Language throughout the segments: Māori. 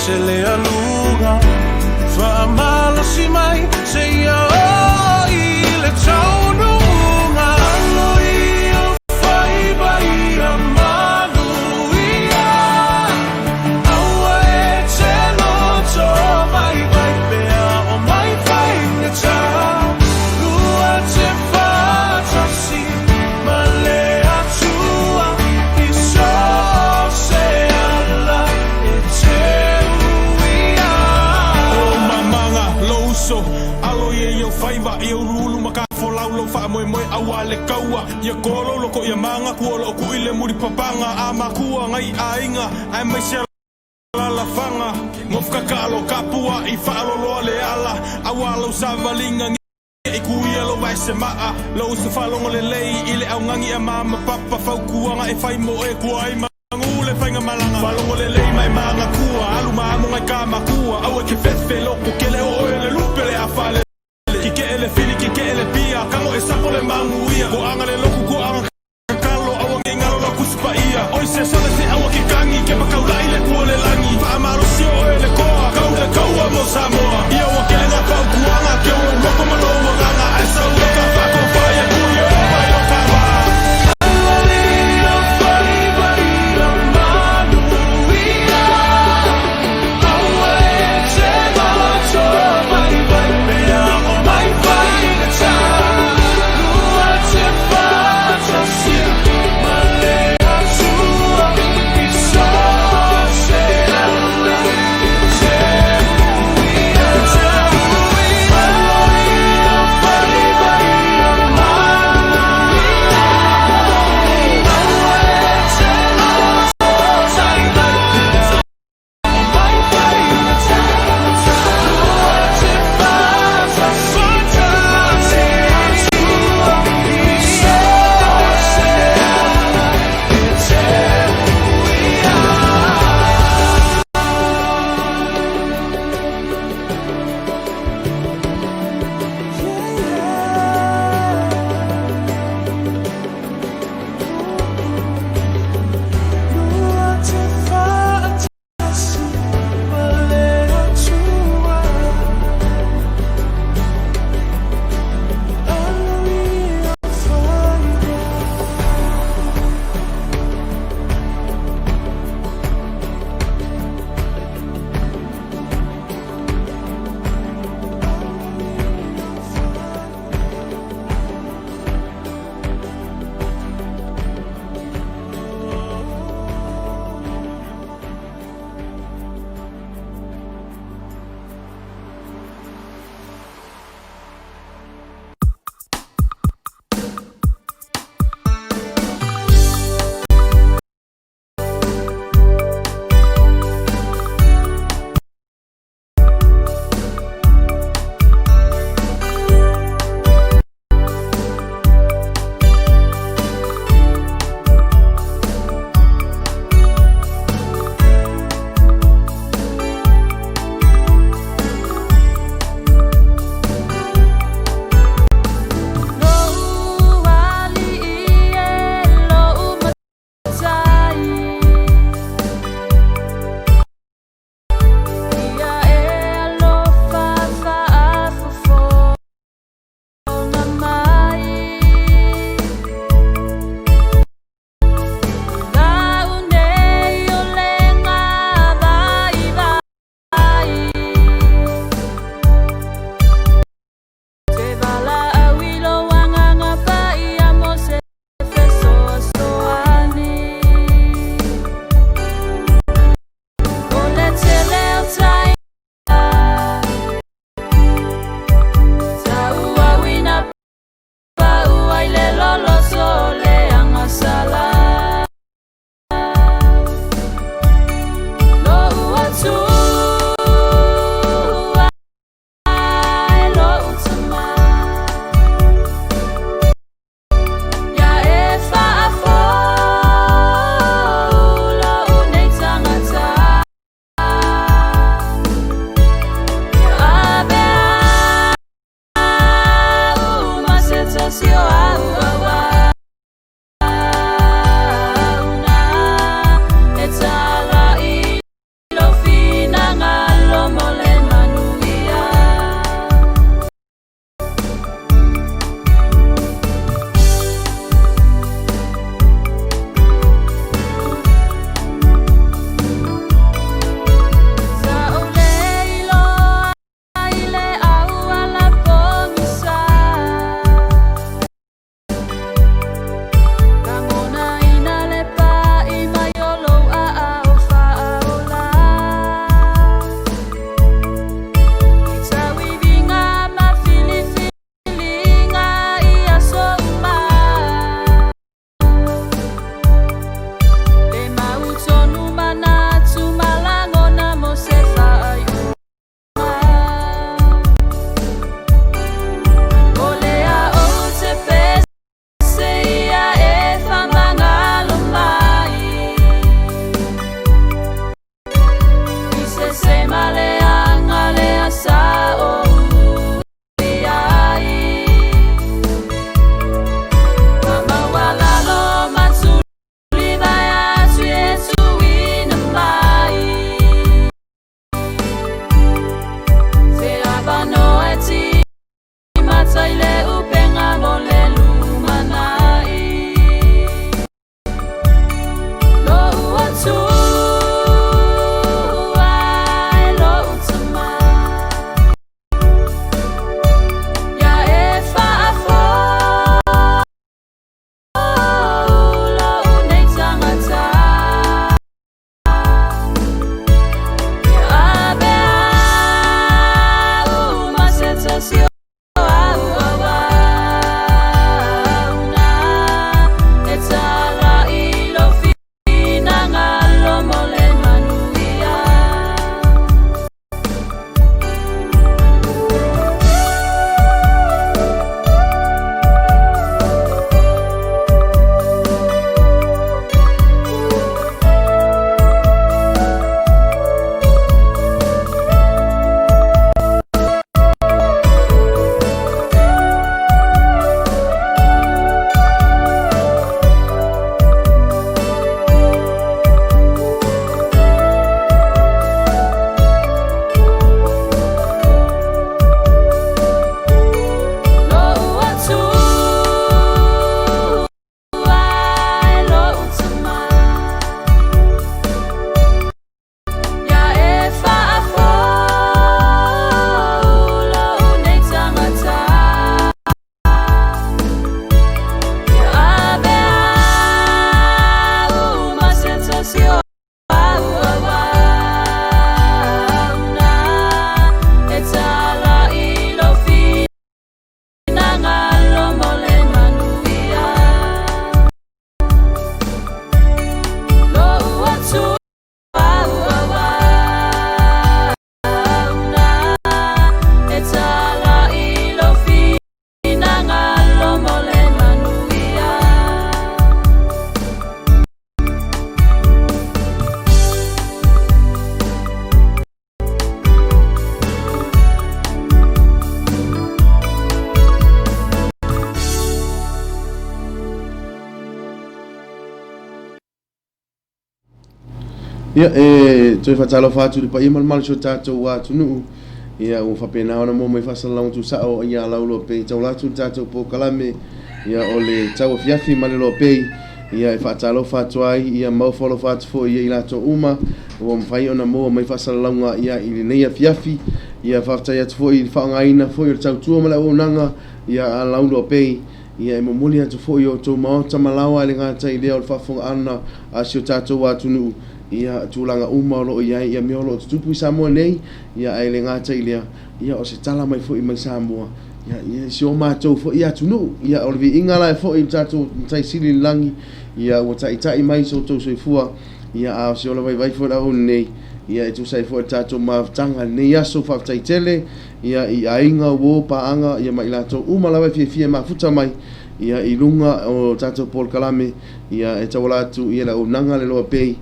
se le aluga whaamalo si mai se ia o I le taununga alo I o whaiba I a manuia aua e te loto mai vai pea o mai vai ne ta lua te whatasi ma le atua I so se ala e te uia o mamanga louso alo ye yo whaiva I o rulu maka folaulo wha moe moe awa le kaua ia kolo loko ia manga kuolo ku I le muri papanga a makua ngai a inga ai mai se la fanga ngofka kalo kapua I whaaloloa le ala awalo savalinga I kuia lo vai se maa lo se falongo le lei I le au ngangi a mama papa faukuanga e whai mo e kua I mangule whainga malanga falongo le lei mai manga kua alu maamu ngai ka makua au e ke fefe loko ke le o e le lupe le a fale ki ke ele fili ki ke ele pia kango e sapo le mangu ia ko anga le loku ko anga kalo au nge ngalo la kuspa ia oi se sole se au ki kangi ke makaula I le kua le langi fa amaro si o e le koa kau le kaua mo Samoa ia wa ke le nga pau kuanga ke o roko maloa nganga e sa ue ka whako whaia kuia o mai o kawa It's all I eat, lo fina Ia toi fatalo fatu le pa ia mal so tatou wa tunu ia o fapena ona mo mai fasalang tu sa o ia laulo pe taula tu tatou po kalame ia ole Tauafiafi Ma Le Loabay ia e fatalo fatu ai ia mau folo fatu fo ia ila to uma o mfai ona mo mai fasalang ia ile nei fiafi ia fatai atu fo i faangaina fo i tautua mala o nanga ia laulo pe ia e momoli atu fo i o to mau tamalawa le ngata ile o fafonga ana asio tatou wa tunu ia tulanga uma lo ia miolo tupu Samoa nei ia ai le ngata ile ia o se tala mai fo i mai Samoa ia si o matou fo ia tunu ia o vi ingala fo i tatou tai sili langi ia o tai mai so to so fua ia a si o la vai fo la nei ia tu sai fo tatou ma tanga nei ia so fa tai tele ia i ainga wo pa anga ia mai la to uma la fi ma futa mai ia i lunga o tatou pol kalame ia e tawala tu ia la o nanga le Loabay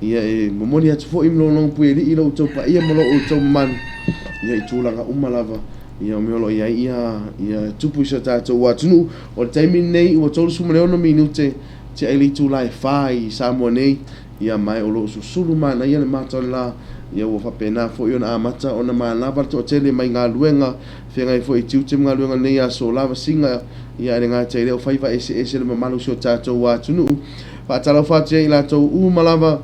ia e momoli atu fo imlo long pueli ilo to pa ia malo o to man ia itulanga umalava ia meolo ia tupu sa tatou watunu o taimi nei o tolu sumale ono minute te eli tu lai fai Samoa nei ia mai o lo susulu mana ia le mata la ia o fapena fo iona amata ona mana ba to tele mai nga luenga fenga fo i tiuti nga luenga nei a so lava singa ia le nga tele o faiva ese le mamalo so tatou watunu fa talo fa te ila to umalava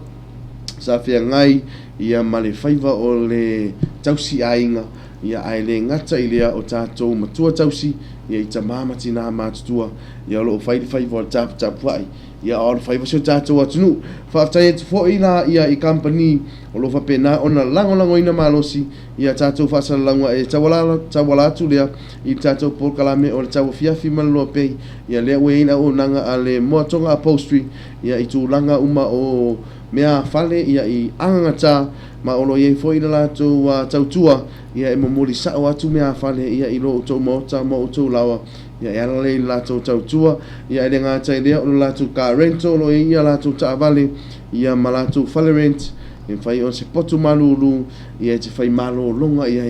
sa fia ngai ia male faiva o le tausi ainga ia ai le ngata ilea o tatou matua tausi ia i tamama tina matutua ia lo faiva o tap wai ia o faiva so tatou atunu faaftai atu fo'i la ia i company o lo fapena ona lango ina malosi ia tatou faasalalauga e tauala atu lea i tatou polokalame o le Tauafiafi Ma Le Loabay ia lea ua ina onaga a le moatoga upholstery ia i tulaga uma o mea fale ia i angangata ma olo ye foi la to tautua ia e momoli sa o atu mea fale ia i lo to mota mo to lawa ia ia le la to tautua ia le ngata ile o la to ka rento lo ia la to ta vale ia malato fale rent e fai on se potu malulu ia te fai malo longa ia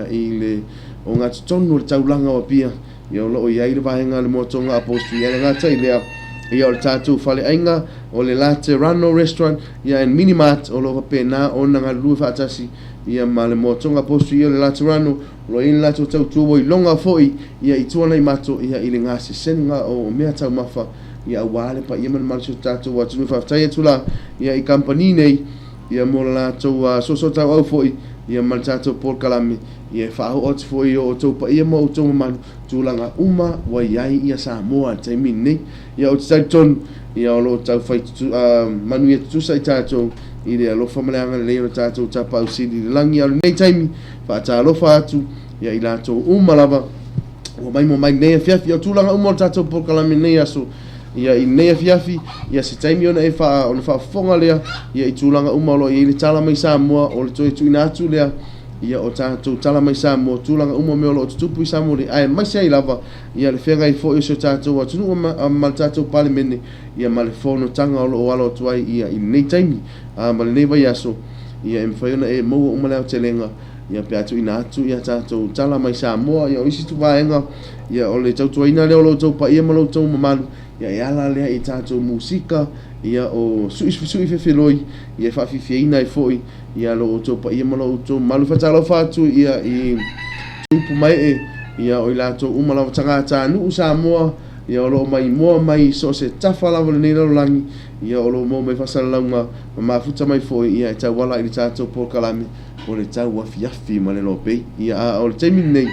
i le o ngata tonu le taulanga o pia ia lo ia i le vaenga le motonga apostoli ia ngata ile ia o le tatou fale ainga o le Laterano restaurant ia en minimart o lo pena ona ngalu fatasi ia ma le motonga postu ia le Laterano lo in la to tau i longa foi ia i tuana i mato ia i le ngase senga o mea tau mafa ia wale pa ia man so tatou wa tunu fatai tula ia i company nei ia mo la to so tau au foi ia man tatou por kalame ia fa o foi o to pa ia mo to man tulanga uma wa ia Samoa taimi nei ia o taiton ia o lo tau fai manu ia tu sai tatou i le alofa maleanga le o tatou tapa o sidi langi al nei taimi fa ta alofa atu ia i la to lava o mai mo mai nei fiafi o tulanga uma o tatou por kalame nei aso ia i nei fiafi ia se taimi ona e fa ona fa fonga lea ia i tulanga uma lo i le tala mai Samoa o le toi tu ina atu lea ia o tatou tala mai Samoa tulanga uma me o lo tupu i Samoa le ai mai sei lava ia le fenga i fo i so tatou atunu ma tatou palemene ia ma le fono tanga o lo alo tuai ia i nei taimi ma le nei vai aso ia e mwhaiona e mau o maleo te lenga ia pe atu ina atu ia tatou tala mai Samoa ia o isi tu vaenga ia o le tautua ina leo lo tau pa ia malo tau mamalu ia e ala lea i tatou musika ia o sui fefeloi ia whawhiwhiaina i foi ia lo o tau pa ia malo tau malu fatalo fatu ia i tupu mai ia o i lato umalawa tangata nuu Samoa ia o lo mai moa mai so se tafalawa le neira langi ia o lo mo mai fasalalaunga ma futa mai foi ia e tau wala i tatou polokalame o le Tauafiafi Ma Le Loabay ia o le taimi nei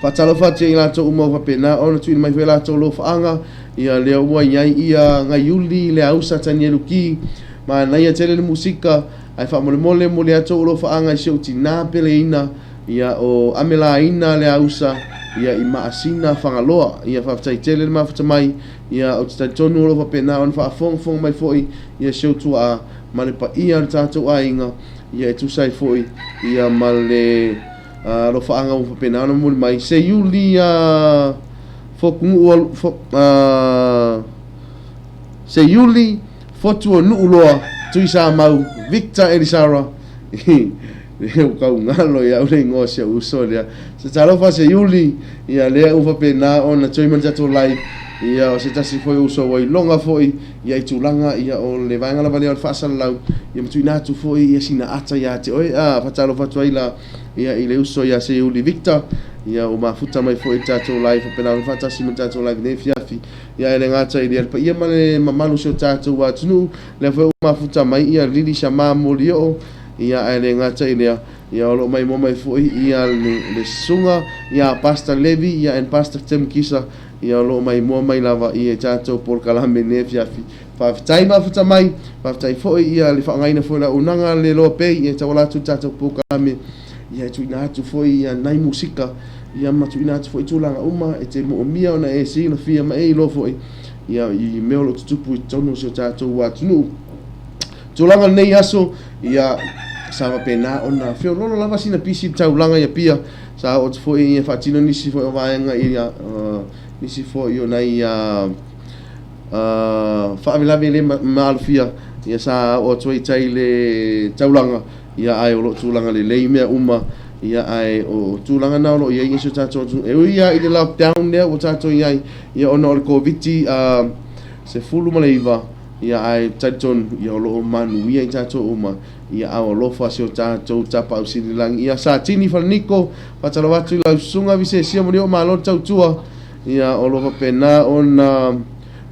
fatalo fatu i lato umau papena ona tuina mai fe lato lo faanga ia lea ua iai ia ngaiuli le ausa tani eluki ma naia tele le musika ai whamole mo le ato ulo faanga i seo tina pele ina ia o amela ina le ausa ia i maasina whangaloa ia whaftai tele le mafuta mai ia o tita tonu ulo whapena on whaafong mai foi ia seo tua ma le pa ia le tatou ainga ia e tusai foi ia ma le lo faanga o whapena ona muli mai se yuli se yuli fotu o nuu loa tui sa mau Victor Elisara o kau ngalo ia ule ingoa uso lea se talofa se yuli ia lea ufa pena ona tui man tatou live ia o se tasi foi uso wai longa foi ia i tūlanga ia o le vaenga lava lea o le whaasalau ia mtu inatu foi ia sina ata ia te oe whatalo whatua ila ia i le uso ia se uli Victor ia o mafuta mai foi tātou live o pena o whatasi ma tātou live ne fiafi ia ele ngata i lea pa ia male mamalu seo tātou wa tunu le foi o mafuta mai ia lili sa mamoli o ia ele ngata i lea ia o lo mai mo mai foi ia le sunga ia Pastor Levi ia en Pastor Tim Kisa ia lo mai mo mai lava ia tātou por kalame ne fiafi whawhitai mafuta mai whawhitai foi ia le whangaina foi la unanga le Loabay ia tawalatu tātou por kalame ia tu ina atu foi ia nai musika ia matu ina atu foi tūlanga uma e te mo mia ona e sina fia ma e lo foi ia i meo lo tutupu i tono seo tātou watunu tūlanga nei aso ia sawa pena ona feo lolo lava sina pisi taulanga ia pia sa o te foi ia whatino nisi foi o vaenga ia nisi foi o nei whaavilavi le maalfia ia sa o toi tai le taulanga ia ai o lo tūlanga le lei mea uma ia ai o tūlanga nao lo ia ingeso tātou e ia i le lockdown lea o tātou ia ona o le COVID se fulu maleiva ia ai taiton ia o lo manu ia i tātou uma ia au lofa seo tātou tapa au sirilangi ia sa tini whaniko patalo watu i lau sunga vise sia mo leo malo tautua ia o lofa pena ona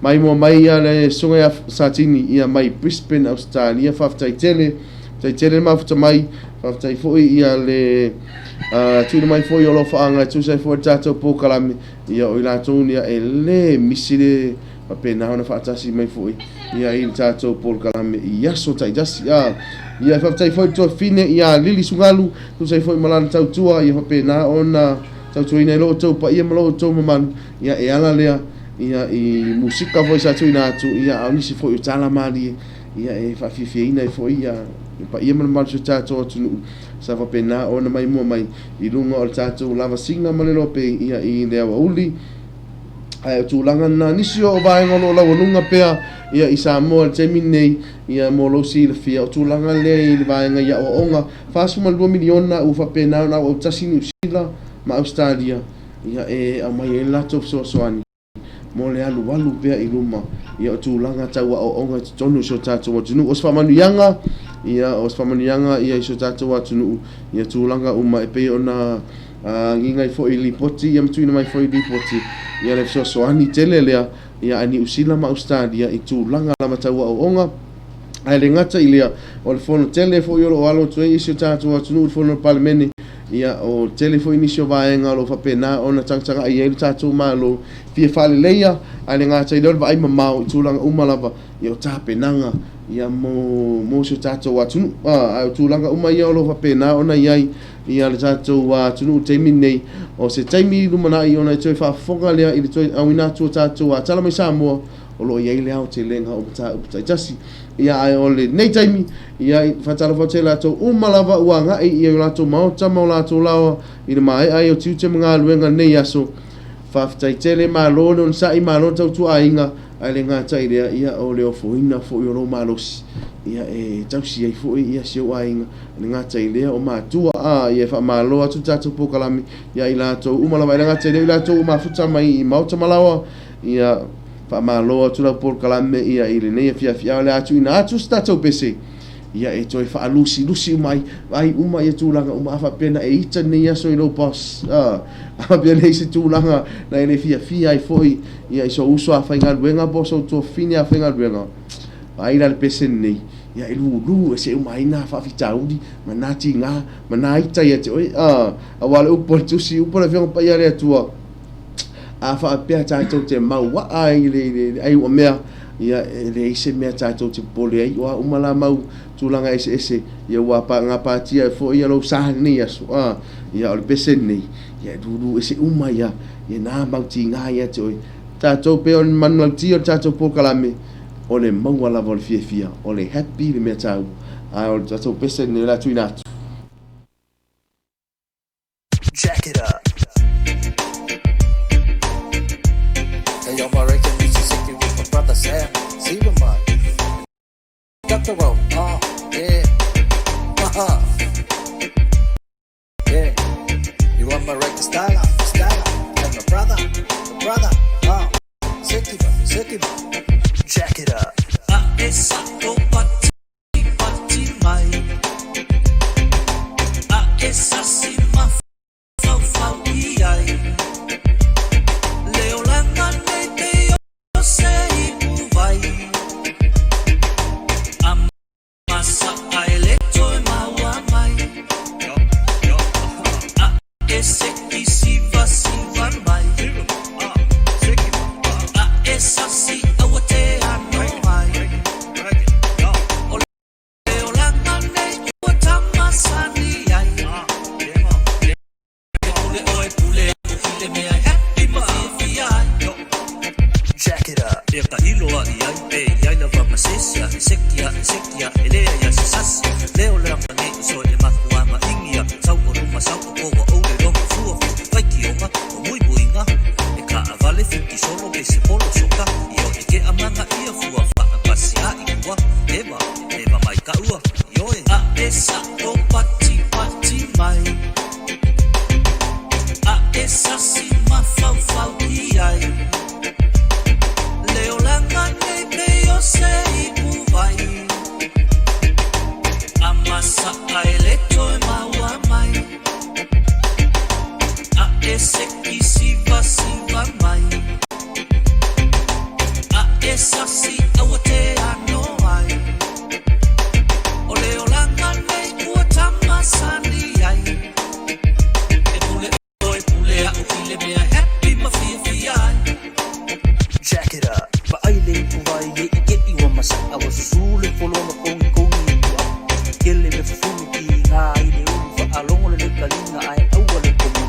mai mo mai ia le sunga ia sa tini ia mai Brisbane Australia whaftai tele mafuta mai whaftai foi ia le tūna mai foi o lofa anga tūsai foi tātou pōkalame ia o i lātou ia e le misile pena ona whaatasi mai foi ia i tātou pōkalame i aso tai jasi ia whaftai foi tua fine ia lili sungalu tūsai foi malana tautua ia pena ona tautua ina i loo tau pa ia malo tau mamanu ia e ala lea ia i musika foi sa tuina atu ia au nisi foi o tala mali ia e whawhiwhiaina i foi ia pa ia mana malu tātou atunu sa whapena ona mai mua mai i runga o tātou lava singa Ma Le Loabay ia i lea wa uli ai o tūlanga na nisi o vaenga lo lawa nunga pea ia i Samoa le teimi nei ia mo lo si le fia o tūlanga lea i le vaenga ia o onga whasuma 2 miliona u whapena na o tasi New Zealand ma Australia ia e a mai e lato soani mo le alu walu pea i luma ia o tūlanga taua o onga tonu so tātou o tunu o sfamanuianga ia o sfamanuianga ia i so tātou o tunu ia tūlanga uma e pei ona nginga i foi lipoti ia mtuina mai foi lipoti ia le soani tele lea ia ani usila ma Australia i tūlanga lama taua o onga ai le ngata i lea o le fono tele foi o alo tue i so tātou o tunu fono palemene ia o telefo inisio vaenga lo whapena ona tangtanga i eilu tātou malo fia whale leia ai le ngata i leo ai mamau i tūlanga umalava ia o tāpenanga ia mo sio tātou atunu ai o tūlanga uma ia o lo whapena ona iai ia le tātou atunu teimi nei o se teimi lumana i ona i toi whafonga lea i le toi awina tua tātou a tala mai Samoa o lo iai lea o te lenga o pata tasi ia ai o le nei taimi ia i whatala whaute lātou umalava ua ngai ia o lātou maotama o lātou lawa i le mai ai o tiute mga luenga nei aso whaftai tele malo le on sai malo tautua ainga ai le ngata i lea ia o leo foina fo i o lo malosi ia e tausi ai fo ia seo ainga le ngata i lea o mātua ia wha malo atu tātou pōkalami ia i lātou umalava i le ngata i lea i lātou mafuta mai i maotama lawa ia fa malo atu la por kalame ia i le nei fia le atu ina atu sta pese ia e toi fa lusi mai ai uma ia tūlanga uma fa pena e ita nei aso i lo pas a pena i se tūlanga na ele fia ai foi ia i so uso a fainga luenga boso to fine a fainga luenga ai la pese nei ia i lu e se uma ina fa fitaudi manati nga manaita ia te oi a wale upo tusi upo le fionga pa ia le tua a fa pea tātou te mau wa ai le ai o mea ia le ise mea tātou te pole ai wa umala mau tūlanga ese ia wa pa ngā pātia fo ia lo sahani nei aso ia o le pese nei ia duru ese uma ia nā mauti ngā ia te oi tātou pe o manauti o tātou pōkalame o le maua lava o le fia o le happy le mea tāu o le tātou pese nei la tuinatu. Jack it up. Yo, my Rachel Mississippi with my brother Sam. See the man. Got the rope. Yeah. Yeah. You want my Rachel style? And my brother. Sick. Jack it up. Esa o pati pati mai. Esa si ma fau fau iai. Leo langa nei te o sei vai. Amasa ai le toi maua mai. Ese isi va mai. Esa si awate ano mai. Leo langa nei ua tamasani ai. Pule oe pule pule mea happy ma ai. Jack it up. E ka iloa i ai pe iai lava masesia. Sekia elea ia se sasi. Leo langa nei so e makua ma ingia. Sau o ruma sau o kowa o le longa fua. Vai ki onga o mui buinga. E ka avale fiki solo ke se polo soka. Io e ke amanga ia fua fa pasi a i kua. Eva mai ka ua. Io e a esa o pati pati mai. A esa si ma fau fau iai. Leo langa nei pe o sei vai. Amasa ai le toi maua mai. A ese kisi va mai. A esa si awate ano ai. O leo langa nei ua tamasani ai. E pule oe pule a ukile mea happy ma fia ai. Jack it up. Pa ai le vai le I get I wa masa awa susule folona kongi tua. Kele me fufunu ki ngā I le ulu fa alongo le kalinga ai aua le komu.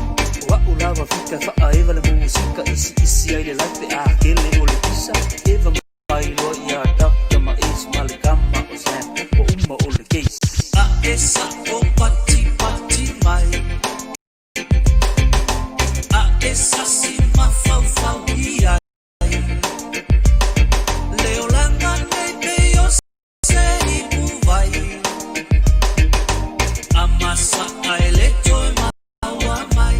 Wa ulava fika fa aeva le musika isi ai le laipe a kele o le kisa. Eva mai loa I a daka ma is ma le kama o sam o uma o le case. A esa o pati pati mai. A esa si ma fau fau ia. Leo langa nei pe o sei vai. Amasa ai le toi maua mai.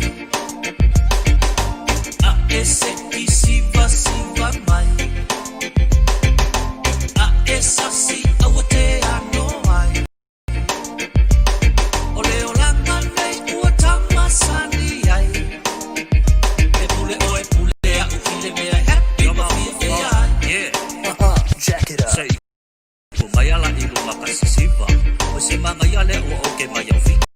A ese isi va mai. A esa si awate ano ai. O leo langa nei ua tamasani ai. E pule oe pule a ukile mea happy ma fia ai. Jack it up. Say, ko mai ala I luma kasisiva. O se manga ia le o ke mai au fika.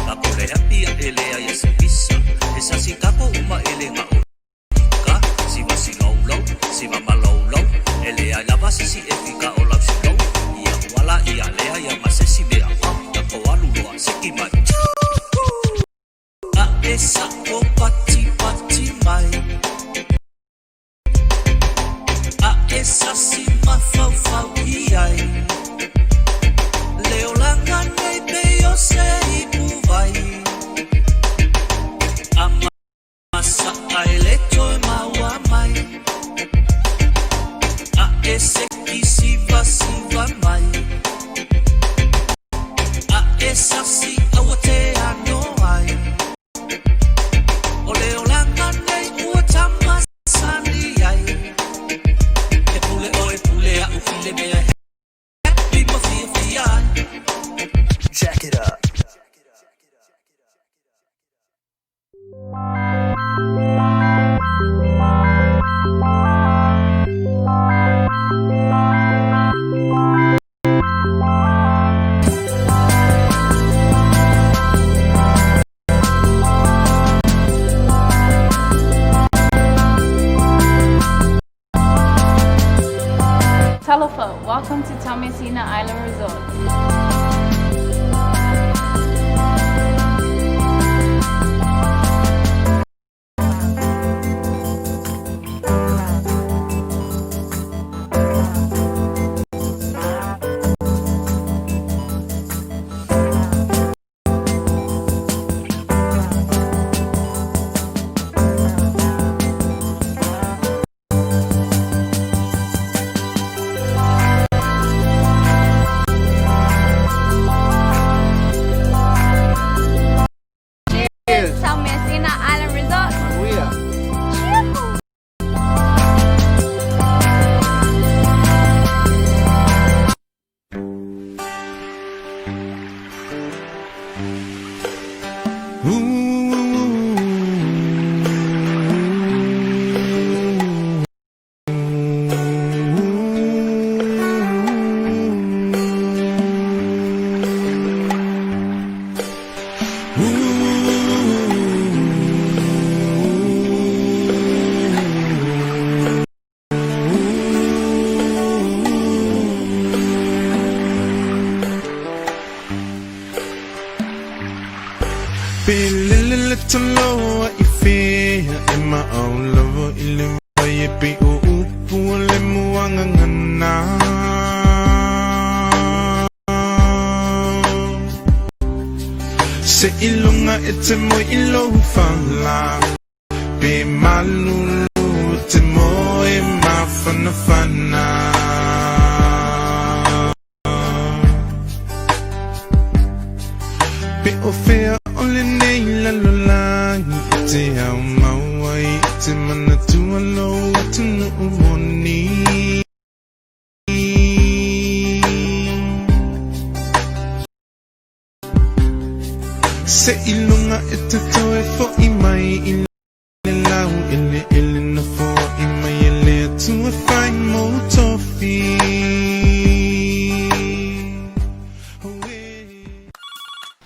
Ka ko le happy a elea ia se pisa. E sa si kako uma ele nga o ka. Si ma si lau, si ma malau. Elea la basi si e fika o lau si lau. Ia wala ia lea ia ma se si mea ma. Na ko alu loa se ki mai. A esa o pati pati mai. A esa si ma fau fau iai. Leo langa nei pe o sei vai. Amasa ai le toi maua mai. A ese kisi va mai. A esa si awate ano ai. O leo langa nei ua tamasani ai. E pule oe pule a ukile mea happy ma fia ai. Jack it up. Talofa, welcome to Tauafiafi Island Resort. e pe o upu le muanga ngana Se ilunga ete mo ilo fala Pe malulu te mo e mafana fana Pe o fea ole nei lalolangi Te au mawai te mana tua lo tunu umoni Se ilunga e te toe fo i mai i le lau ele na fo i mai ele tu e whai mo tofi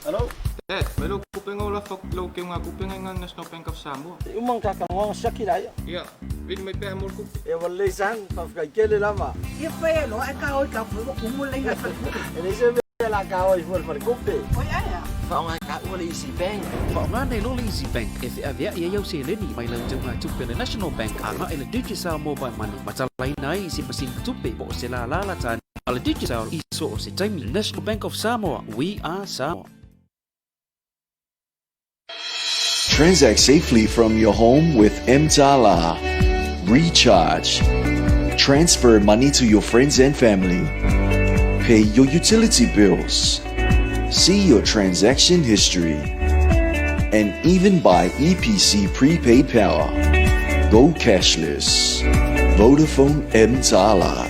Hello? Dad, may kuping ola fok low kaya nga kuping nga National Bank of Samoa. Umang kakangwang sakiraya. Yeah, bin may pera mo ko. E walisan, pafkakele lama. Ia whai alo, ai ka oi ka pua kumulai nga whakupe. Ele se me la kaoi for kupe. Oi aia. Whaonga ka ua le Easy Bank. Whaonga nei lo le Easy Bank. E te avea ia iau se leni mai lau tau ngā tupe le National Bank. Anga e le digital mobile money. Matalai nai i se pasin tupe po o se la la tani. Ale digital i so o se taimi. National Bank of Samoa. We are Samoa. Transact safely from your home with Mtala. Recharge. Transfer money to your friends and family. Pay your utility bills. See your transaction history. And even buy EPC prepaid power. Go cashless. Vodafone Mtala.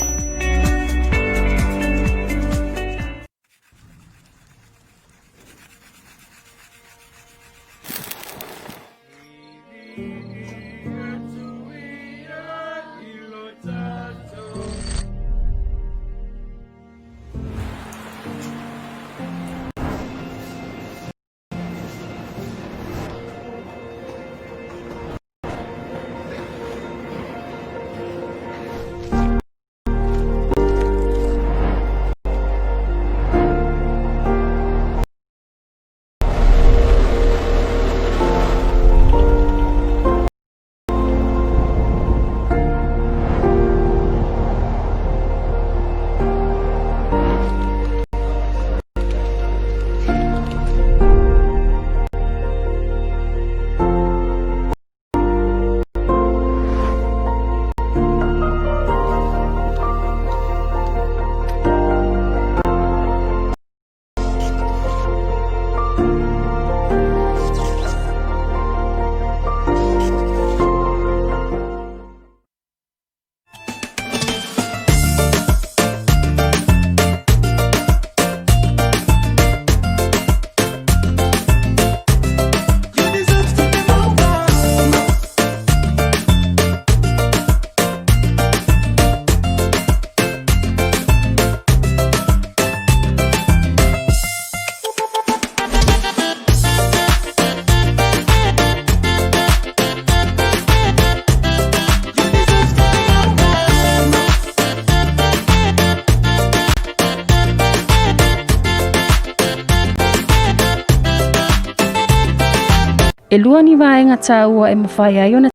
E lua ni vaenga tāua e mawhai ai ona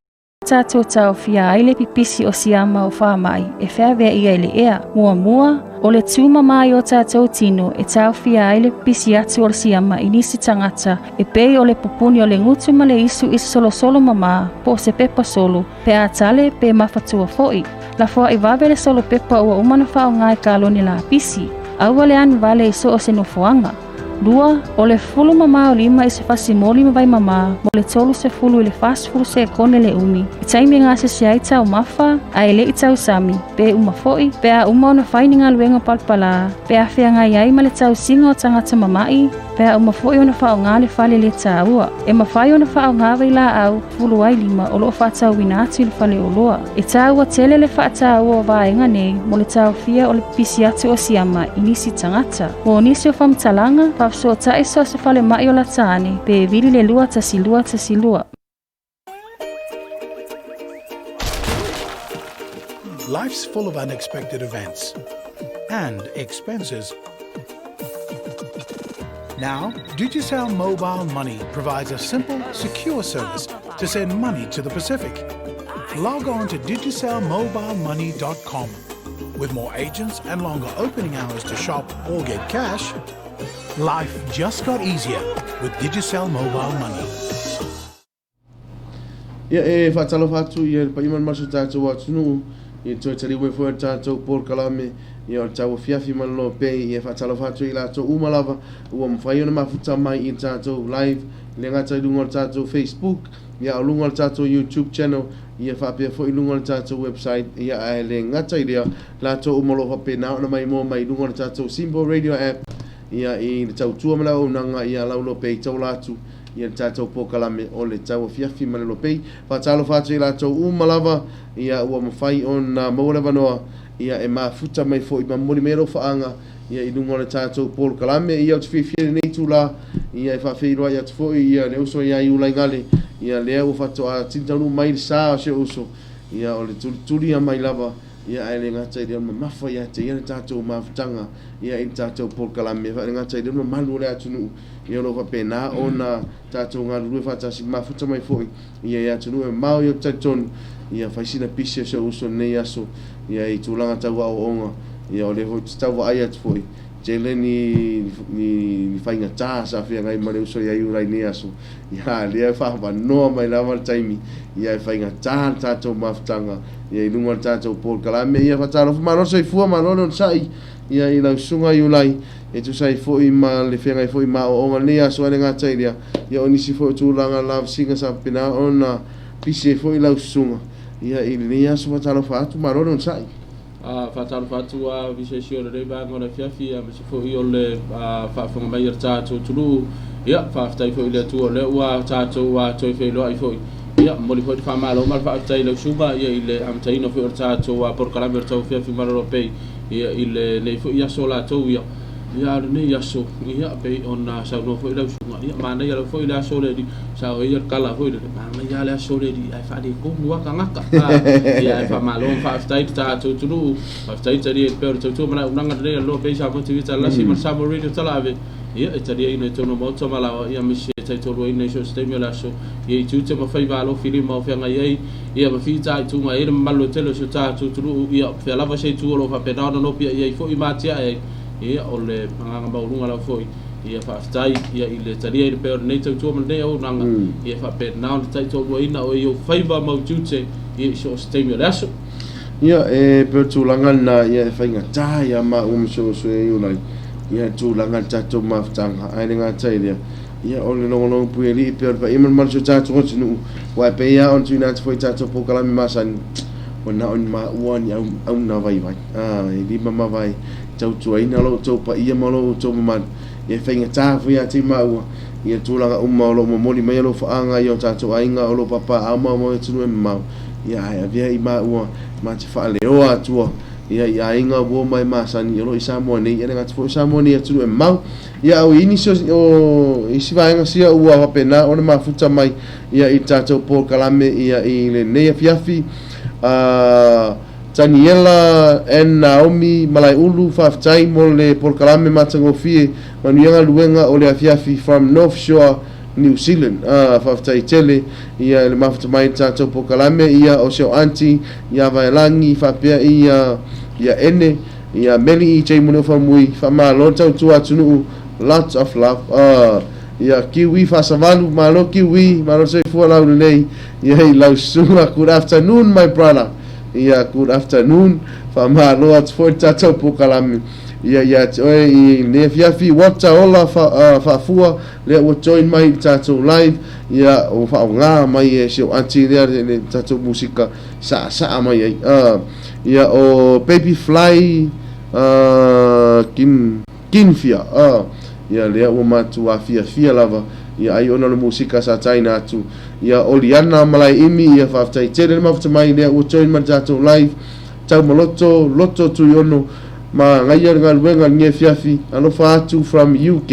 tātou Tauafia ai le pipisi o siama o whamai e whea ia le ea mua o le tūma mai o tātou tino e Tauafia ai le pipisi atu o le siama i nisi tangata e pei o le pupuni o le ngutu ma le isu solo mama po se pepa solo pe a tale pe mafatua foi la foa i vave le solo pepa ua umana whao ngai kaloni la pisi aua le anu vale iso o se nofoanga Lua, o le fulu mama o lima i se fasi moli mawai mama, mo le tolu se fulu i le fast fulu se kone le umi. I taimi ngā se se ai tau mafa, a ele i tau sami, pe uma foi, pe a uma ona whaini ngā luenga palpala, pe a whea ngai ai ma le tau singa o tangata mamai, pe a uma foi ona whao ngā le whale le tāua. E mawhai ona whao ngā wei la au, fulu ai lima, o loo whatau winatu i le whale o loa. E tāua tele le whaatau o vaenga nei, mo le Tauafia o le pisi atu o siama, i nisi tangata. Mo nisi o whamtalanga, so ta iso se fale mai o la tane pe vili le lua ta silua. Life's full of unexpected events and expenses. Now, Digicel Mobile Money provides a simple, secure service to send money to the Pacific. log on to digicelmobilemoney.com. With more agents and longer opening hours to shop or get cash, life just got easier with Digicel Mobile Money. Fatalo fatu ia pa iman masu tātou atunu ia toi tari we fo tātou por kalame ia Tauafiafi Ma Le Loabay ia fatalo fatu ila to umalava ua mfai ona mafuta mai i tātou live le ngata lunga tātou Facebook ia lunga tātou YouTube channel ia whapea fo i lunga tātou website ia ai le ngata i rea la to umalo whape na ona mai mo mai lunga tātou Simple Radio app ia i tau tua mala o nanga ia laulo pei tau latu ia tātou pokalame o le Tauafiafi Ma Le Loabay fatalo fatu ila to umalava ia ua mawhai on maureva noa ia e mafuta mai fo i mamori mero whaanga ia i lunga le tātou Paul Kalame ia o te whiwhia nei tūla ia e whawhiroa ia te fo ia le uso ia i ulai ngale ia lea ua whato a tintanu mai sā o se uso ia o le turi mai lava ia ai le ngata i reon mafa ia te ia le tātou mafutanga ia i tātou Paul Kalame ia le ngata i reon malu le atunu ia lo whapena o na tātou ngā rue whatasi mafuta mai fo ia i atunu e mau i o taitonu ia whaisina pisi o se uso nei aso ia i tūlanga tau au onga ia o le hoi tau ai atu foi jele ni whainga tā sa whia ngai mare uso ia iurai nei aso ia lea whahapa noa mai lama taimi ia whainga tā tātou mafutanga ia i lunga tātou Paul Kalame ia whataro manoso i fua manono sai ia i lau sunga iulai e tu sai foi ma le whengai foi ma o onga nei aso ane ngā tairia ia o nisi foi tūlanga lava singa sa pina ona pisi foi lau sunga ia i nei aso whataro whatu manono sai fatalo fatu a visesio le ba ngona fiafi a se fo io le fa fo mai tato tulu ia fa ftai fo ile tu le wa tato wa toi fe lo ai fo ia mo li fo fa malo mal fa ftai le suba ia ile am taino fo tato wa por kala ver tau fiafi Ma Le Loabay ia ile le fo ia sola to ia ia ne ia so ia pe ona sa no fo ile suba ia mana ia fo ile so le di sa ia kala fo ile mana ia le so le di ai fa di ko wa ka ngaka ia fa malo fa ftai tato tulu fa ftai tari per to mana unanga le lo pe sa mo tivita la si mar sa mo radio talave ia tari ina to no mo to mala ia mi se tai to ro ina so stemio la so ia tu te mo fai valo fili mo fa ngai ia ma fi tai tu ngai malo tele so tato tulu ia fa lava se tu lo fa pe no pia ia fo i matia ia o le panganga maurunga la foi ia whaftai ia i le taria i le peo nei tau tua manei au nanga ia whape nao le tai tau ina o i o whaiva mautute ia i so stemio le aso ia e peo tūlanga na ia e whainga tā ia ma umso e iulai ia tūlanga tātou mawhtanga ai le ngā tairia ia o le nongonongo pui li i peo pa iman marso tātou ngoti nuu wai pe ia on tūina te fwoi tātou Pokalame masani o na on ma uani au na vai vai e lima ma vai tau tuaina lo tau pa ia malo tau mamadu ia whainga tāwhi a te maua ia tūlanga o lo momoli mai alo whaanga i o tātou ainga o lo papa au mau e tunu e mau ia ai avia i maua ma te whaaleo atua ia i ainga wo mai masani i lo i Samoa nei ia ngā te fo i Samoa nei tunu e mau ia au inisi o isi vaenga sia ua wapena o na mafuta mai ia i tātou Paul Kalame ia i le nei afiafi Daniela and Naomi Malai Ulu whaftai mo le Paul Kalame matangofie manuianga luenga o le afiafi from North Shore New Zealand whaftai tele ia le mafuta mai tātou Paul Kalame ia o seo anti ia vailangi whapea ia ene ia meli i tei mune whamui whamalo tau tua tunu lots of love ia kiwi whasavalu malo kiwi malo sei fua lau nei ia i lau sunga good afternoon my brother ia good afternoon whamalo at for tātou Paul Kalame ia oe i le fiafi wata ola whafua le o join mai tātou live ia o whaonga mai e seo anti lea le tātou musika saa mai ai ia o baby fly kinfia ia lea o matua fia lava ia ai ona le musika sa taina atu ia Oliana Malai Imi ia whaftai tere le mafuta mai lea o join mai tātou live tau maloto tu iono ma ngai ngā luenga nge fiafi alofa atu from UK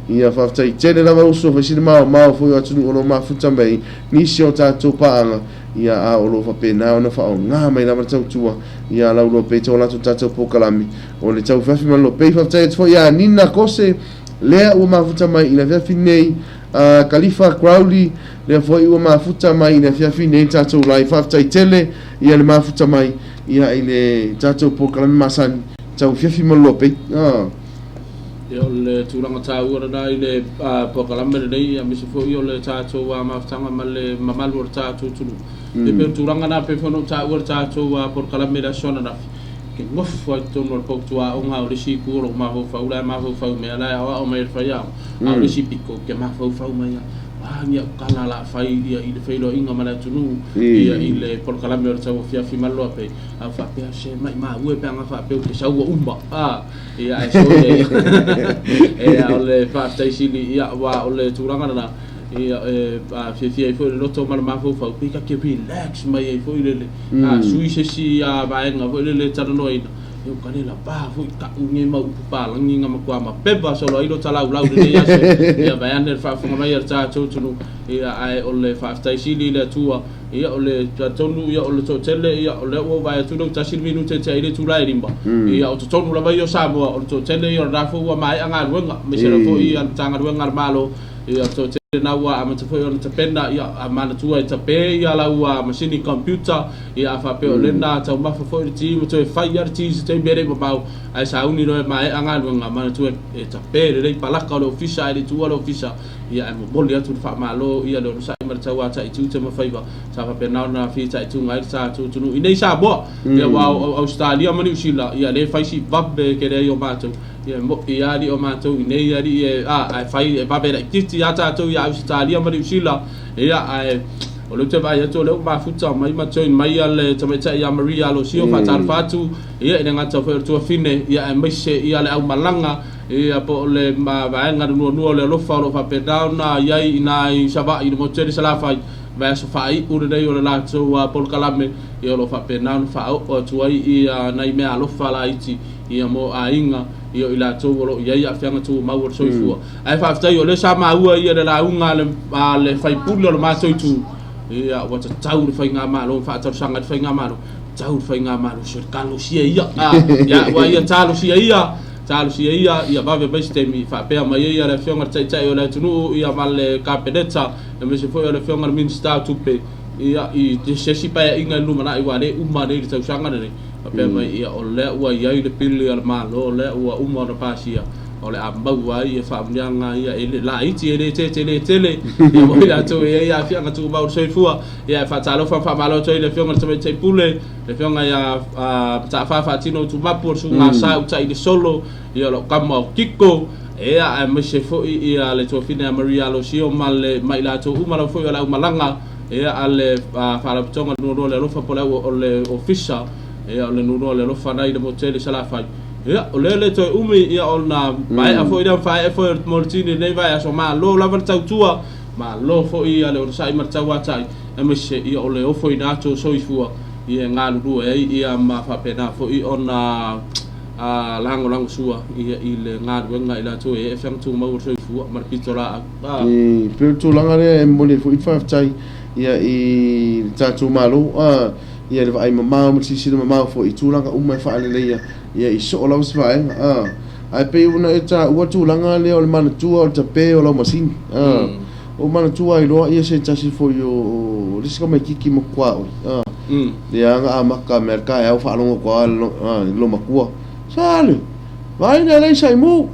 ia whaftai tere lava uso whaisine mau fo atunu ono mafuta mai nisi o tātou paanga ia a o lo whapena ona whao ngā mai lama tau tua ia lau lo pei tau lato tātou Pokalame o le Tauafiafi Ma Le Loabay whaftai atu ia nina kose lea ua mafuta mai ina fiafi nei Khalifa Crowley le foi ua mafuta mai na fiafi nei tatou lai faafetai tele ia le mafuta mai ia i le tatou pokalame masani Tauafiafi Ma Le Loabay. Ia o le tūranga tāua na i le pokalame nei a misi foi o le tatou mafutanga ma le mamalu o tatou tunu. Le pe tūranga na pe fono tāua tatou pokalame la sona na ke ngofu ai tono le poktua o ngā o le siku o ma fau la ma fau me ala o me fai au a le sipiko ke ma fau mai ia kala la fai ia i le feilo inga mala tunu ia i le pokalame o Tauafiafi Ma Le Loabay a fa pe se mai ma ue pe nga fa pe ke sa ua umba ia ai so ia o le fa tai sili ia wa o le tūranga na ia fia foi le loto mal ma fo pika ke relax mai foi le sui se si va nga foi le taranoina eu kanela pa foi ka unge mau pa langi nga makwa ma peba solo ilo tala ulau le ia ia va aner fa fo mai ta tonu ia ai o le fa tai sili le tua ia o le tonu ia o le totele ia o le o va tu no tasil minute te ile tu lai rimba ia o tonu la vai o samo o totele ia ra fo mai anga ruenga me se fo ia tanga ruenga malo ia totele na ua a mata foi ona tapena ia a mana tua e tape ia la ua masini computer ia fa pe o lena tau mafa foi ti mo te fai ar ti te bere mo pau ai sa uni no mai anga nga mana tua e tape le palaka o ofisa ile tua o ofisa ia mo boli atu fa malo ia lo sa mar tau ata i tu te ma fai ba sa fa pe na fi ta tu ngai sa tu tu i sa bo ia wa Australia mani usila ia le fai si vabbe ke re o mato ia mo ia di o mato nei ia di ai fai e vabbe titi ata tu ia Australia mari usila ia ai o le te vai to le ma futa mai ma join mai ale te meta ia Maria lo sio fa tar fatu ia ina ngata fo to fine ia mai se ia le au malanga ia po le ma va nga no le lo fa pe down na ia ina i saba i mo tere sala fa va so fa i ure dei o la to pol kalame ia lo fa pe down fa o tu ai ia nai me alo fa la iti ia mo a inga ia ila to lo ia ia fianga tu ma wo so fu ai fa ftai o le sa ma ua ia le la unga le fai pulo lo ma so tu ia wa tau fai nga ma lo fa tau sanga fai nga ma lo tau fai nga ma lo cercalo sia ia ia wa ia talo sia ia ia va ve beste mi fa pe ma ia le fianga tai o le tunu ia male capedetta e me se foi le fianga min sta tu pe ia i se si pa inga lu mana i wa le uma le tau sanga ne pe mai ia o le ua ia i le pili al malo le ua uma na pasia o le ambau ai e fa mnyanga ia ele la iti ele tele ia mo ia to ia fianga tu ba so fua ia fa talo fa malo to ile fianga te pule le fianga ia ta fa tino tu mapur su nga sa uta ile solo ia lo kama kiko ia a me se fo ia le to fina Maria lo sio male mai la to uma lo fo ia la malanga ia ale fa la tonga no le lo fa pole o le official ia le nuno le lo fa nai de motel sala fa ia o le to umi ia ona mai a fo ida fa e fo mortini nei vai a so ma lo la verta tua ma lo fo ia le sai marta wa tai e me se ia o le o fo ina to so ifua ia ngalu du e ia ma fa pena fo i ona lango sua ia i le ngalu nga ila to e fam tu ma so ifua mar pitola pe tu langa le mo le fo i fa tai ia i tatu malo ia le vai mama mo si mama fo i tulanga uma fa ale ia i so la usfa ai pe una eta ua tulanga le o le mana tua o tape o la masin o mana tua i lo ia se tasi fo yo risiko mai kiki mo kwa ia nga amaka merka e au fa longo kwa lo makua sale vai na le sai mu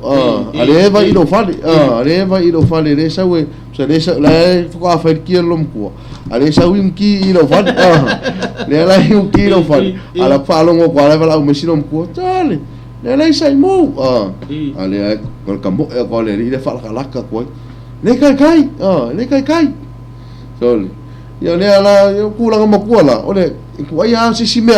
ale vai i lo fale ale vai i lo fale le sa we se le sa le fo ka fa ki lo mkua ale sa wim ki i lo fale le la i ki lo fale ala fa longo kwa le va me sino mkua sale le sai mu ale kol kambo e ko le le fa la ka ko le kai sole ia le ala yo kula makua la ole ko ia se si me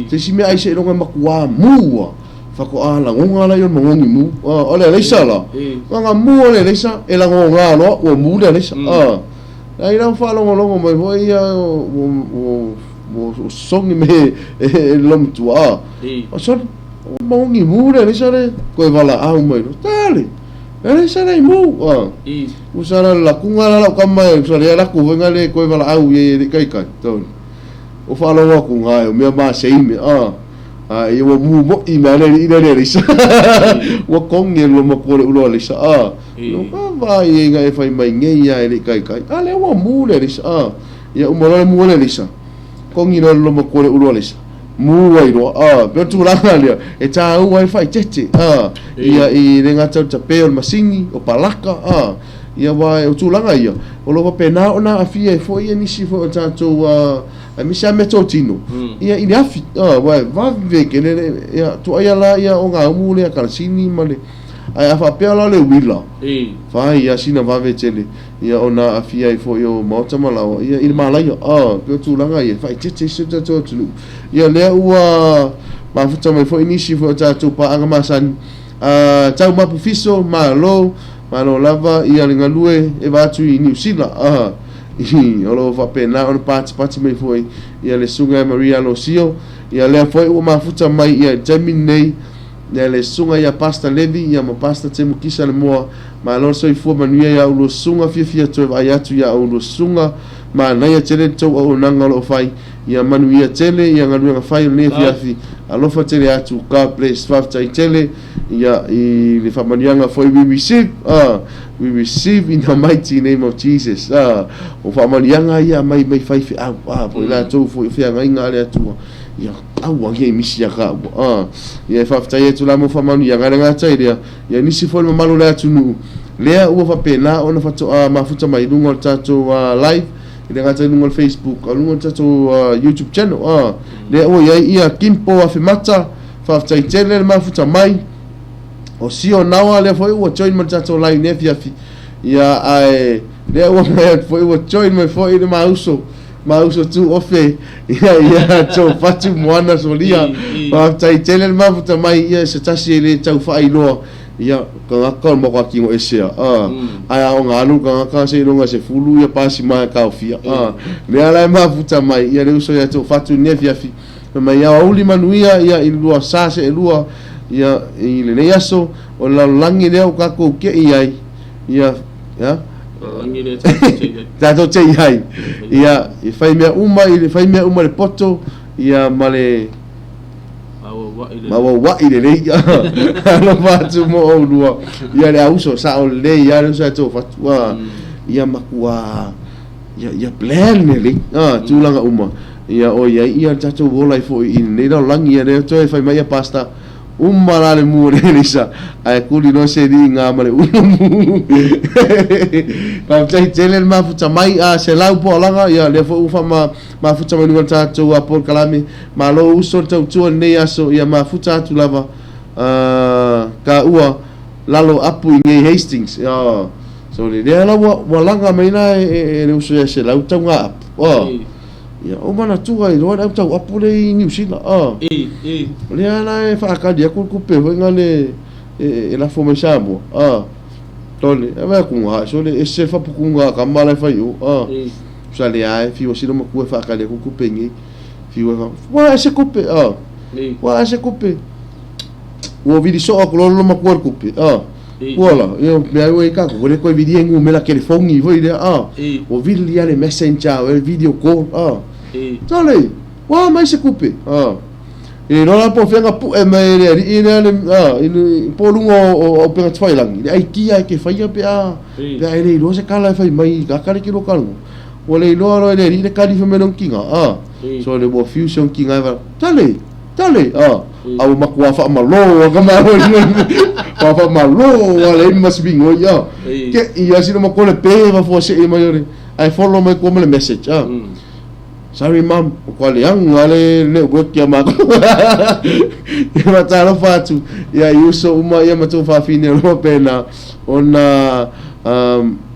se si me ai se lo makua mua fa ko ala ngonga la yo ngongi mu ole le sala nga mu ole le sa e la ngonga no o mu le sa ai la fa lo mai voi ia o songi me lom tua o so ngongi mu le sa le ko vala au mai tale ele sa le mu usara la kunga la kama usara la ku venga le ko vala au ye kai ton o fa lo kunga me ma se me ia wa mu mo I mana ina le sa wa konge lo mo ko ulo le sa no va ia nga e fai mai ngai ia le kai ale wa mu le sa ia o mo mu le sa kongi no lo mo ko ulo le sa mu wai ro pe tu la le e ta wa fai tete ia I le nga tau tape o masingi o palaka ia wa o tu langa ia o lo pe na ona afia fo ia nisi fo tatou a mi sa meto tino ia ini afi va ve que ia tu ia la ia o nga mu le kalsini male ai fa pe la le wila fa ia sina va ve tele ia ona afia fo yo mauta mala ia il mala ia pe tu langa ia fa tete se tatou tu ia le ua ma futa mai fo inisi fo tatou pa anga masan tau mapu fiso malo lava ia le galue e vatu I New Zealand o lo fa pena on pati mai foi ia le sunga Maria Losio ia le foi o mafuta mai ia Gemini ia le sunga ia pasta levi ia ma pasta temu kisa le moa ma lo so I fu manuia ia ulo sunga fia to vai atu ia ulo sunga ma na ia tele to o nanga lo fai ia manuia tele ia ngaluanga fai le fiafi alo fa tele atu ka place fa tele ia I le fa manuanga foi we receive in the mighty name of Jesus o fa manuanga ia mai fai fi po la to foi fi nga inga le atu ia au nge misi ya ka ia fa tele tu la mo fa manuanga nga tele ia nisi foi mo malu le atu nu le o fa pena ona fa to ma futa mai lungo tato live ile ngata lungo Facebook lungo tato YouTube channel le o ia kimpo afimata fa tele ma futa mai o sio nawa le foi o join mo tato live ne fiafi ia ai le o foi o join mo foi de mauso tu ofe ia to fatu moana solia fa tele ma futa mai ia se tasi le tau fa ilo ia ka mo ka kingo ese ai o ngalu ka se longa se fulu ia pasi mai ka ofia le ala ma futa mai ia le uso ia to fatu ne fiafi mai ia uli manuia ia I lua sase lua ia I le neaso o la langi le o ka ko ke ia langi le tato te ia I fai mea uma le poto ia male ma wa I le no fatu mo o lua ia le auso sa o le ia le sa to fatu ia makua ia plan le tu langa uma ia o ia tato vola I fo I nei no langi ia le to fai mai pasta la le mu le sa ai kuli no se di nga male pa tele ma futa mai se lau po langa ia le fo ufa ma futa mai no tato por kalame ma lo uso tu nei aso ia ma futa tu lava ka ua lalo apu ngai Hastings so le la wa langa mai na le uso se lau tau nga ia o mana tu ai lo tau apu le New Zealand le ala fa ka dia ku pe venga le la fome sabo tole ava ku ha so le se fa pu ku nga ka mala fa yo sa le ai fi o si no ku fa ka le ku pe ngi fi wa se ku pe wa se ku pe o vidi so ko lo ma ku pe wala eu me ai ka ko le ko vidi ngu me la telefone i voi de o vidi le messenger o video call tole wa mai se ku pe e no la po fenga pu e mai le ina le po lungo o pe tfai lang ai kia ke fai pe pe ai le lo se kala fai mai ka ka ki lo kalu o le lo le ri le ka di fe me non kinga so le bo fusion kinga va tale au makua fa malo ka ma fa malo le mas bingo ya ke ia si no ko le pe va fo se e mai ai follow me ko me message sorry mom ko le ang ale le go kia ma ia talo fatu ia uso uma ia matu fa fine ro pena ona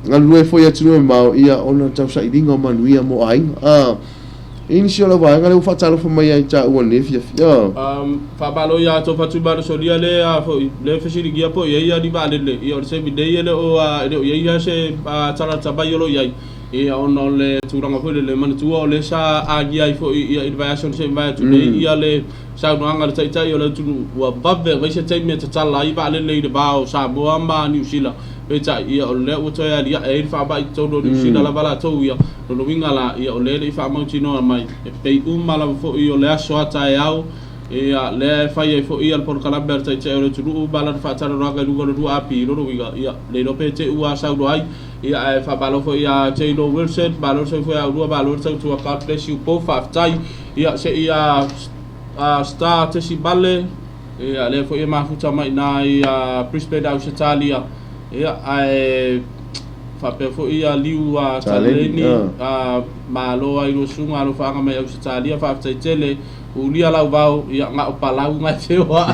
ngalue fo ia tunu ma ia ona tau sa idinga manuia mo ai initial va ngale fa talo fo mai ai ta o ne fia fa balo ya to fatu balo so dia le le fesi dia po ia di ba le ia se bi de le o ia se tala tabayolo ia ia ono le turanga fo le man tu o le sa agia fo ia invitation se vai tu ia le sa no anga tai tai o le tu wa babbe vai se tai me tala i ba le de ba o sa bo amba New Zealand pe ta ia o le o to ia e fa ba i to do New Zealand la bala to ia no winga la ia o le fa mo tino mai pe mala fo i o le aso ata e au ia le fai fo ia por kalamber tai te ore tulu balan fa tara raga luga lu api ro ia le no pe te ua sau do ai ia fa balo fo ia Taylor Wilson balo so fo ia lu balo so to God bless you both fa tai ia se ia star te si bale ia le fo ia mafuta mai na ia Brisbane au Italia ia ai fa pe fo ia liu taleni malo ai ro sunga ro fa mai au Italia fa tai tele ulia lau vau ia nga palau nga se wa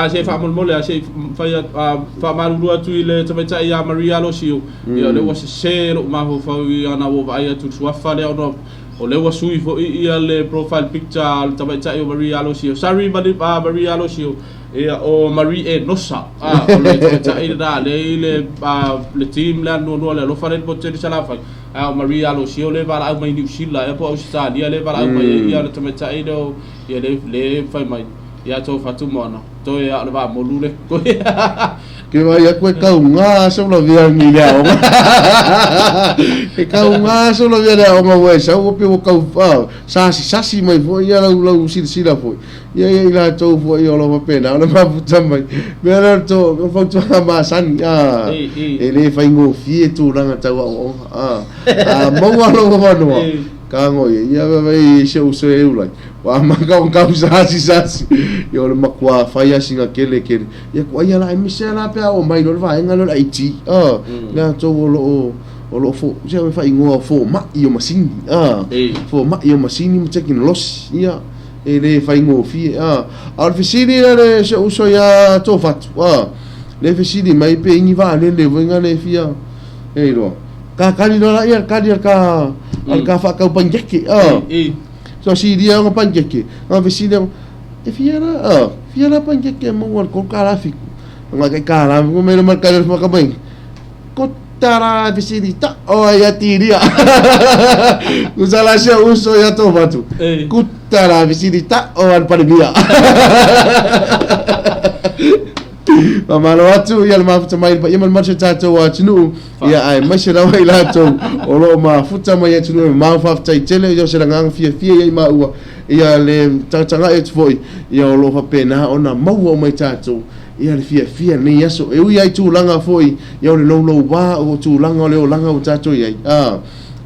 se fa mol se fa malu tu ile te meta ia Maria lo siu ia le was se lo ma ho fa ia na wo vai tu suafa le ono o le was sui fo ia le profile picture te meta ia Maria lo siu sorry Maria lo siu ia o Marie nosa o le te meta ia da le team la no le lo fa le potere sala fa a Maria lo siu le va au mai New Zealand e po Australia le va au mai ia le te meta ia ia le fai mai ia to fatu mona to ia le va molule ko ke vai a koe kaunga so lo via ni lea o ke kaunga so lo via lea o ma we sa o pe o kau sasi mai fo ia lau sila fo ia ila to fo ia lo pena o ma puta mai me to fo to ma san ele fai ngo fie tu langa tau o mo lo no kango ia vai se uso e ulai wa maka sasi yo le makwa fai singa kele ia ko ia la misela pe o mai lo vai ngalo la iti na to lo fo se fai ngo fo ma io masini fo ma io masini mo taking loss ia ele fai ngo fi al fisini le se uso ya to fat le fisini mai pe ni va le venga le fia lo ka kali no la ia kali ka al ka fa ka panjeki so si dia ko panjeki fisini e fiera panjeki mo wal ko kala fi nga ka kala mo me mar ka fa ka bang ko tara fisini ta o ya tiria usala se uso ya to fatu ko tara fisini ta o al paribia Mamalo atu ia le mafuta mai pa ia marcha tato wa tunu ia ai mashira wa ila to o lo mafuta mai tunu ma fafuta tele yo se langa fia ia ma ua ia le tanga et foi ia o lo fa pena ona mau mai tato ia le fia ni yaso e ia tu langa foi ia o le lo wa o tu langa le o langa o tato ia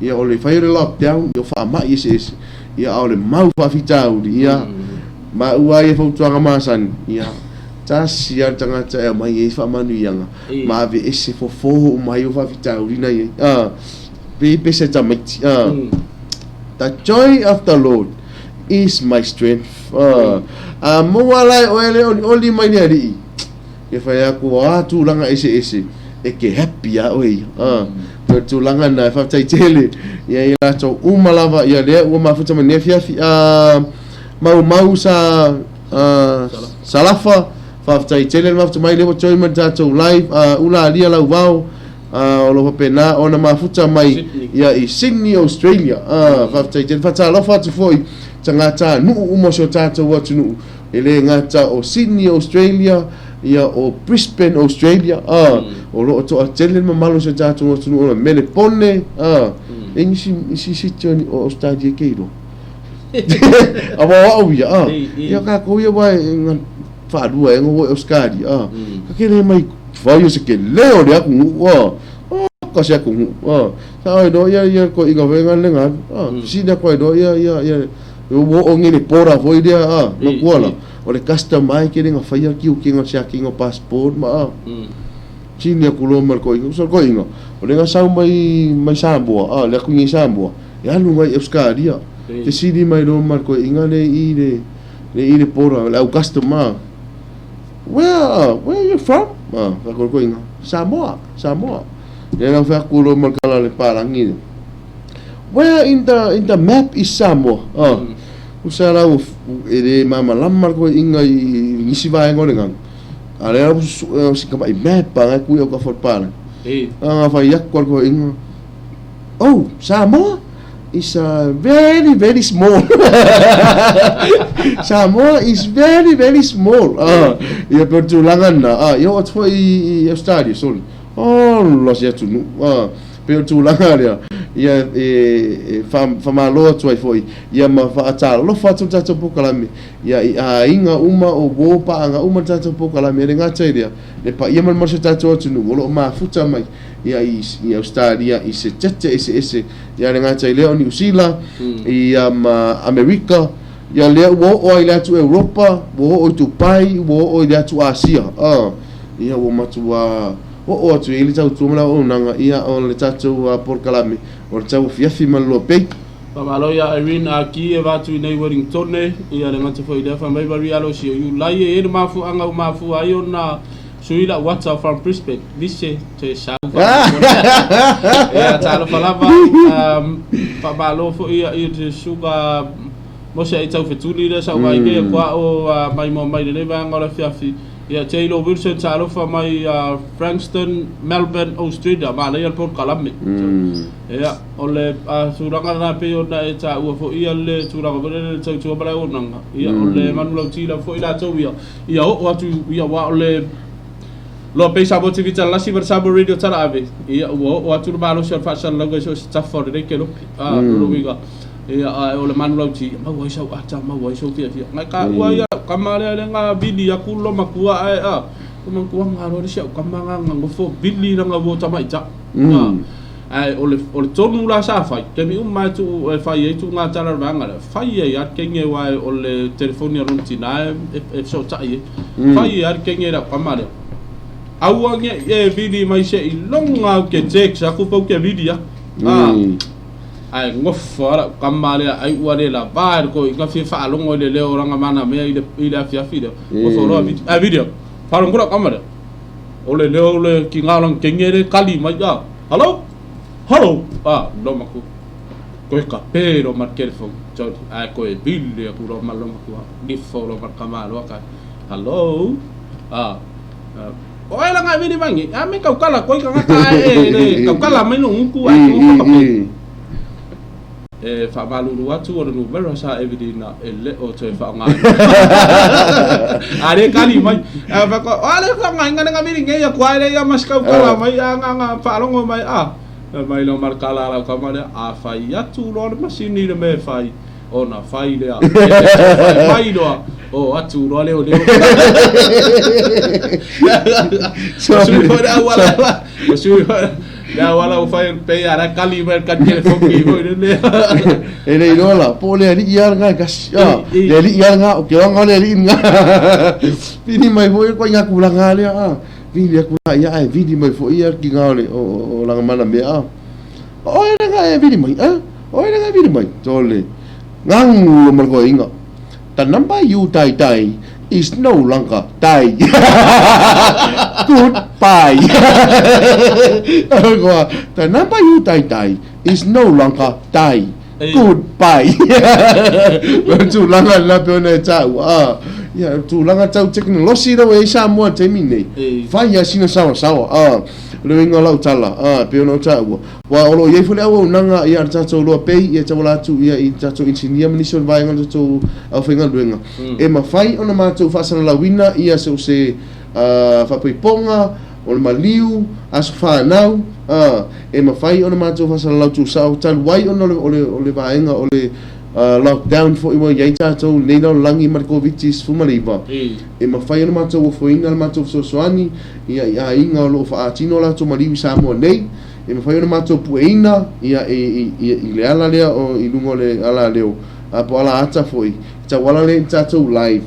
ia o le fire lockdown yo fa ma isi ia o le mau fa fitau ia ma ua ia fa tuanga masan ia tasi ar tanga ta mai e fa manu yanga ma ve ese fo mai o fa vitaurina ye be se ta mai the joy of the Lord is my strength mo wala o ele only mai ni ari e fa ya ko tu langa ese e ke happy ya oi tu langa na fa tai tele ya ila to umalava ya le o ma futa me fia mau sa salafa fa tai tele ma futa mai le choi ma tato live ula lia la vao o lo pena ona ma futa mai ya i Sydney Australia fa tai tele fa ta lo fa tu foi tanga ta nu mo so tato wa tu ele ngata o Sydney Australia ia o Brisbane Australia o lo to tele ma malo so tato wa tu ona mele pone si toni o stadia keiro awa ya ya ka ko ya wa fa dua ngo Euskadi ka kele mai fa yo se ke leo le aku ka se aku sa do ya ko inga venga lenga si da ko do ya o wo ngini pora foi dia no kuala o le custom mai ke nga fa ya ki o kinga se kinga passport ma si ni aku lo mar ko inga so ko inga o le nga sa mai sambo le aku ni sambo ya lu mai Euskadi te si di mai lo mar ko inga le ile pora le custom ma where you from ka ko inga Samoa ya nga fa ku lo mar kala le parangi where in the map is Samoa usara ere mama lamar ko inga i si vai ngore ngang ale si ka mai map pa ku yo ka for para fa yak ko inga Samoa is very very small. Samoa is very very small. Ia pertulangan na. Ia what foi estádio sol. Los ya tu. Pertulangan dia. ia fa malo atu ai foi ia ma fa ata lo fa tu tatu pokalami ia inga uma o bo pa anga uma tatu pokalami le ngata ia le pa ia mal marso tatu atu no lo ma futa mai ia i Australia i se tete ese ia le ngata le New Zealand ia ma America ia le wo o ile tu Europa wo o tu pai wo o ile tu Asia ia wo matua o atu ile tau tu mala o nanga ia on le tatu pokalami o Tauafiafi Ma Le Loabay. Pamalo ya Irene aki e watu i nei Wellington ia le ngata foi defa mai bari alo si u lai e mafu anga mafu ayo na suila WhatsApp from Brisbane vise te sa ia talo falava pamalo foi ia te suga mo se i tau fetuli le sa mai ke kwa o mai mo mai le va ngora fiafi ia Taylor Wilson talo fa mai Frankston Melbourne Australia ma le por kalame ia ole suranga na pe ona e ta u fo ia le suranga le tau tu bala ona ia ole manulo tila fo ila tau ia o atu ia wa ole lo pe sa boti vita la si versabo radio tala ave ia o atu balo se fa sa logo so sta for de ke lo lo wiga ia ole manulo ti ma wa sa ata ma wa so fia ngai ka wa ia kamale le nga bili ya kulo makua ai kuma kuwa ngaro le sia kamanga ngofo bili nga vota mai ta ai ole tonu la sa fai ke mi mai tu fai tu nga tala vanga fai ya kenge wa ole telefoni rontina e so ta ye fai ya kenge la kamale awange e bili mai se ilonga ke tek sa ku po ke bili ya ai ngofara kamale ai wale la bar ko nga fi fa longo le le oranga mana me ile afia fide o foro a video faron kura kamera ole le ole ki ngalong kengere kali mai ya hello no maku ko ka pero marker fo jod ai ko e bille ku ro malo maku di foro mar kamalo ka hello o ela nga vini mangi a me ka kala ko ka ngata ka kala mai no ku ai ko fa malu watu o no vera sa evidina ele o te fa nga are kali mai fa ko ale ko nga nga mi nge ya kwa ile ya maska kala mai nga fa longo mai mai lo markala la kamera fa ya tu lo masini le me fai ona fai le fai lo o atu lo le o le so ya wala o fai pe ara kali mer kan telefon ki bo le ele no la po le ri ya nga gas le ri ya nga o ke nga le ri nga pini mai bo ko nga kula nga le vidi kula ya ai vidi mai fo ia ki nga le o la mana me o era nga vidi mai o era nga vidi mai tole ngang lo mar ko inga ta namba you tai is no longer die. Goodbye. The number you die is no longer die. Goodbye. Tu langa la pone tau. Ya tu langa tau teknologi da we sa mo te mine. Fa ya sina sawa. Le inga lau tala. Pe no tau. Wa olo ye fule au nanga ia tatu lo pe ia tawala tu ia i tatu engineer minister vai ngal tu au fenga duenga. E ma fai ona ma tu fa sana la wina ia se fa ponga o le maliu as fa nau e ma fai ona ma tu fa sana la tu sa tal wai ona ole vaenga ole lockdown fo i mo ia tatu nei no langi mar covid fumaliva e ma fai ona ma tu fo inga ma tu so soani ia inga lo fa atino la tu maliu sa mo nei e me fai ona matou pueina ia i le ala lea o i lungo le ala leo po ala ata foi tawala le tatou live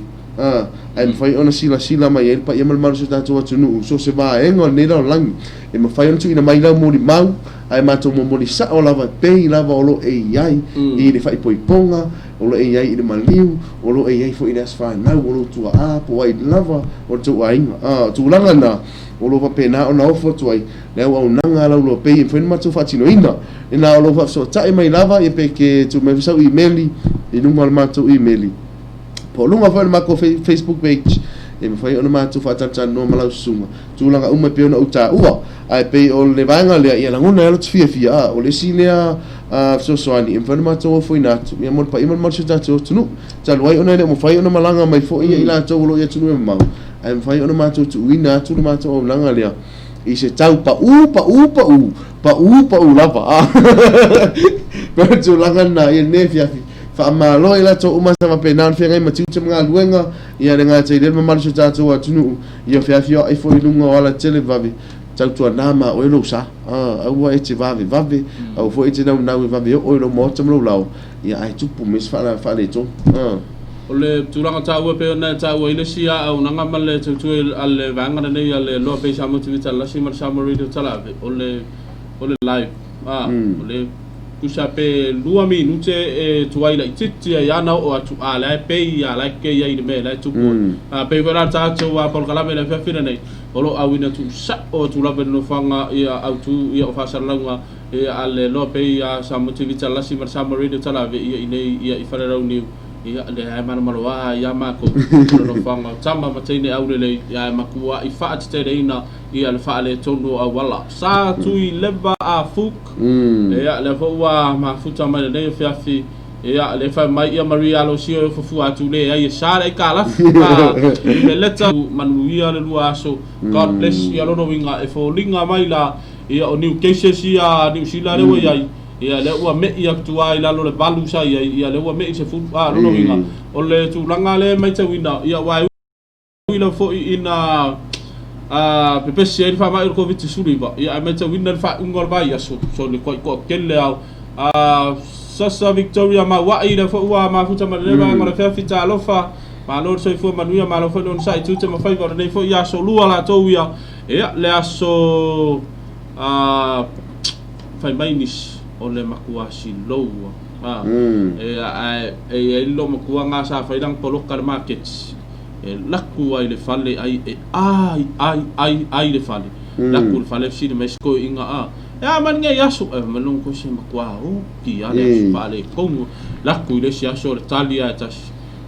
ai me fai ona sila mai el pa ia malmalu se tatou atunu so se vaega o lenei laolangi e me fai ona tuuina mai lau molimau ae matou momoli sa'o lava pei lava o lo e iai i le faipoipoga o lo e iai i le maliu o lo e iai fo'i le asfanau o lo tua'a po ai lava o le tou'aiga tulaga na o lo pena ona ofo tuai le au nanga la lo pe fe ma tu fatino ina ina o lo fa so tai mai lava e pe ke tu me sa email e no mal ma tu email po lunga fa ma ko Facebook page e me fai ona ma tu fa tata no mala sunga tu langa uma pe ona uta ua ai pe o le vanga le ia la ngona lo fia o le sinea so ani e fa ma tu fo ina tu me mo pa ima mo chita tu nu tal wai ona le mo fai ona malanga mai fo ia ila tu lo ia tu no ma ai fai ona ma tu ina tu ma tu langa le i se tau pa u pa u lava pero tu langan na ia ne fiafi fa malo ila to uma sama penan fe ngai matiu te mga luenga ia renga te del mamal so tatu atunu ia fiafi ai foi lunga wala tele vavi tautua nama o lo sa au e te vavi au foi te na vavi o lo mo te lo lao ia ai tupu mes fa le to ole turanga taua pe na taua ile sia au nanga male tu ale vanga nei ale lo pe sa mo tivita la si mar sa mo radio talave ole live ole kusa pe 2 minute e tuaila titi ya na o atu ala pe ya la ke ya ide me la tu pe vera ta tu wa por kala me la fa fina nei olo awina tu sa o tu la no fanga ya au tu ya fa sa langa e ale lo pe ya sa mo tivita la si mar sa mo radio talave ya ine ya ifara rauni ia le ai mana maloa ia mako no fanga tama matine au le ia makua I fa te reina ia le fa le tono a wala sa tu leva a fuk ia le wa ma futa mai le fiafi ia le fa mai ia maria lo sio fu atu le ia sa le kala le leta manuia le lua so god bless ia lo no winga e fo linga mai la ia o new cases ia new sila le wa ia le ua me ia tua I lalo le balu sa ia le ua me se fu no winga o le tu langa le mai te wina ia wa ila fo ina pepe se fa mai ko vit suri ba ia me te wina fa ungol ba ia so le ko kelle au sasa Victoria ma wa ila fo wa ma futa ma le ba ma fa fita lofa ma lo so fo manuia ma lo fo non sai tu te ma fa ko nei fo ia so lua la to ia le aso fai mai nis o le makua si loua e lo makua nga sa faidang polokar market e laku ai le fale ai le fale laku le fale si me sko inga man nga yaso malung ko si makua o ki ale fale kongo laku le si aso le talia ta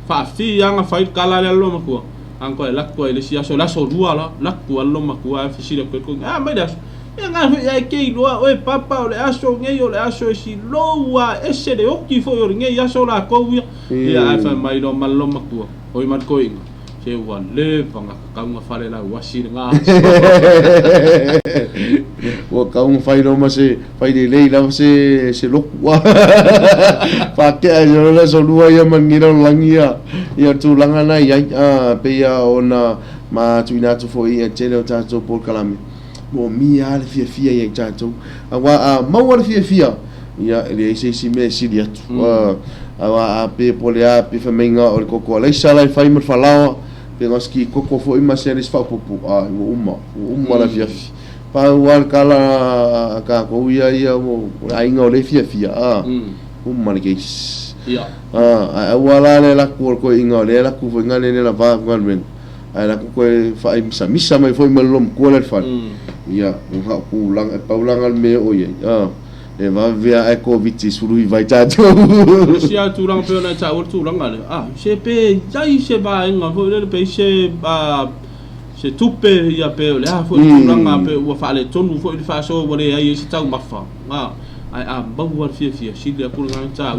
fa fi nga fai kala le lo makua anko laku le si aso la so dua la laku lo makua fi si le ko mai das nga ya ke loa o papa o le aso ngai o le aso si loa ese de oki fo o ngai aso la ko ia fa mai lo malo makua o I mat ko inga se wa le panga ka nga fale la wasi nga o ka un fai no se fai de lei la se lokwa pa ke yo la so lua ya mangira langia ya tu langa na ya pe ya ona ma tu ina tu fo ia tele ta to por kalame mo mia le fia ia tatou awa mau le fia ia le se me si dia awa pe polia pe famenga o koko le sala fai mo falao pe ngoski koko fo ima series fa popu uma la fia pa wal kala ka ko ia mo ainga le fia uma le keis ia wala le la ko inga le la ku ngane le la va ngalen ai la ko fa misa mai foi malom ko le fa ia ku lang paulangal me o ia e va via eco viti sului vai tato sia tu lang pe na ta tu lang ale se pe dai se ba nga fo le pe se tupe ia pe le fo tu lang pe wa fa le tonu fo le fa so wole ai se tau mafa ai ba wa fia si le ku lang ta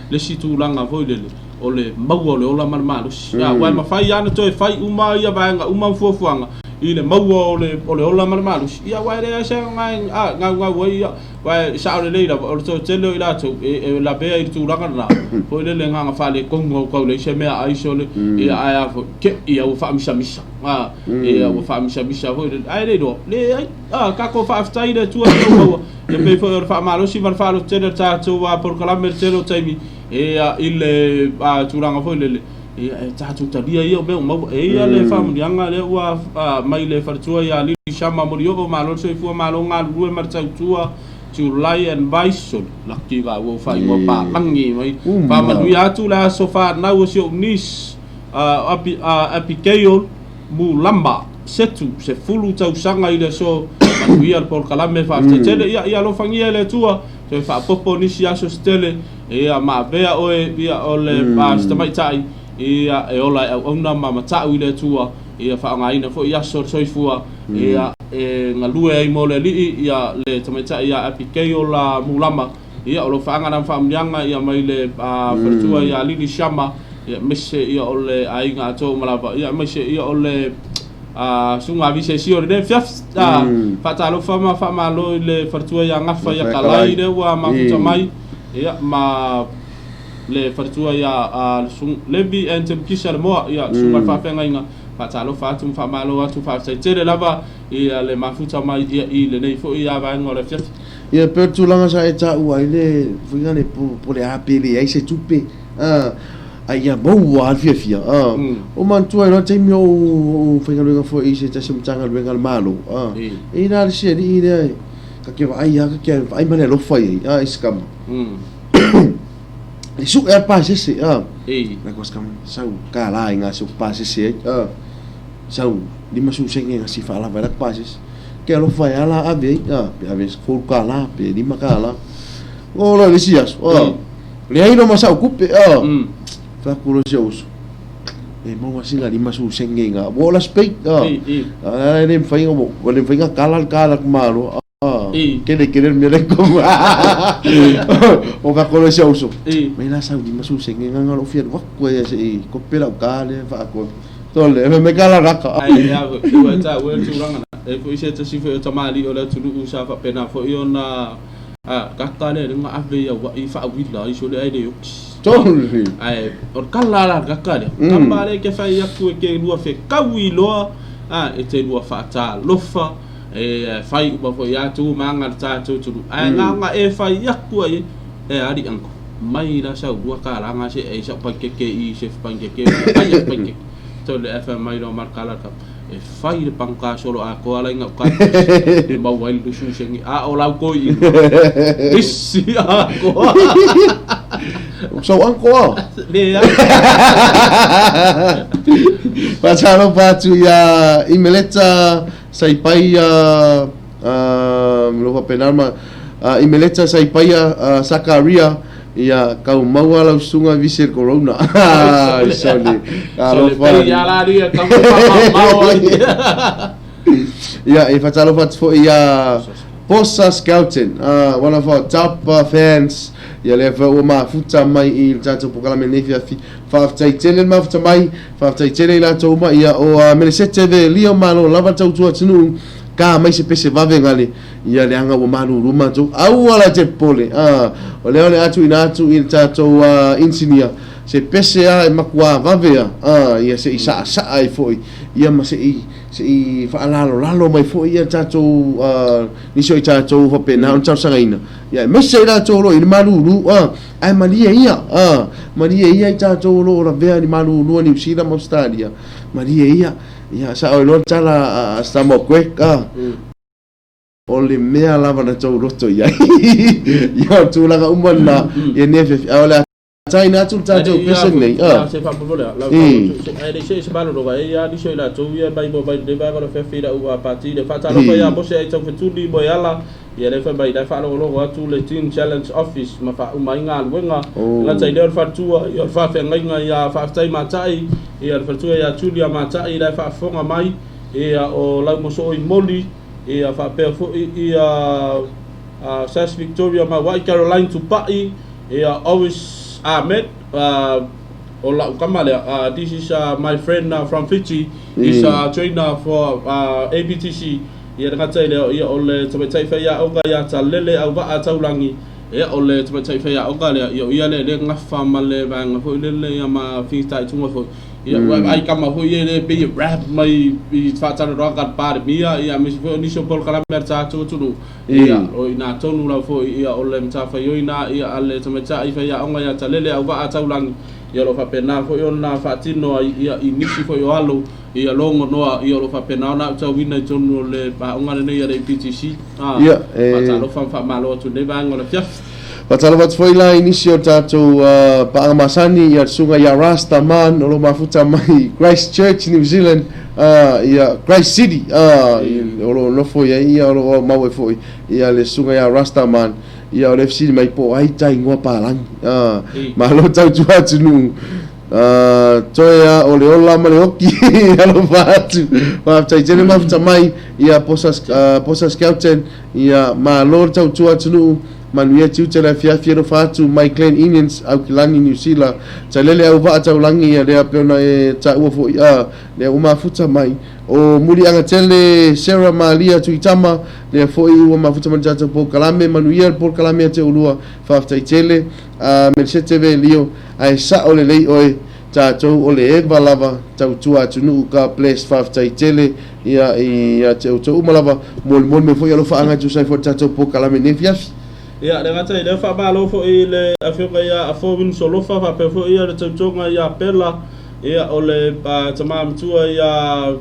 le si tu lang fo le o le mau le ola marmalo ya wa ma fai ana to fai uma ia ba nga uma fuanga I le mau o le ola marmalo ia wa le sa nga wa ia wa sa le leila o to telo ila to e la be I tu langa na ko le nga fa le kongo ko le se me ai so le ia ai fo ke ia o fa misa ia o fa misa fo ai le do le ka ko fa aftai le tu le pe fo fa malo si van fa lo telo ta to wa por kala mer telo taimi ile turanga fo le ta tu ta dia ia be mo le family anga le wa mai le fartua ia li chama morio o malo so fu malo nga lu mar ta tua July and Bison la ki ga wo fa mo pa langi mai pa ma lu ya tu la so fa na wo so nis apikeyo mu lamba setu se fulu tau sanga ile so ia por kalame fa tele ia lo fangia le tua so fa popo ni sia so stele ia ma bea o ia ole pa stamai tai ia e ola ona ma tau ile tua ia fa nga ina fo ia so fua ia ngalue ai mo le li ia le tamai tai ia apikeyo la mulama ia o lo fa nga na fa mlianga ia mai le fartua ia lili shama ia mese ia ole ai nga to malava ia mese ia ole sunga vi se sio de fiaf fatalo fama fama lo le fartua ya ngafa ya kalai de wa ma futa mai ya ma le fartua ya sung lebi entem kisal mo ya sunga fa fenga inga fatalo fatum fama lo atu fa se tere lava ia le ma futa mai ia i le nei fo ia va ngore fiaf ia per tu langa sa eta ua ile fuinga ne po le apele ai se tupe ai ia mo al fia o man tu ai no te mi o fuinga luenga fo i se tasi mtanga luenga malo e na se ri ide ka ke vai ka ke ai mane lo fai iskam e su e pa se na ko skam sau ka la inga su pa se sau di masu senge si fala vai pa se que lo fai ala ave fol kala pe di makala ola le sias le ai no masa ocupe fa kulo seus e mo masinga di masu sengenga bola spei ne fai ngo le fai kala malo que le querer me le como o fa kulo seus me la sa di masu sengenga ngalo fier wa ko ya se ko pela kale fa ko tole me kala raka ai ya ko ta we tu ranga e ko ise tasi fo tamali o la tulu usa fa pena fo iona kakale nga ave ya wa ifa wila iso le ai de tole ai or kala la kakale kambale ke fa ya ku ke lua fe kawilo e te lua fa ta lofa e fai ba fo ya tu manga ta tu ai nga e fa ya ku ai e ari anko mai la sa lua kala nga se e sa pa ke i se pa ke ai pa ke tole fa mai no markala ka e fai le panka solo a ko ala inga ka e ba wai lu su sengi o la ko i isi a ko so anko le ya pasalo patu ya imeleta sai pai lo va penalma imeleta sai pai sakaria ia kau mau ala sunga visir corona sorry kalau ya la dia kamu mau ia e fatalo fat fo ia Posa Scouting one of our top fans ia le fa o ma futa mai I tanto pokala me nefia fa tai tele ma futa mai fa tai tele la to ma ia o me sete ve lio malo lava tau tua tunu ka mai se pese vave ngale ia le anga o malu ruma tu au ala te pole o le ole atu ina atu I tato insinia se pese a makua vave ia se isa sa ai foi ia ma se fa lalo mai foi ia tato ni so tato ho pe na tau sangaina ia me se la to lo I malu ru ai malia ia tato lo la vea ni malu ru ni usida mo stadia malia ia sa o lo tala sta mo kwek o le mea lava na tau roto ia ia tu langa umana ia nefe ole tai na tu tato pesen nei se fa bolo la ai se balo do vai ia di so la tu ia bai bo bai de ba ko fe fira u a parti de fata lo ia bo se ai tau fetu di bo yala ia le fa bai da fa lo tu le team challenge office ma fa uma inga wenga la tai de fa tu ia fa fe ngai ia fa tai ma tai ia fa tu ia tu dia ma tai da fa fonga mai ia o la mo so I moli ia fa pe fo ia South Victoria ma White Caroline to pai ia always Ahmed Ola Kamale this is my friend from Fiji is trainer for ABTC ia ngata ile ia ole tsabai fa ya oga ya talele au ba ataulangi ia ole tsabai fa ya oga le ia le ngafa male ba ngafo le ya ma fi tai tunga fo ia ai kama ho ia le be rap mai I fata ro ka par mia ia mi fo ni so pol kala merta tu ia o ina tonu la fo ia ole mta fa yo ina ia ale tsabai fa ya oga ya talele au ba ataulangi ia lo fa pena fo yo na fatino ia inisi fo yo alo ia longo noa ia lo fa pena na tau wina tonu le ba oga le ia le PTC ia fata lo fa malo tu ne ba ngola fiaf Patalo wat foi la inisio tato pa masani ia sunga ia Rastaman o lo mafuta mai Christchurch New Zealand ia Christ City o lo no foi ia o lo mau foi ia le sunga ia Rastaman ia o le FC mai po ai tai ngua palang ma lo tau tua tunu toya o le ola ma le oki alo fatu pa tai tele mafuta mai ia Posa Scouting ia ma lo tau tua tunu manuia tiu te fiafia no fatu my clan Indians au kilani New Zealand ta lele au va tau langi ia lea peona e ta ua fo ia lea uma futa mai o muri anga tele Sarah Malia tuitama lea fo i ua mafuta mai tata po kalame manuia po kalame te ulua faftai tele mersete ve lio ai sa ole lei oe tatou o le eva lava tautua atunu ka place faftai tele ia tautou malava mol me foi alofa anga tu sai for tatou po kalame ne fiafi ia le ngata le fa ba lo fo i le afioka ia afo win solo fa pe fo ia le tautonga ia pela ia ole pa tama mtua ia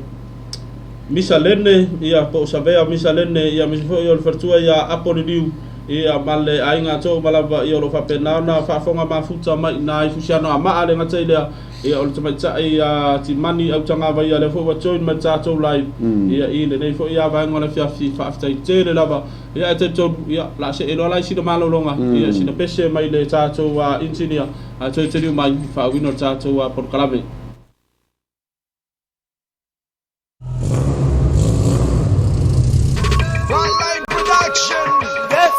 misalene ia po savea misalene ia mi fo ia le fertua ia apolidiu ia male ainga to malava ia lo fa pena na fa fonga mafuta mai na ifusiano ama ale ngata ile ia o tama tsa ia ti mani au tanga vai ale fo wa join ma tsa to live ia ile nei fo ia va ngona fia fi fa after tele lava ia te to ia la se elo la si de malo longa ia si de pese mai le tsa to wa engineer a to te mai fa winner tsa to wa por kalame Frontline production, yes,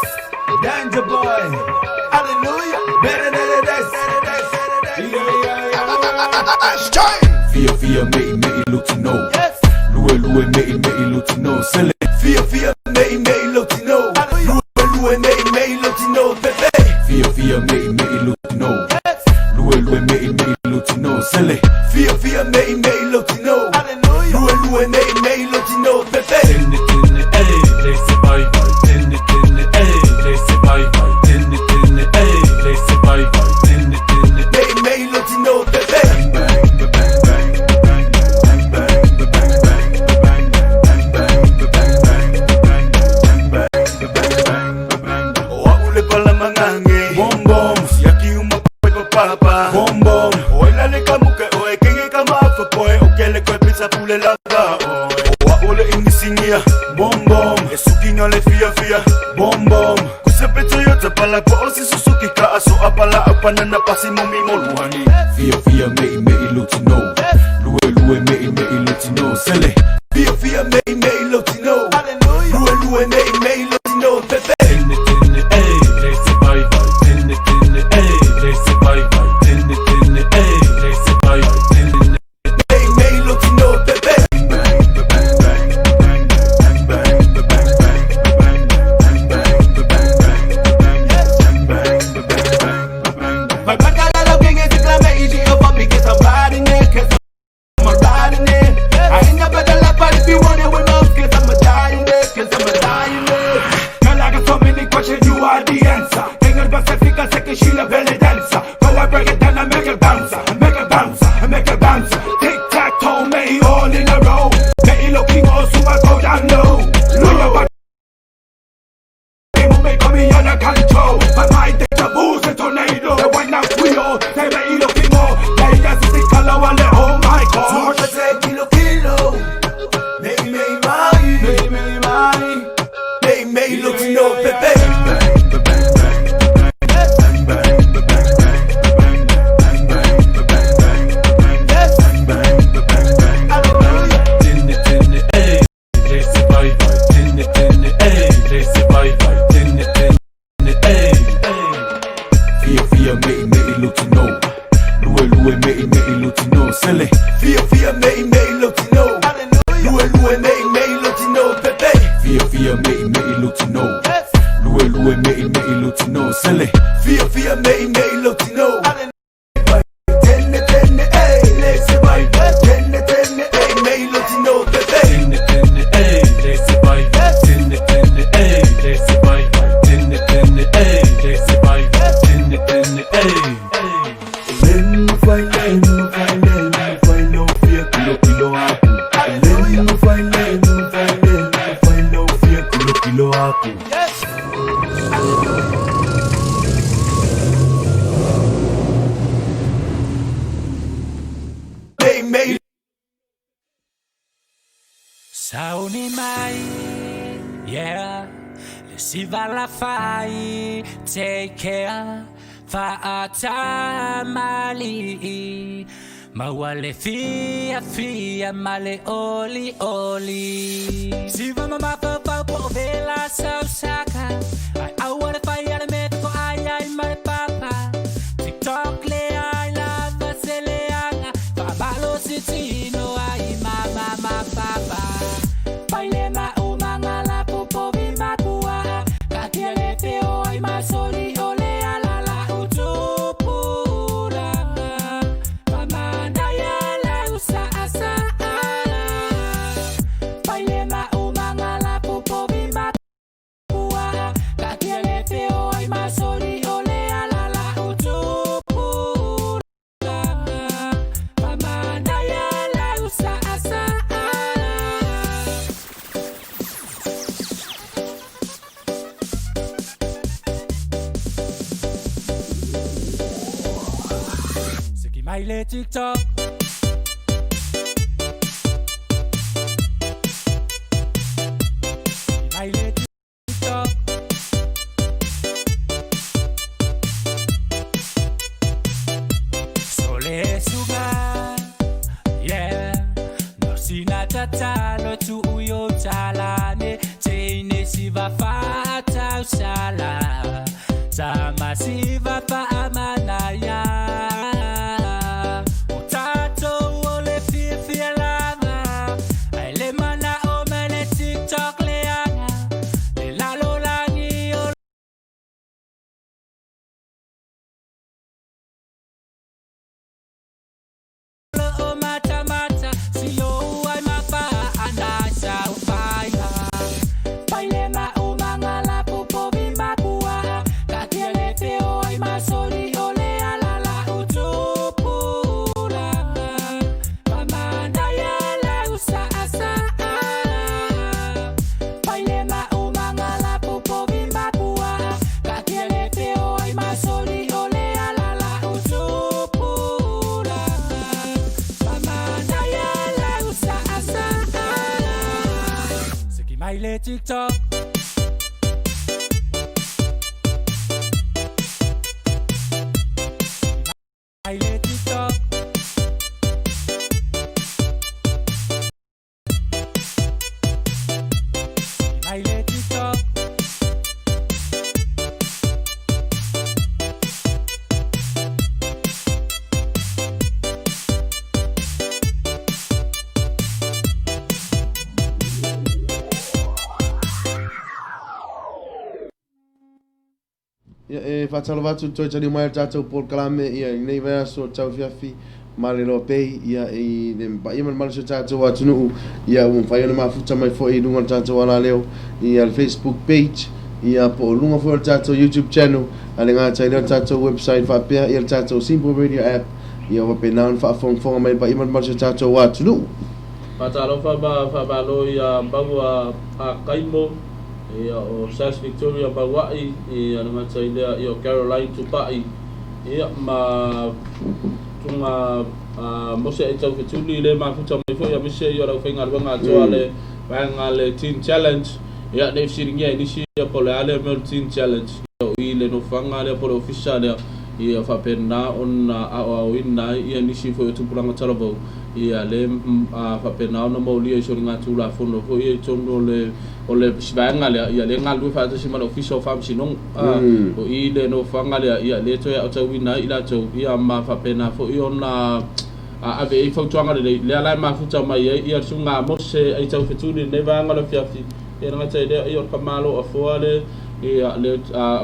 danger boy, hallelujah, better than this. Fia mei lutino. Lue mei lutino. Sele. Fia mei lutino. Lue mei lutino. Pepe. Fia mei lutino. Lue mei lutino. Sele. Fia mei lutino. Lue mei lutino. Pepe. Tinne ay, laisse bye bye. Tinne laisse bye bye. Tinne ay, laisse bye bye. Tinne mei lutino. Pepe. Panana pasi mo mi moluhani Fia mei lutino Lue mei lutino Sele Fia mei lutino Lue mei lutino Pepe Tinne ay, laisse bye bye Tinne ay, laisse bye bye Tinne ay, laisse bye bye Tinne mei lutino Pepe Sauni mai, yeah. Si va la fai, take care. Fa'ata mali, mawale fia ma le oli. Si va mamma pa vela sausaka, I wanna fire tino ai mama mapapa. Paile ma umanga la popo vi makua. Katiele feo ai masori ole alala utupura. Pamanda ya la usa asa. Paile ma umanga la popo vi makua. Katiele feo ai masori ole alala utupura. Pamanda ya la usa asa. Siki maile TikTok. Siki maile TikTok. Sole suga, yeah. No sina tatalo tu uyo talane. Tene siva fata usala. Sama siva pa amanaya. Utato ole fielanga. Aile mana omele TikTok leana. Le lalo langi ole. O mata mata, si yo ai mapa anasa upaya. Paile ma umanga la popo vi makua. Katiele feo ai masori ole alala utupura. Pamanda ya la usa asa. Paile ma umanga la popo vi makua. Katiele feo ai masori ole alala utupura. Pamanda ya la usa asa. Siki maile TikTok. Maile TikTok. Maile TikTok. Ia whatalo watu toi tani mai tātou Paul Kalame ia i nei vea so Tauafiafi Ma Le Loabay ia i le mba ia malmalo so tātou atunuu ia whai ana mafuta mai fo i lunga tātou ala leo ia le Facebook page ia po lunga fo le tātou YouTube channel ale ngā tai leo tātou website whapea ia le tātou Simple Radio app ia wape naun whaafonga mai ba ia malmalo so tātou atunuu. Patalo fa lo ia bagua a kaimo ia o South Victoria Bawai ia na matai ia o Caroline Tupai ia ma tunga mose e tau fetuli le ma futa mai foi a mise ia ra fenga runga toale vanga le Teen Challenge ia ne siringia inisi ia pole ale me Teen Challenge i le no fanga le pole official ia fa pena on a winna ia nisi foi tu pulanga talabo ia le fa pena no mo li so ringa tu la fono foi e tono le ole sivanga le ia le ngalu fa tasi mal official fam sinong o i le no fanga le ia le to ia o winna ila to ia ma fa pena foi ona ave e fautuanga le ala ma futa mai ia sunga mose ai tau fetuni ne vanga le fiafi ia nga tai le ia kamalo afoale ia le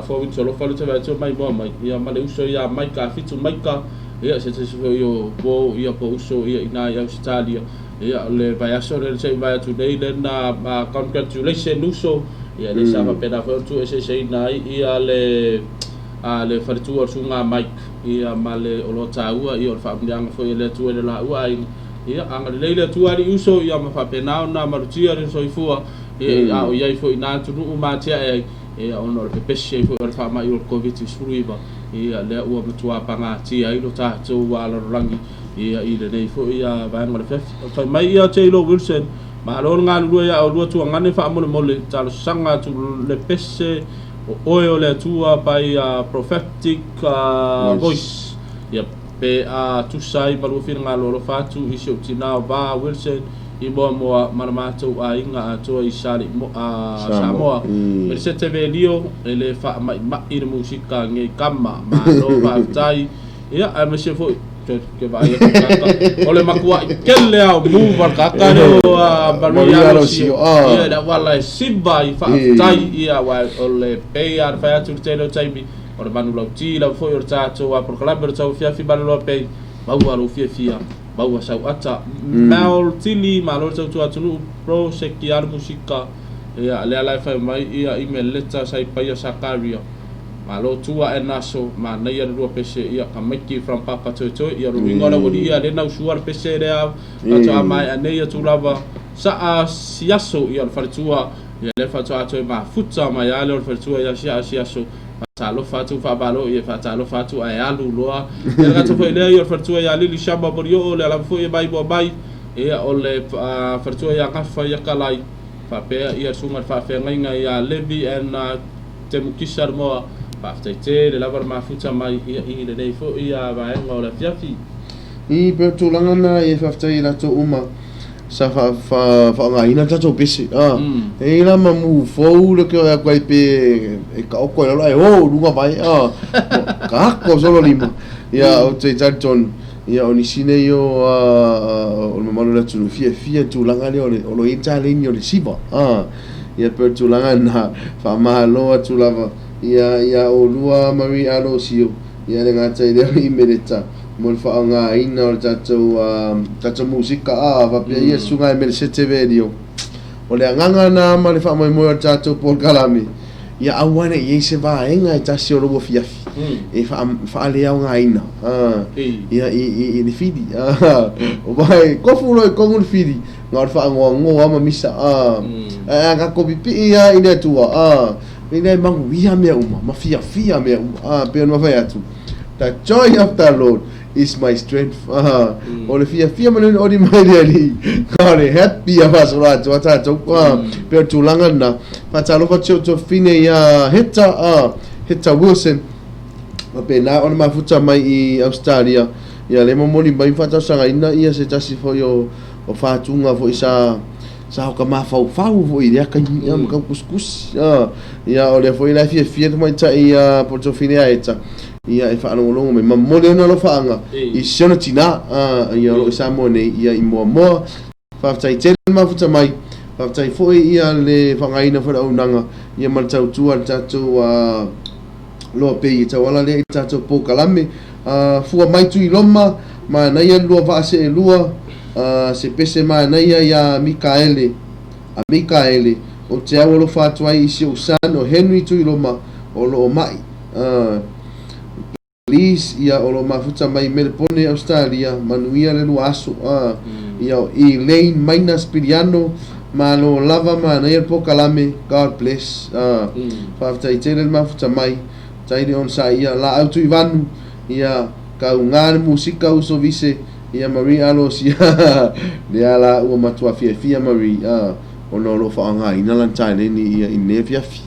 fo win solo falo te vai mai bo mai ia ma le uso ia mai ka fitu mai ka ia se se fo io bo ia po uso ia ina ia Australia ia le vai aso le sei vai today le na congratulations uso ia le sa pena fo tu ese sei nai ia le fartu sunga mai ia ma le olo taua ia fa mdianga fo le tu le la ua ia anga le tu ari uso ia ma fa pena na marutia le soifua ia o ia fo ina tu ma tia ia ono le pepesi fo le fa mai o covid sruiba ia le ua matua panga tia i lo tātou wala rangi ia i le nei fo ia vanga le fa mai ia Taylor Wilson ma lo nga lu ia o lu tu ngane fa mo le talo sanga tu le pese o le tua pai prophetic voice ia pe tu sai pa lu fina nga lo fatu i se tina ba Wilson i mo maramato a inga to i sali Samoa per se te velio ele fa mai i le musika nge kama ma lo va tai ia a me se fo ke vai ole makua kele au move kaka no Maria Lucio ia da wala simba I fa tai ia wa ole pay ar fa tu telo taimi ole manu lauti la foi or tato a proclamar Tauafiafi Ma Le Loabay mau alo fia mau sau ata mal tili malo tu atunu pro sekiar musika ia le ala fa mai ia email letter sai pa ia sakaria malo tua enaso ma nei ia rua pese ia kameki from papa toto ia ruinga la wodi ia le na usual pese rea ata mai nei ia tulava sa siaso ia fartua ia le fatua to ma futa mai ale fartua ia siaso talo fatu fa balo ia fa talo fatu ai alu loa ia gato foi le ia fartua ia lili shamba borio le ala foi bai bai ia ole fartua ia kafa ia kalai fa pe ia sunga fa fe ngai ia levi and temukisar mo Te le lava mafuta mai I le nei fo ia vaenga o le fiafi I pe tūlanga na e whaftai la tō uma sa whaangaina tato pese e la mamu fau le ke o kwai pe e ka oko e la runga vai ka ako solo lima ia o te tarton ia o nisine yo o le mamalo la tunu fia tūlanga le o lo inta le ni o le siva ia pe tūlanga na whamahaloa tūlava ia o lua mari alo sio ia le ngata I mereta mo le whaanga ina o le tatou musika va pia ia sunga me le sete video o le anganga na ma le whaamai moe o tatou Paul Kalame ia awane I se vaenga tasi o robo fiafi e whaale au ngā ina ia I le whiri o vai kofu roi kongu le whiri ngā o le whaangoa ngoa ma misa ngā kopi pi ia I le tua Nei mangu ia mea uma, mafia mea uma, pe no vai atu. The joy of the Lord is my strength. O le fia manu o di mai ali. Ka le happy ava sora tu ata tu pe tulanga na. Pa talo fa to fine ia heta Wilson. Pe na ona mafuta mai I Australia. Ia le momoni mai fa sanga ina ia se tasi fo yo o fa tunga fo isa sa ka ma fau fo ia ka ia ka kuskus ia o le foi la fia mai ta ia portofine eta ia e fa no longo me mamole na lo faanga I sona tina ia lo sa mone ia I mo fa tai tel ma futa mai fa tai foi ia le fangaina fo unanga ia mal tau tua tatu lo pe ta wala le tatu po Kalame fu mai tu I loma ma na ia lo va se lua se pese mai na ia Mikaele o te awa lo whātua I si o san o Henry tui loma o lo mai please ia o lo mafuta mai Melbourne Australia manuia le lua aso ia o Elaine Maina Spiriano ma lo lava ma na ia po Kalame God bless whafta I tele mafuta mai taile on sa ia la autu I vanu ia ka ungane musika uso vise ia Maria Alosia le ala ua matua fia Maria o no lo whaanga ina lan taile ni ia I ne fiafi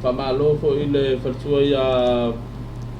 whamalo fo I le whartua ia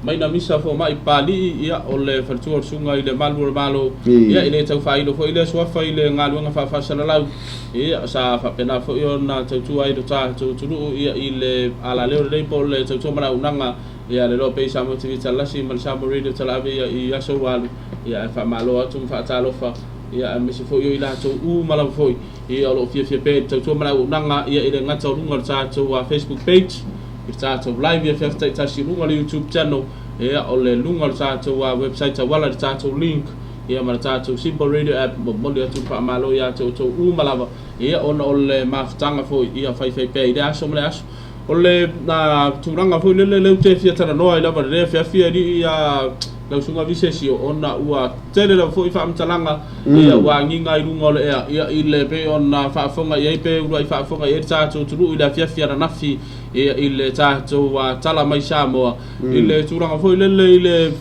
maina misa fo mai pali ia o le whartua sunga I le malo ia I le tau whailo fo I le suafa I le ngaluanga whawhasana lau ia sa whapena fo I o na tautua I do tātou tunu ia I le ala leo le po le tautua mana unanga ia le Loabay sa mo TV talasi mal sa mo radio talawe ia I aso walu ia whamalo atu mwhaatalofa ia me se fo I la tau mala fo ia o lo fia pe tautua mana unanga ia I le ngata o runga tātou Facebook page I tātou live ia whiawhita I tasi runga le YouTube channel ia o le lunga le tātou website a wala le tātou link ia ma le tātou simple radio app mo moli atu whaamalo ia tau malava ia ona o le mawhitanga fo ia whai pe I le aso mo le aso o le na turanga fo le leu te fia tana noa I lava le fia ri ia lau sunga visesi o ona ua tele la fo I whaamtalanga ia ua nginga I runga o le ia I le pe ona whaafonga ia I pe ua I whaafonga ia tātou turu I le fia na nafi ia I le tātou tala mai Samoa I le turanga fo I le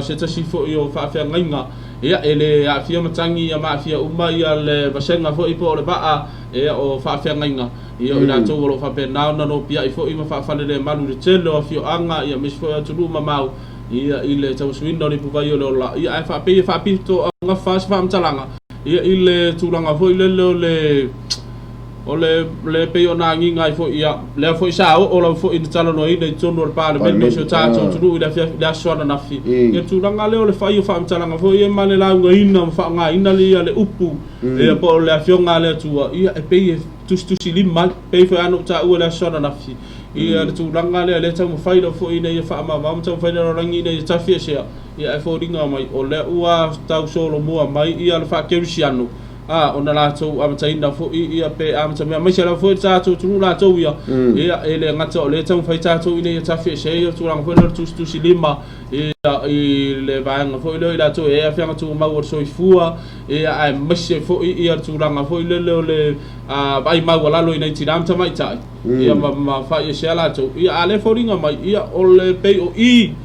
se tasi fo I o whaafia ngainga ia ele a fia matangi ia mafia uma ia le vasenga fo I po le baa ia o whaafia ngainga ia I la tau lo whapena na no pia I fo I ma whaafane le malu le telo a fio anga ia mis fo I tulu mamau ia I le tau swinda ni pukai o le ola ia e whaapito a ngā whaas whaamtalanga ia I le turanga fo I le le pe ona ngi ngai fo ia le fo sa o la fo in tala no ina tono le parlamento so tato tunu ila la sona na fi e tu ranga le o le fai fa mtala nga fo ia mane la nga ina fa nga ina le upu e po le afionga le tu ia e pe tu si limal pe fo anu ta u la sona na fi ia tu ranga le ta mo fai lo fo ina ia fa ma ma ta fai no rangi ina ta fi se ia e fo ringa mai o le ua tau solo mo mai ia le fa kerisiano ona la tau amataina fo ia pe amatamea mai sala fo tatu tu la tau ia ele ngata le tau fai tatu ine ta fi se ia tu lang fo tu si lima ia le vanga fo ile la tau e afia tu ma wo so fua ia ai mai fo ia tu lang fo ile le ai ma wala lo ina tiram ta mai tai ia ma fa ia sala tau ia ale fo ringa mai ia o le pe o i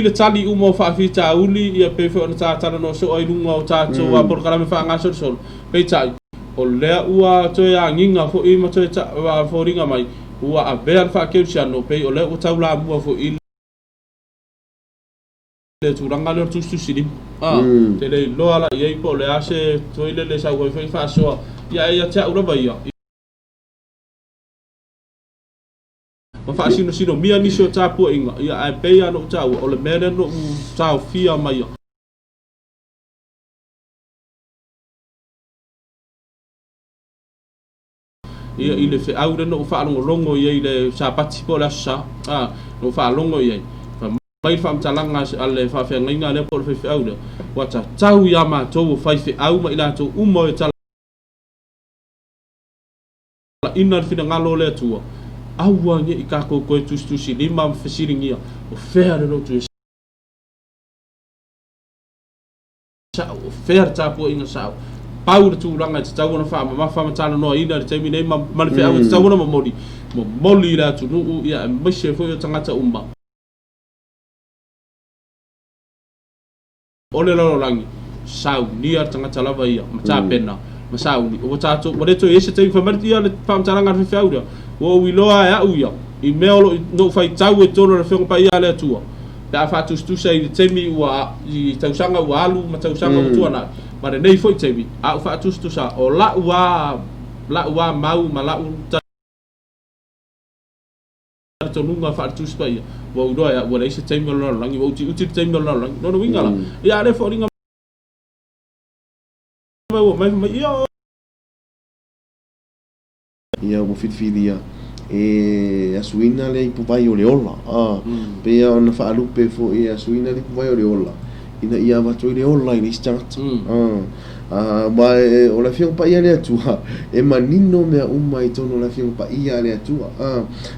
le tali umo fa fita uli ia pe fo na tata no so ai lunga o tata wa por kala me fa nga sol pe tai o le ua to ya nginga fo i ma to ta wa fo ringa mai ua a ver fa ke no pe o le o taula mu fo i le tu ranga le tu silim te le lo ala ye po le ase to ile le sa go fa so ia ta ura ba ia ma fa sino mia ni so tapu inga ia ai pe ya no tau o le mele no Tauafiafi mai ia ile fe au no fa longo ia ile sa pati po la sa no fa longo ia fa mai fa mtalanga ale fa fe ngai le po fe au le wa tau ya ma to fa fe au ma ila to umo e tala ina fina ngalo le tua aua nge i kako koe tustusi lima mfesiringia o fea le rotu sao o fea tapo inga sao pau le tūranga te tau na wha ma wha matala noa ina le taimi nei ma le fea au te tau na mo moli la tu nuu ia maise fo yo tangata umma o le lalo rangi sao nia tangata lava ia mata pena ma sao ni o tato o le to ese taimi fa marti ia le wha matalanga le fea au o wiloa ya uya I meolo no fai tau e tono le fengo pa ia le atua pe a fatu stusa I temi ua I tausanga ua alu ma tausanga utuana ma re nei foi temi a fatu stusa o la ua mau ma la tonunga fatu stusa ia wa udoa ya ua leise temi o lalo langi wa uti temi o lalo langi no wingala ia le fo ringa mai ia mo fitfilia asuina le pupai o le ola pe ona fa lupe fo asuina le pupai o le ola ina ia va to le ola I start ba o la fiong pa ia le atua e manino me uma I tono la fiong pa ia le atua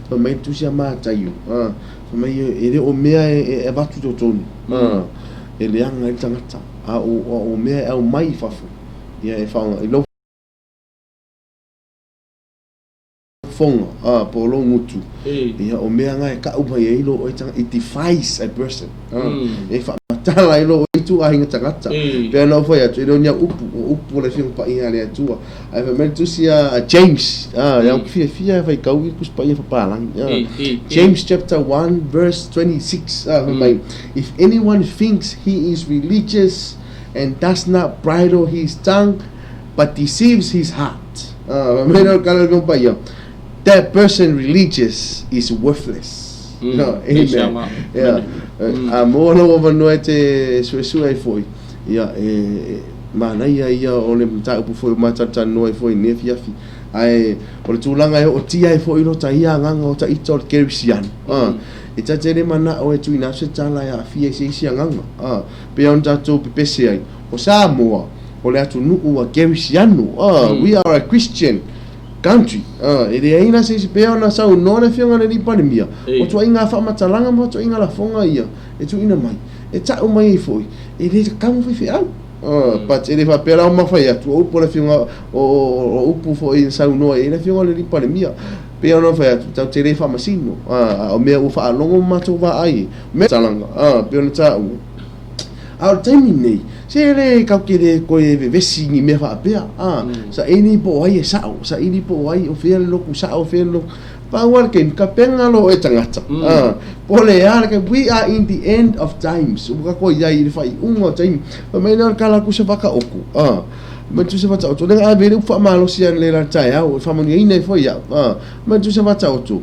fa mai tu sia ma tayu fa mai ele o mea e batu to tonu e le anga I tangata o mea e mai fafu ia e fa I fonga po lo mutu ia o mea nga e ka upa ia ilo o itanga it defies a person e fa matala ilo o itu a hinga tangata pe na foi atu ilo nia upu le fiong pa ia le atua ai fa mentu sia James yang fia vai kau I kus pa ia fa palang James chapter 1 verse 26 if anyone thinks he is religious and does not bridle his tongue but deceives his heart menor kalau kompa ia that person religious is worthless. No, amen. Yeah. Amolo over no te suai foi. Yeah, mana ia ole mta upu foi mata no foi ne fiafi. Ai ole tulanga o tia foi no ta ia nganga o ta itol kerisian. E ta tere mana o tu ina se tala ya fie se nganga. Pe on ta to pepese ai. O Samoa ole atu nu o kerisiano. We are a Christian country ele aina se pea na sa no le fianga le pandemia o tu inga fa matalanga mo tu inga la fonga ia e tu ina mai e ta o mai foi ele kamu fi au but ele fa pera ma fa ia tu o por le fianga o upu foi sa no ele fianga le pandemia pea no fa tu ta tele fa masino o me o fa longo ma tu va ai me talanga pea no ta au taimi nei se le kaukere ko e vesi ni me fa pea sa ini po ai sa ini po ai o fe lo ku sa o fe lo Pangwal ken kapenga lo e tangata. Pole ya ke we are in the end of times. Uka ko ya i fai ungo time. Pamena kala ku se baka oku. Mantu se bata otu. Lenga abele ufa malo sian le la tai au. Fa mani ina fo ya. Mantu se bata otu.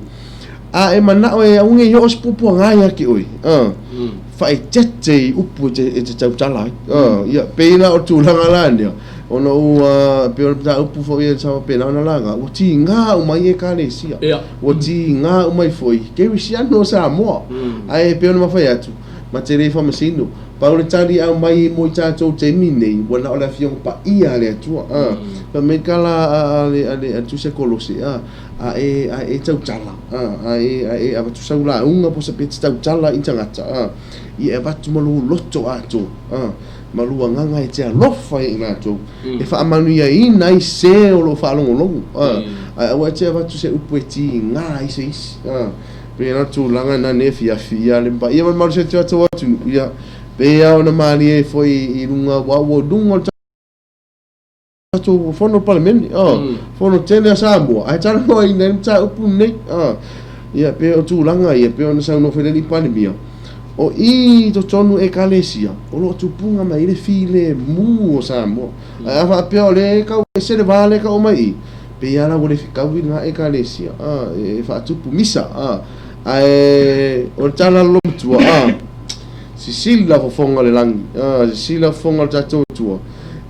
E mana o e unge yo spupu ngaya ki oi. Fai tete upu te tau tala. Ya pena o tu langa landia. Ono ua pe ta upu fo ia sa pena ona langa. O ti nga o mai e kale sia. O ti nga o mai foi. Ke sia no sa mo. Ai pe ona mafai atu. Ma te re fa masino. Pa o tali au mai mo ta to te mine. Wala ola fiong pa ia le tua. Pa me kala ale atu se kolosi. E tau tala. E ava tu saula unga po se pe tau tala in tangata. I e vatu malu loto ato. Malua nganga e tea lofa i ngā tō. E wha amanu ia i nai se o lo wha longo longo. Awa e tea watu se upu e ti ngā isi isi. Pea tō langa na ne fia fia le mpa. Ia man maru se te watu watu. Ia pea o na maani e foi i runga wawo dungo tō whono palameni. Whono tene a Samoa. Ai tana hoa i nei mta upu nei. Ia pea o tō langa ia pea o na sauno wheneni panemia. O I to tonu e kalesia o lo tupunga mai le file mu o Samoa a fa pe ole ka se le vale ka o mai pe ala o le fika wi na e kalesia e fa tupu misa o tala lo tua Sicila fo fonga le langi Sicila fonga ta tua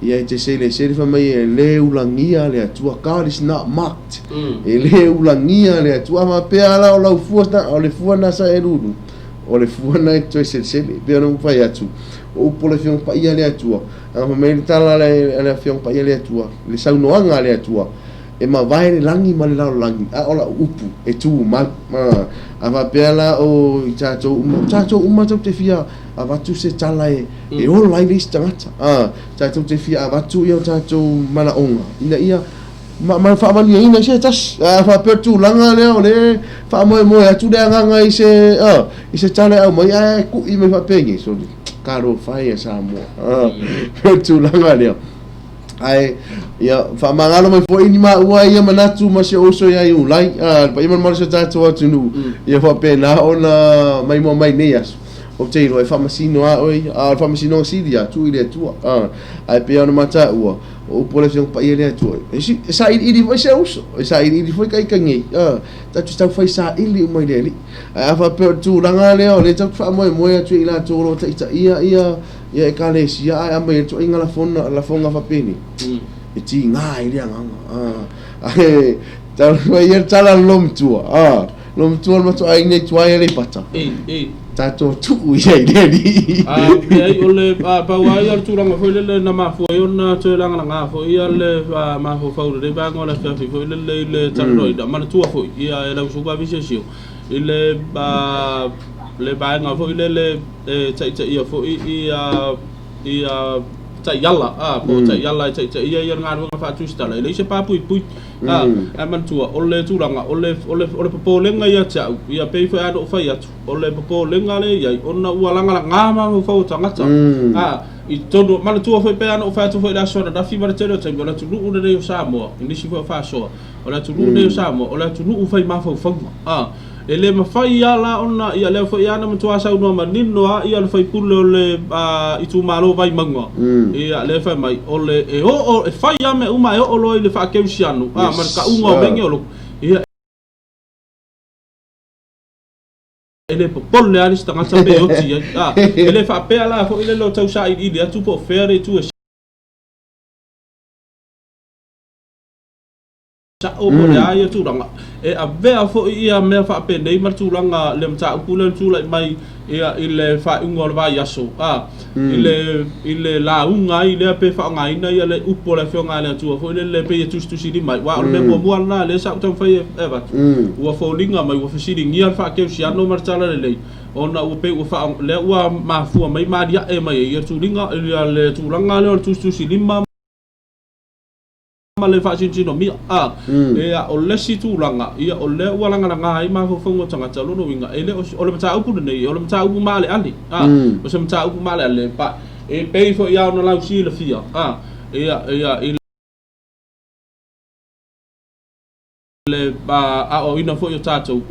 ia te se le fa mai le ulangia le tua car is not marked e le ulangia le tua ma pe ala o la fuana o le fuana sa e lulu o le fuana e toi sele pe no fai atu o pole fiong pa ia le atua a me tala le fiong pa ia le atua le saunoanga le atua e ma vai le langi ma le langi a ola upu e tu ma a va pela o tato uma te fia a va tu se tala e o lai le stangata tato te fia a va tu ia tato mana onga ia ma fa mani ina se tas fa per tu langa le ole fa mo tu de nganga ise tale au mai ku I me fa pengi so caro fai esa mo per tu langa le ai ia fa mangalo mai foi ni ma ua ia manatu ma se oso ia I ulai pa ia mal se tatu atu nu ia fa pena ona mai mo mai neas o te ro e fa masino a fa masino sidia tu ile tu ai pe ona mata ua o pole fiong pa ia le tu e sa ili foi se uso e sa ili foi kai kangi ta tu sta foi sa ili mai le a fa pe tu langa le o le ta fa mo tu ila tu ro ta ia e kale sia a mai tu inga la fonga fa peni e ti nga ile nga ta foi ia tala lom tu ma tu ai nei tu ai le pata tato tu ia ile ni ai ole pa wa ia tu ranga foi le na ma foi ona tu ranga nga foi ia le ma foi le ba ngola fa foi le taroi da ma tu foi ia e la suga visesio ile le ba nga foi le ia foi ia ta yalla po ta yalla ia nga nga fa tu sta le se pa pui a man tua ole tu ranga ole popo lenga ia cha ia pe fa ado fa ia ole popo lenga le ia ona ua langa nga ma fa tangata I todo man tua foi pe ano fa tu foi da sora da fi mar tero te gola tu lu de Samoa ni si fa so ola tu lu de Samoa ola tu lu fa ma fa ele ma fai ala ona ia le foi ana mtua sa no manino ia le fai pulo le I tu malo vai manga ia le fai mai ole e fai ame uma o lo le fa ke siano marka unga bengi o ia ele popolle ali sta ngata be o ti ele fa pe ala fo ile lo tau sa I dia tu po fere tu sa o mo ia tu ranga e a vea fo ia me fa pe nei mar tu ranga le mta pula tu lai mai ia ile fa ungol va yaso ile la unga ile pe fa nga ina ia le upo le fo nga le tu fo ile pe tu si di mai wa le mo na le sa tu fa e va wa fo linga mai wa fa si ngia fa ke si ano mar tala le ona u pe u fa le wa ma fu mai ma dia e mai ia tu linga le tu ranga le tu si lima le fa no mi e o le si tu langa ia o le wa langa nga ai ma fo ngo tanga talo no winga ele o le mata upu nei o le mata upu male ali o se mata upu male ale pa e pe fo ia no la si le fia ia le o ina fo yo tato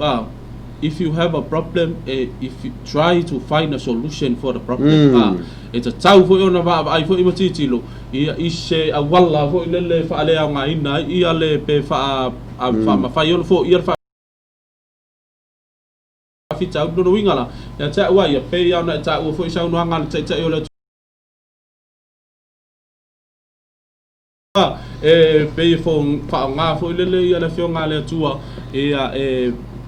if you have a problem, if you try to find a solution for the problem, it's a tau fo ona va ai fo ima titilo ia ise a walla fo le fa ale nga ina ia le pe fa ma fa yo fo ia fa fi tau do wingala ya ta wa ya pe ya na ta fo isa no nga ta yo le pe fo fa nga fo le ia le fio nga le tua ia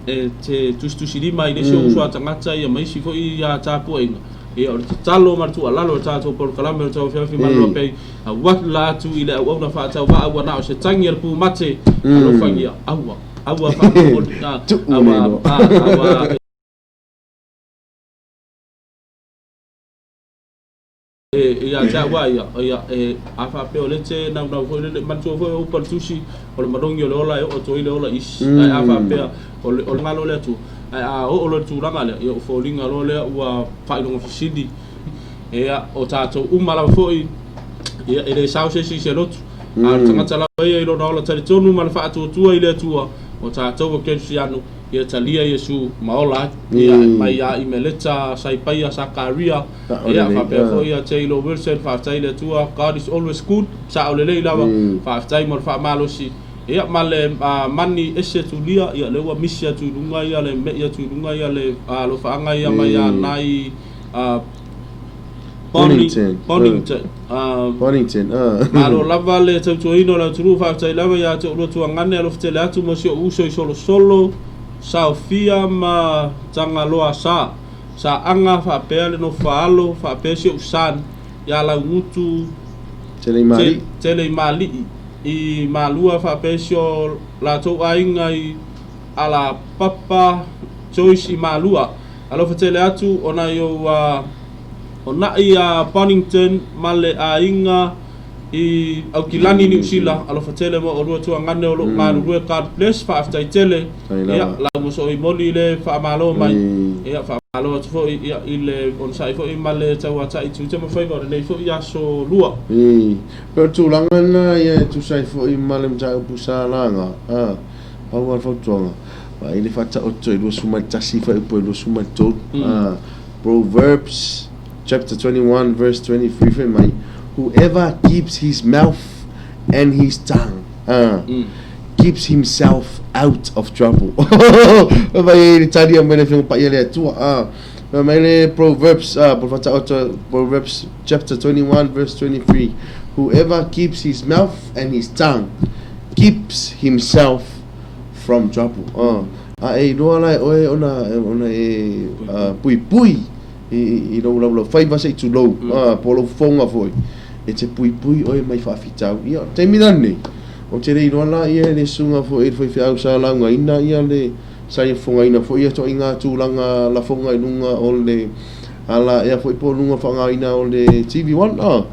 te tustusi mai le so so tangata ia mai si fo ia ta po inga e o talo mar tu ala lo ta to por kalame to Tauafiafi Ma Le Loabay a wat la tu ile o na fa ta wa wa na o se tangier pu mate lo fangia awa fa ko na awa ia ta wa ia a fa pe o le te na fo le man tu fo o por tusi o le marongi o le ola o to ile ola is a fa pe o ngalo le tu o lo tu ranga le o fo linga lo le wa fa no fisidi o tato umala fo ile sao se lotu a tangata la ia lo na tali tonu mal fa tu ile tua o tato o kensiano ia talia Yesu maola ia mai ia imeleta sai paia sakaria ia fa pe fo ia Taylor Wilson fa taile tua God is always good sa o le lava fa tai mo fa malosi ia male mani ese tulia ia le wa misia tu lunga ia le me ia tu lunga ia le lo fa anga ia mai nai Bonington malo lava le tu ino la tu fa tai lava ia tu lo tu ngane lo fte la tu mo si uso solo Tauafiafi Ma tanga loa sa anga fa pele no falo fa pesi usan ya la ngutu tele mali I malua fa pesio la to ainga I ala papa choice I malua alo fa tele atu ona yo ona ia Bonington male ainga I au kilani ni usila alo fa tele mo o tu ngane o malu card place fa after tele ya la mo so I moli le fa malo mai ya fa malo fo ya ile on sai fo I male tawa tai tu te mo fa go le fo ya so lua pero tu langana ya tu sai fo I male mja pusa langa wa fo tonga ba ile fa ta otto lo suma tasi fa po lo suma to Proverbs chapter 21 verse 23 for my whoever keeps his mouth and his tongue keeps himself out of trouble. Proverbs chapter 21 verse 23. Whoever keeps his mouth and his tongue keeps himself from trouble. I lo fai va sei tu lo polo fonga foi e te pui oi mai fa fitau ia te mirane o te rei rola ia le sunga foi foi fiau sa langa ina ia le sai fonga ina foi to inga tu langa la fonga inunga o le ala ia foi po lunga fonga ina o le TV1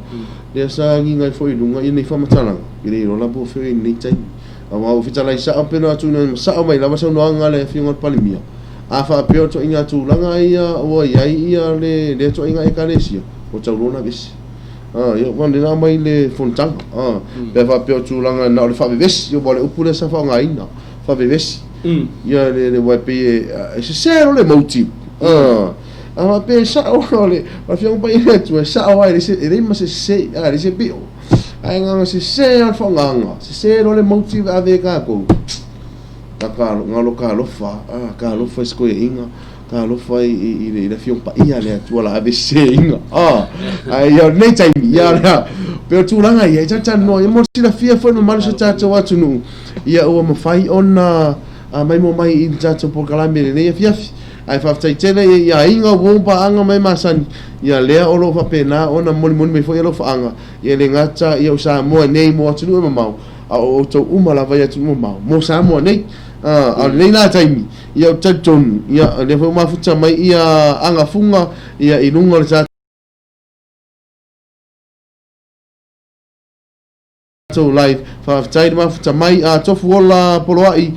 le sa ngai foi lunga ia nei fa matala i rei rola po foi nei tai o fitala sa apena tu na sa mai la sa no anga le fiunga palimia afa peo to inga tu langa ia o ia le to inga ekalesia o taurona vis yo quando na mai le fontang pe fa peo tu langa na le fa vis yo bole upule sa fa nga ina fa vis ia le wa pe se sero le motive pe sa o le fa fiong pa ina tu sa o ai se ma se se pio ai nga se fa nga se sero le motive ave ka ko ngalo ka lo fa sko inga ka lo fa I le fiong pa ia le tu la ave se inga ai yo nei tai ia la pero tu langa ia cha no mo si la fia foi no mal so cha watu nu ia o mo fai ona mai mo mai in cha por kalame le fia ai fa tai tele ia inga wo pa anga mai masan ia le o lo fa pena ona mo me foi lo fa anga ia le ngata ia sa mo nei mo tu no mau o to umala vai tu mo sa mo nei nei na taimi ia taton ia le fo mafuta mai ia anga funga ia inunga le so live fa tai mafuta mai tofu ola poloai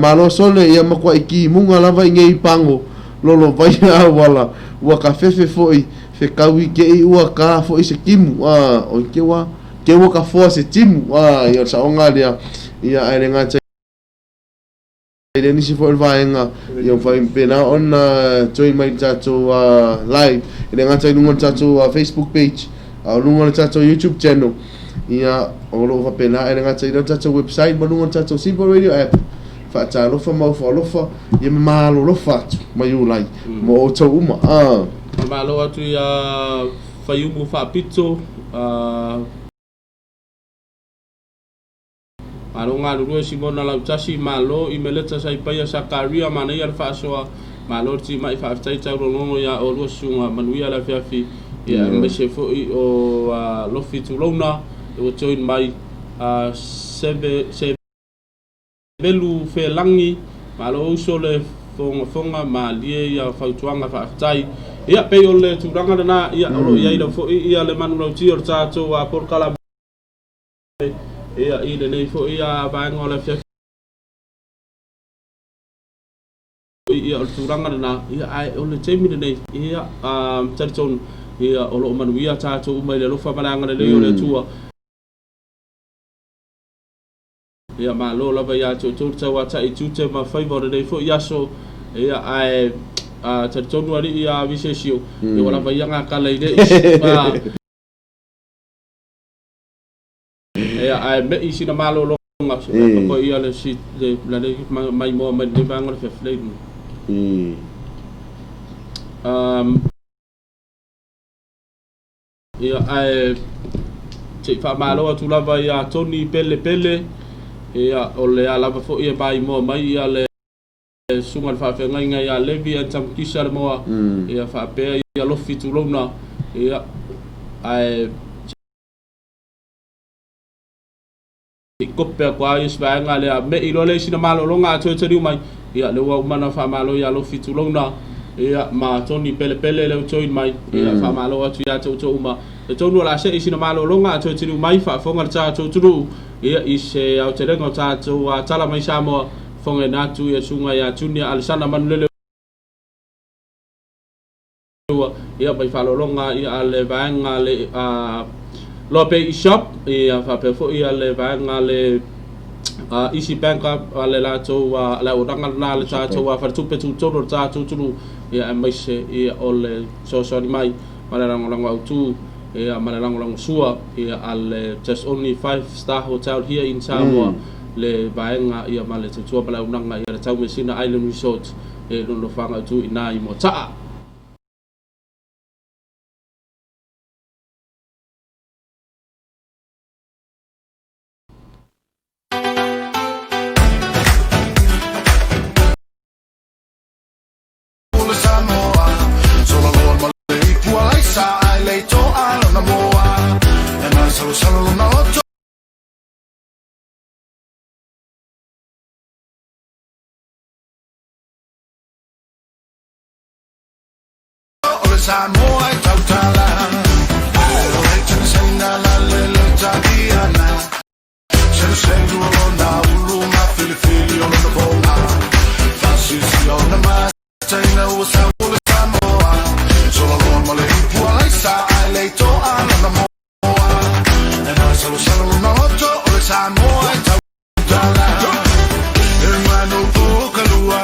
malo sole ia makwa iki munga lava ngei pango lolo vai wala wa ka fefe foi fe kawi ke ua ka foi se kimu o ke wa ka fo se timu ia sa onga ia ai ngata Ele nisi fo vaenga yo fai pena on join mai tato live ele ngata lungo tato Facebook page au lungo tato YouTube channel ia o lo fa pena ele ngata tato website ma lungo tato Simple Radio app fa talo fa mau fa lo fa ia ma lo fa mai ulai mo o tau uma ma lo atu ia fa yumu fa pizzo Aro ngā rurua si mona lau tasi malo I meleta sai paia sa karia mana ia fa soa malo ti mai fa tai tau rongo ia o rua sunga manuia la fiafi ia me se fo I o lofi tu lona o join mai sebe belu fe langi malo so le fonga ma lie ia fa tuanga fa tai ia pe o le tu ranga na ia o ia ida fo ia le manu lau ti o tato a por kala ia ida nei fo ia vaenga la fiafi ia o turanga na ia ai o le temi nei ia tarton ia o lo manu ia tato umai le lofa malanga le o le tua ia ma lo la ia to tawa tai tute ma favor nei fo ia so ia ai tarton wali ia visesio ia wala ia nga kala ide ai me isi na malo longa ko ia le si le mai mo mai de bangor fe flame ia ai te fa malo tu lava ia toni pele ia o le ala fo ia bai mo mai ia le sunga fa fe ngai ia levi and some kisar mo ia fa pe ia lo fitu lona ia ai kope kwa iswa nga le me ilo le sina malo longa to mai ia le wa mana fa malo ia lo fitu lona ia ma toni pele le to mai ia fa malo atu ia to uma e to no la se sina malo longa to mai fa fonga ta to ia ise au te rengo ta to wa tala mai sa mo fonga na tu ia sunga ia tunia alsana manule ia bai fa longa ia le vanga le Lope shop ia fa pe fo ia le vanga le isi banka ale la to la uranga na le ta to fa tu pe tu to ta tu ia mai se ia ole so mai malaranga tu ia malaranga sua ia ale just only 5-star hotel here in Samoa le vanga ia male te tu pala unanga ia Tauafiafi Island Resort e no fanga tu ina I mota Samoa tautala o leite senda la le tabiana se na uluma filifili on the bona fasisi on the ma taina o Samoa solo lo male puala sa ai leito ana na moa e na solo na otto o Samoa tautala hermano pukalua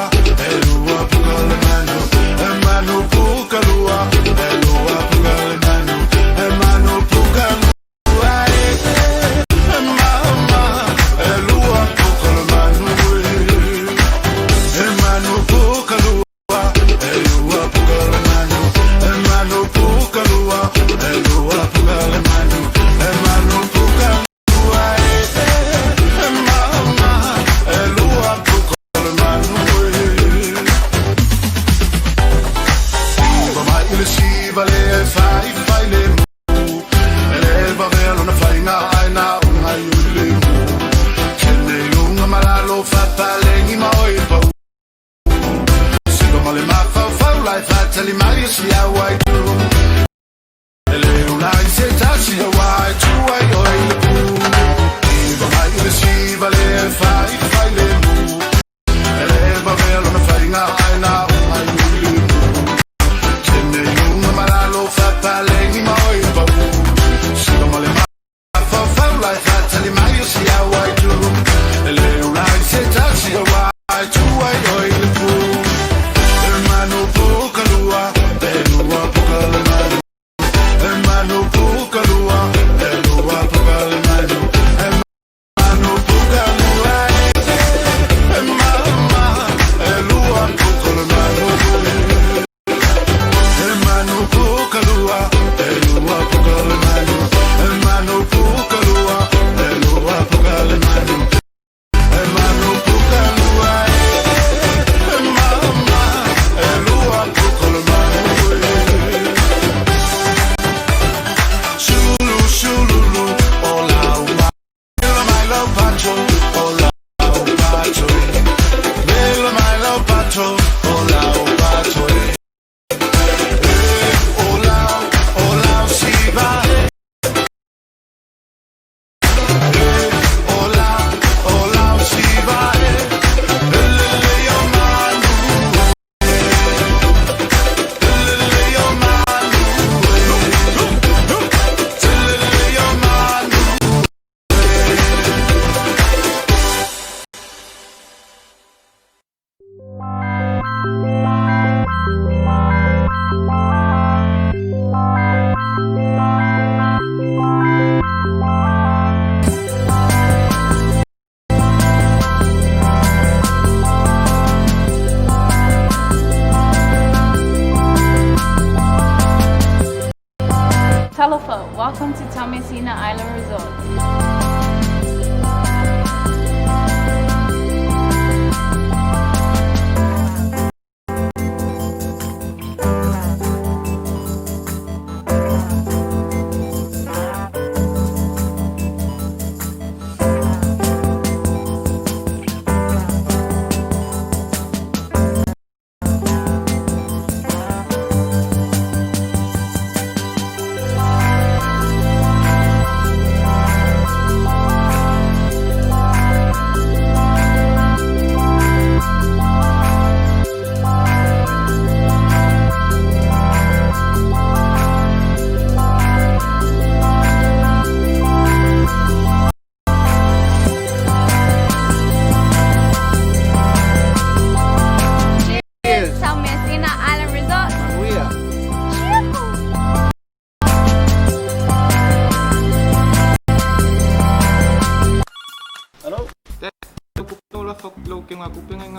elua pukalua hermano pukalua I Tauafiafi, welcome to Tauafiafi Island Resort.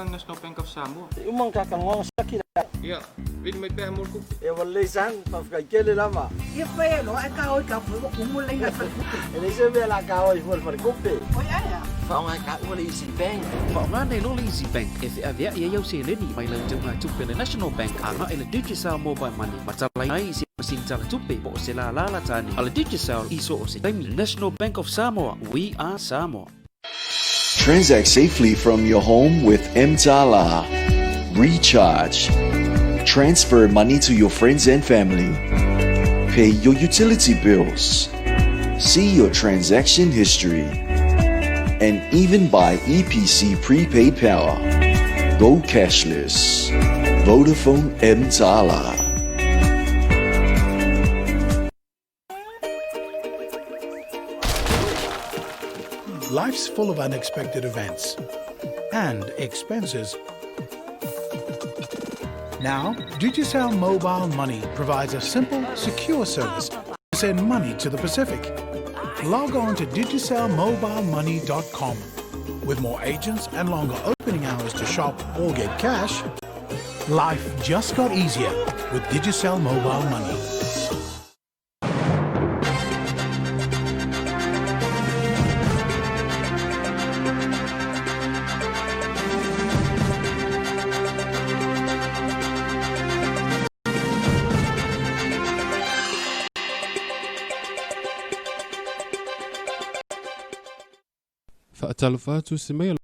National Bank of Samoa. Umang kakangong sakit. Yeah, will may pay more cook. Lesan pafkakele lama. Ia whai loa e kaoi ka pui mo umulei na whakute. Lesan me la kaoi full for kupe. Oi aia. Whaonga ka ua le Easy Bank. Whaonga nei lo le Easy Bank. E whi avea ia iau se leni mai lau tau ngā tupe le National Bank anga e le Digital Mobile Money. Matalai ai si masin tala tupe po o se la la tani. A le Digital iso o se taimi. National Bank of Samoa. We are Samoa. Transact safely from your home with M-Tala. Recharge. Transfer money to your friends and family. Pay your utility bills. See your transaction history. And even buy EPC prepaid power. Go cashless. Vodafone M-Tala. Life's full of unexpected events and expenses. Now, Digicel Mobile Money provides a simple, secure service to send money to the Pacific. Log on to digicelmobilemoney.com. With more agents and longer opening hours to shop or get cash, life just got easier with Digicel Mobile Money. Tauafiafi se mai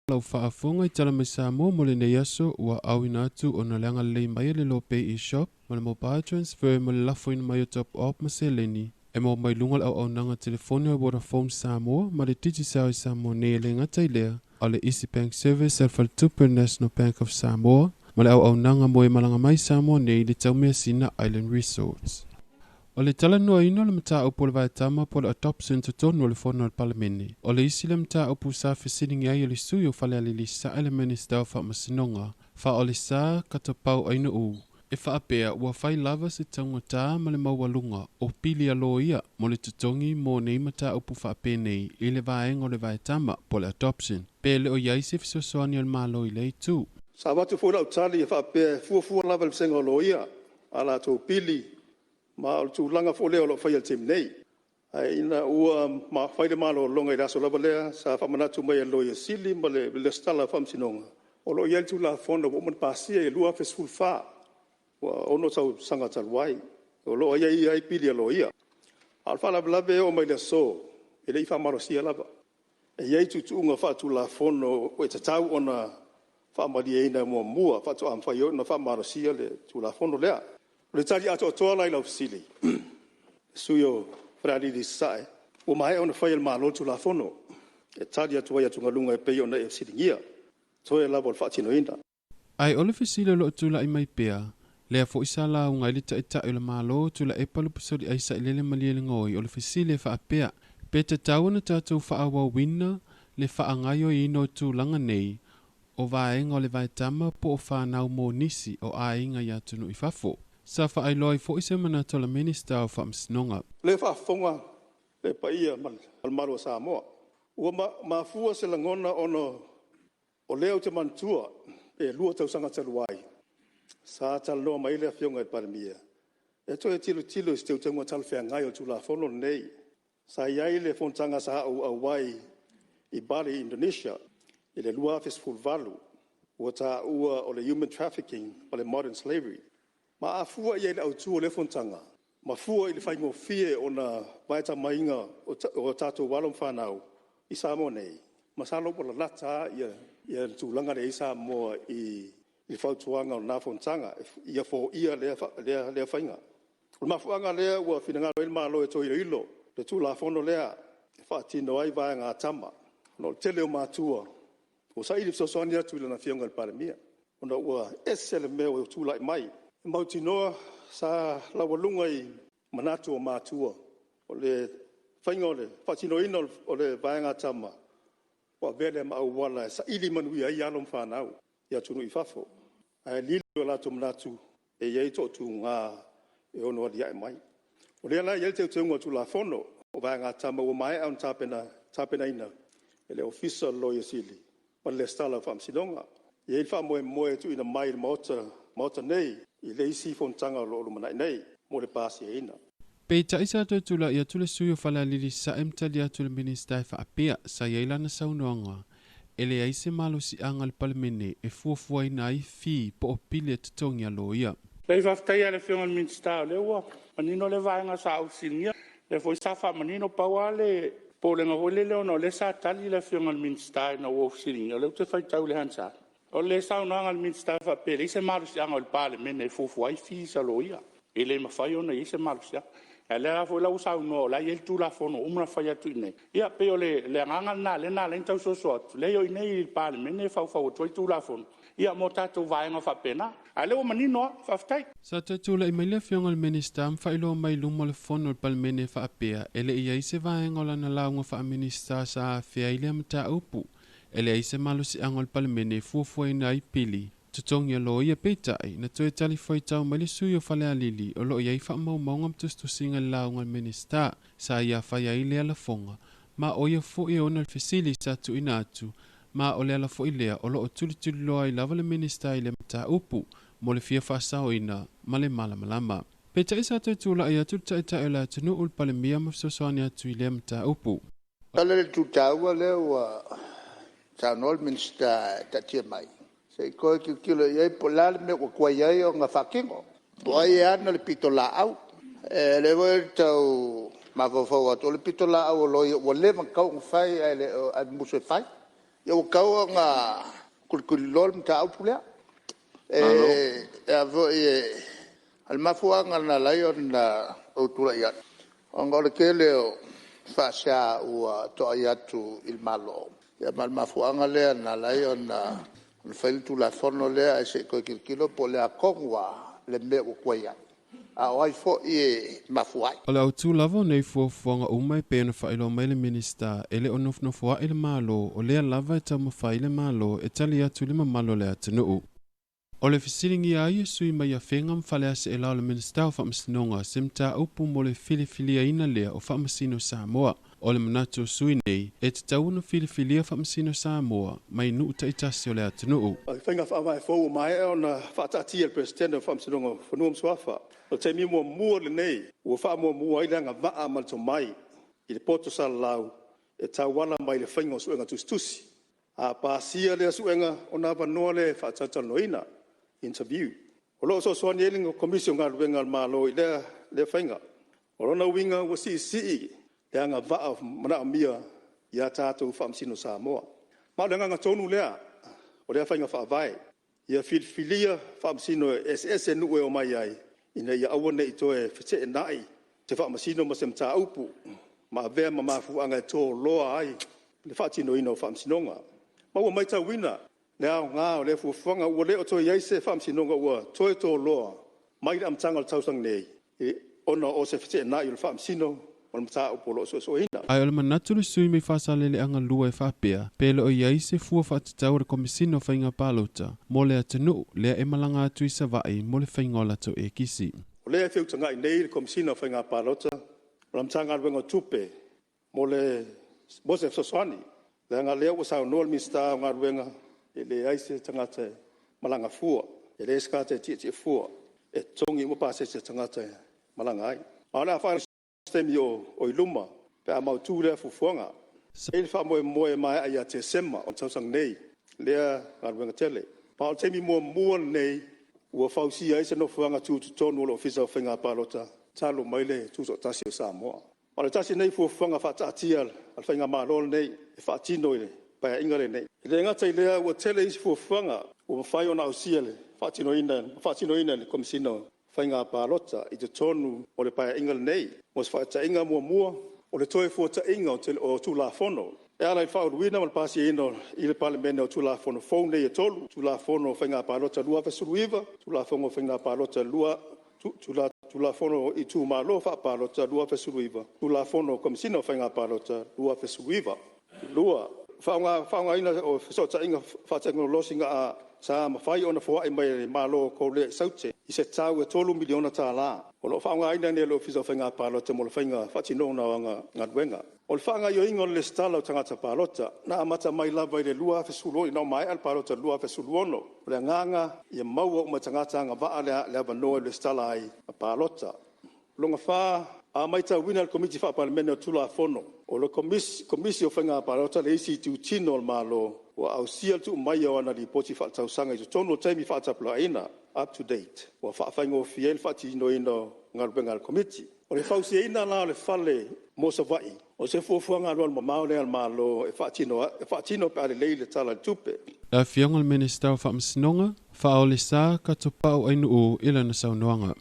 lau whaafonga I tala mai Samoa mo le nei aso ua awina atu o na leanga lei mai le Loabay e-shop ma le mobile transfer ma le lafo ina mai o top up ma se leni. E mo mai lunga au nanga telefoni o Vodafone Samoa ma le Digicel Samoa nei le ngata lea a le Easy Bank Service al Faltupe National Bank of Samoa ma le au nanga mo e malanga mai Samoa nei le Tauafiafi Island Resorts. O le tala noa ino le mata upo le vaetama po le adoption to tonu le fono le palamene. O le isi le mata upo sa fesiningi ai o le sui o fale ali li sa ele minister fa masinonga. Fa o le sa katapau aina u. E fa apea ua fai lava se taungata ma le maualunga o pili alo ia mo le tutongi mo nei mata upo fa apea nei I le vaenga o le vaetama po le adoption. Pe le o iai se fisosoani al malo I le tu. Sa watu funa utali e fa apea fuafua lava le senga alo ia ala to pili. Ma o tu langa fo leo lo fai al tim nei. Ai ina ua ma fai de malo longa I raso lava lea sa fa manatu mai lo ia sili ma le stala fam sinonga. O lo ia tu la fondo o man pasia e lua fes fulfa. Wa ono tau sanga talwai. O lo ia ai pili lo ia. Al fa la blave o mai le so. E le fa marosia lava. E ia tu unga fa tu la fondo o te tau ona fa mali ina mo mua fa tu am fa yo na fa marosia le tu la fondo lea. Le tali ato toa lai lau sili. Suyo fradi di sae. O mai ona fai el malo tu la fono. E tali ato ia tu ngalunga e pei ona e silingia. Toe la vol fatino inda. Ai ole fisile lo tu la I mai pea. Lea fo isa la unga ili ta le malo tu la e palu pisodi ai sa ilele maliele ngoi. Ole fisile fa apea. Pe te tau na tatou fa awa wina le fa angayo ino tu langa nei. O vaenga o le vaetama po o fa nau mo nisi o ainga ya tunu I fafo. Sa fa ai loi fo isa mana tola minister o fa msinonga. Le fa fonga le paia al maro Samoa. Ua ma fua se langona ono o leo te mantua e lua tau sanga taluai. Sa taloa mai le fionga e paramia. E toi tilo steu tangwa talfea ngai o tula fono nei. Sa iai le fontanga sa au wai I Bali, Indonesia. I le lua fistful valu. Ua ta ua o le human trafficking o le modern slavery. Ma afua iai le au tu o le fontanga. Ma fua I le whaingo fie o na vaita mainga o tatou walom whanau I Samoa nei. Ma sa lopo la lata ia tūlanga le isa moa I whautuanga o nā fontanga. Ia fo ia lea whainga. O mafuanga lea ua whina ngā malo e toi ilo. Le tūla fono lea whaatino ai vai ngā tama. No tele o mātua. O sa ili sosoani atu ila na fionga le paramia. O na ua ese le meo o tūla I mai. Mautinoa sa lawalunga I manatu o mātua. O le whainga o le whaatino ino o le vai ngā tama. Wa vele ma au wala sa ili manui ai alom whanau. Ia tunu I fafo. Ai lili o lato manatu e iei to tu ngā e ono adia e mai. O lea la iei te utunga tu la fono o vai ngā tama o mai au tapena ina. E le ofisa loia sili. Ma le stala whamsidonga. Iei wha moe tu ina mai maota nei. I le isi fontanga lo manai nei. Mo le pasi e ina. Peita isa to tula ia tule suyo fala lili sa emtali atu le minister fa apia sa yaila na saunoanga. Ele aise malo si angal palmene e fuafua ina ai fi po opile tutongi aloia. Lei whaftaia le whionga minister le ua. Manino le vaenga sa au sinia. Le foi safa manino paua le po le ngawele leo no le sa tali le whionga minister na ua sinia. Le ute whaitau le hansa. O le saunoanga le minister fa pele. Ise malo si angal palmene e fuafua ai fi sa loia. Ele mawhai ona ise malo si le la foi la usa no la ye tu la fono umra faya tu ne ia pe le nganga na le tau so le yo nei pa me fa tu la fono ia mota tu vai nga fa pena ale o manino fa ftai sa tu la email fiong al minister fa ilo mai lumo le fono palmene fa apea ele ia ise vai ngola na la nga fa minister sa fia ile mta upu ele ise malusi angol palmene fu ina ipili tutongi lo ia peitai na toe tali foi tau mali suyo fale alili o lo ia ifa mau ngam tustu singa launga minister sa ia faya ile ala fonga ma o ia fo e ona fasili sa tu inatu ma o le ala fo ilea o lo tuli lo ai lava le minister ile mta upu mo le fia fasa o ina male malama peitai sa toe tula ia tu taita ela tunu ul pale mia mafsosani atu ile mta upu ale tu taua le wa tanol minister tatia mai se ko kilo ye polal me ko ye nga fakingo boy ana le pitola au le volto ma fo to le pitola au lo yo le ma ka fai le muso fai yo ka nga kulkulol mta au pula avo al mafua nga na la yo na otura ya ngol ke le fa sha u to ayatu il malo ya mal mafua nga le na la yo na le fai tu la fono le se ko kilo po le akongwa le me o kwaya a oi fo e mafuai ola tu lavo nei fo fonga o mai pena fa ilo mai le minister ele onof no fo ele malo o le lava ta mo fa ile malo e tali atu le malo le atunu o le fisilingi ai sui mai a fengam fale se ela le minister fa msinonga simta upu mo le filifilia ina le o fa msino Samoa o le manatu sui nei e te tauna filifilia fa msino Samoa mai nu ta itasi o le atunu Whainga whaamai fōu mai o na whaatati el presidente o whamsinonga whanuam swafa. O te mi mua le nei, ua wha mua i langa waa malto mai i le poto sa lau e tau wala mai le whainga o suenga tustusi. A pāsia le suenga o na wanoa le whaatatalnoina interview. O loo so soani elinga komisio ngā ruenga malo i le whainga. O rona winga ua si le anga waa mana mia i a tātou whamsino Samoa. Ma le nganga tonu lea, o le whainga whaavai. Ia filia whamsino SS nu e o mai ai. Ina ia awane i toe white e nai. Te whamasino ma sem tā upu. Ma vea ma mafu anga e tō loa ai. Le whaatino ina o whamsinonga. Ma ua maita wina. Le au ngā o le fuwhanga ua leo toe iaise whamsinonga ua toe tō loa. Mai le amtanga o tausang nei. Ona o se white e nai o le whamsino. Ai ole manatu le sui me fasa lele anga lua e whapea, pele o iai se fua whaatitau re komisino whainga palota, mo le atanu, lea e malanga atu i savai, mo le whainga o lato e kisi. O lea whiutanga i nei le komisino whainga palota, ramtanga ruenga tupe, mo le Bosef Soswani, le anga lea wa sao noa mista ngā ruenga, e le aise tangata malanga fua, e le eskate tia fua, e tongi mo pase se tangata malanga ai ala fa stem yo o iluma pe a mautu le fufuanga ele fa mo mai ai te sema o tausang nei le ngarwenga tele pa te mi mo nei ua fausi ai se no fuanga tu tonu lo ofisa fenga palota talo mai le tu so tasi o Samoa ala tasi nei fuanga fa tatia al fenga malol nei fa tino ile pa ingale nei le nga tai le ua tele is fuanga ua fai ona usiele fa tino ina le komisino fenga palota i te tonu o le pa ingale nei mos fa ta inga mua o le toe fu ta inga o tu la fono e ala fa uina mal pasi ino i le parlamento tu la fono phone le tolu tu la fono fenga palota lua fa suiva tu la fono fenga palota lua tu la fono i tu malo fa palota lua fa suiva tu la fono komisino fenga palota lua fa suiva lua fa nga ina o so ta inga fa teknologi nga sa ma fai ona fo ai mai malo ko le saute i se tau e 3 miliona tala o lo fa nga ina ne lo fiso fenga palota mo lo fenga fa tino na nga wenga o le fanga yo ingo le stala o tangata palota na amata mai lava i le lua fe sulo i no mai al palota lua fe suluono le nganga i maua o matangata nga vaa le avanoa le stala ai a palota longa fa a mai ta wina al komiti fa parlamento tula fono o le komisi o fenga palota le isi tu tino al malo o au sia tu mai o ana ripoti fa tau sanga i tono taimi fa tapla ina up to date o fa fango fiel fa tino ino ngal bengal komiti o le fausi ina la le fale mo sa vai o se fuanga lo ma le al malo e fatino pa le le tala tupe La fiangal minister fa msnonga fa ole sa ka topa o inu o ila na saunoanga.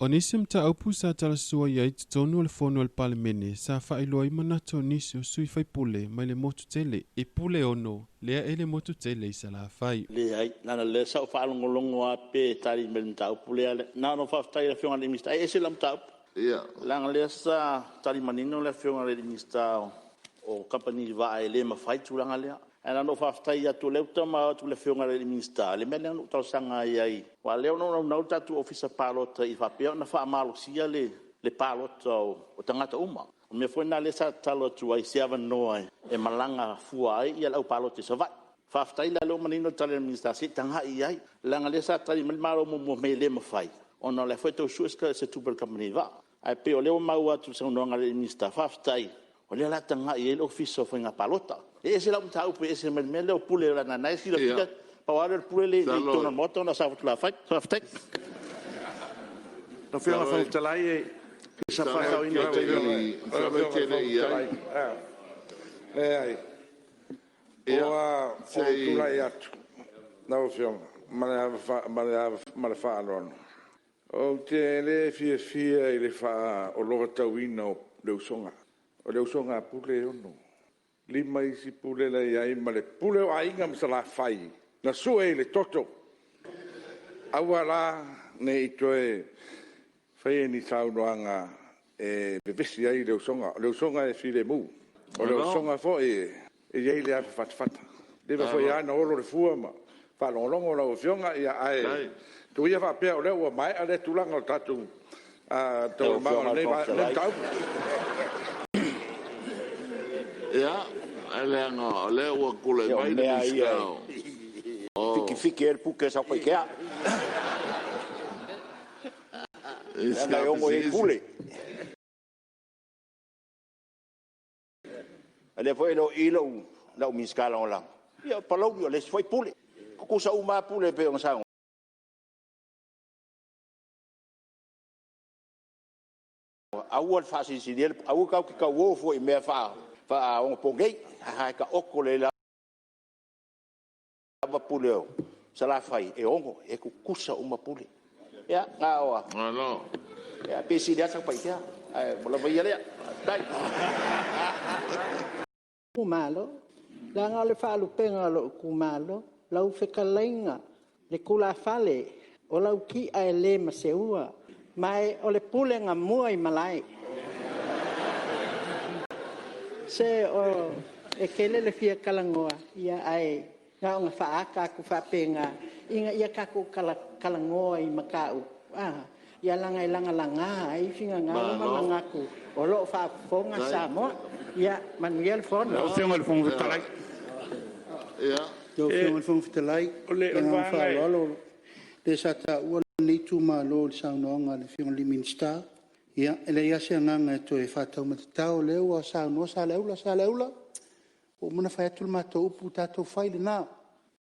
Onisim ta aupusa tala sua ia i tonu le fono le palemene sa fa ilo i manato nisi sui fai pule mai le motu tele e pule ono lea ele motu tele i sala fai. Le ai nana le sa fa longo a pe tali men ta pule ale na no fa tai le fiangal minister ai se lam ta ia lang le sa tali manino le fiangal minister o company va ele ma fai tu lang ale ana no fa tai atu le tama tu le fiangal minister le men no ta sanga ai wa le no ta tu officer palota i fa pe na fa malo sia le palota o tangata uma me foi na le sa talo tu ai se no e malanga fuai ia au palota se va fa tai la lo manino tali minister si tanga ai lang le sa tali malo mo me le ma fai ona le foi to suska se tu per company va ai pe o le mau atu se no ngal minister fa tai o le la tanga i le officer foi nga palota e se la mta upe e se me le pule la na nai la fica pa wa le pule le tona moto na sa la fai sa ftek no fia fa talai e sa fa ka ina te ai o tu lai atu na fia ma fa ron o te le fia i le fa o lo tauina o le usonga pule ono lima isi pule la ai ma le pule o ainga msala fai na sue le toto awala ne itoe fai ni saunoanga e bevesi ai le usonga e file mu o le usonga fo e ye le fa fata deve foi ana olo le fuama fa longo la ofionga ia ai tu ia fa pe o le o mai ale tulanga o tatu a to ma le tau ia ele no le o kule mai de skao fiki el puke sa ko ikea ina yo mo e kule ale foi no ilo la o miskala on la ia palo yo le foi pule ko sa uma pule pe on sa au al fasi sidel au ka wo foi me fa on pogei ha ka okole la ba puleo sala fai e ongo e ku kusa uma pule ya ngawa no ya pesi dia sa pai ya bola vai ya dai kumalo la ngale fa lu penga lo kumalo lau fekalenga le kula fale o lau ki ai le maseua mai o le pule nga muai malai se o e kele le fia kalangoa ia ai nga nga fa ka ku fa penga inga ia ka ku kalangoa i makau ia langa ai finga nga langa ku o lo fa fonga sa mo ia manuel fon o finga le fonga talai ia o finga le fonga talai o le fa lo de sa ta Nei tu malo le saunoanga le fiona le minsta. Ia, ele ia se nganga to e fatau matatau le ua sauno sa leula. O mana fai atu le matou upu tatou fai le nā.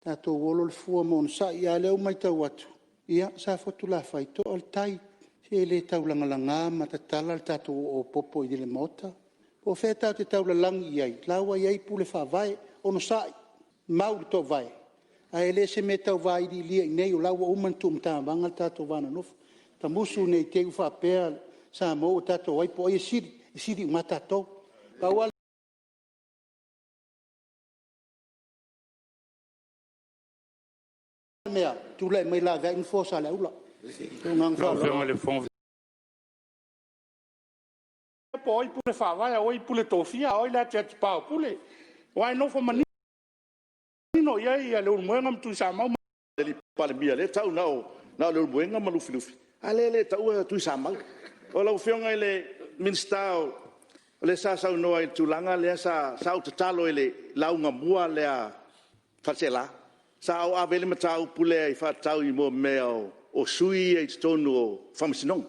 Tatou wolo le fua mo sa ia leu mai tau atu. Ia, sa fotu la fai to al tai. Se le tau langa matatala le tatou o popo i le mota. Po fe tau te tau lalangi iai. Laua iai pu le fa vai ono sai. Mau le to vai. A ele se me tau vai di lia i nei o laua umantu mta vanga tatou vana nofu. Ta musu nei te ufa pea sa mo o tatou wai po e siri matatou. Ka wala mea, tu le mai la vea info sa le ula. Tu ngang fa la. Po i pule fa vai, o i pule tofia, o i la te pau pule. Wai no fo mani. No ia ia le moenga tu sa mau. Le pale bia le tau na le moenga ma lufi. Ale tau tu sa mau. O la fionga le minstao le sa no ai tulanga le sa o talo ele launga mua le a facela. Sa o avele matau pule i fa tau i mo meo o sui e tonu o famsinong.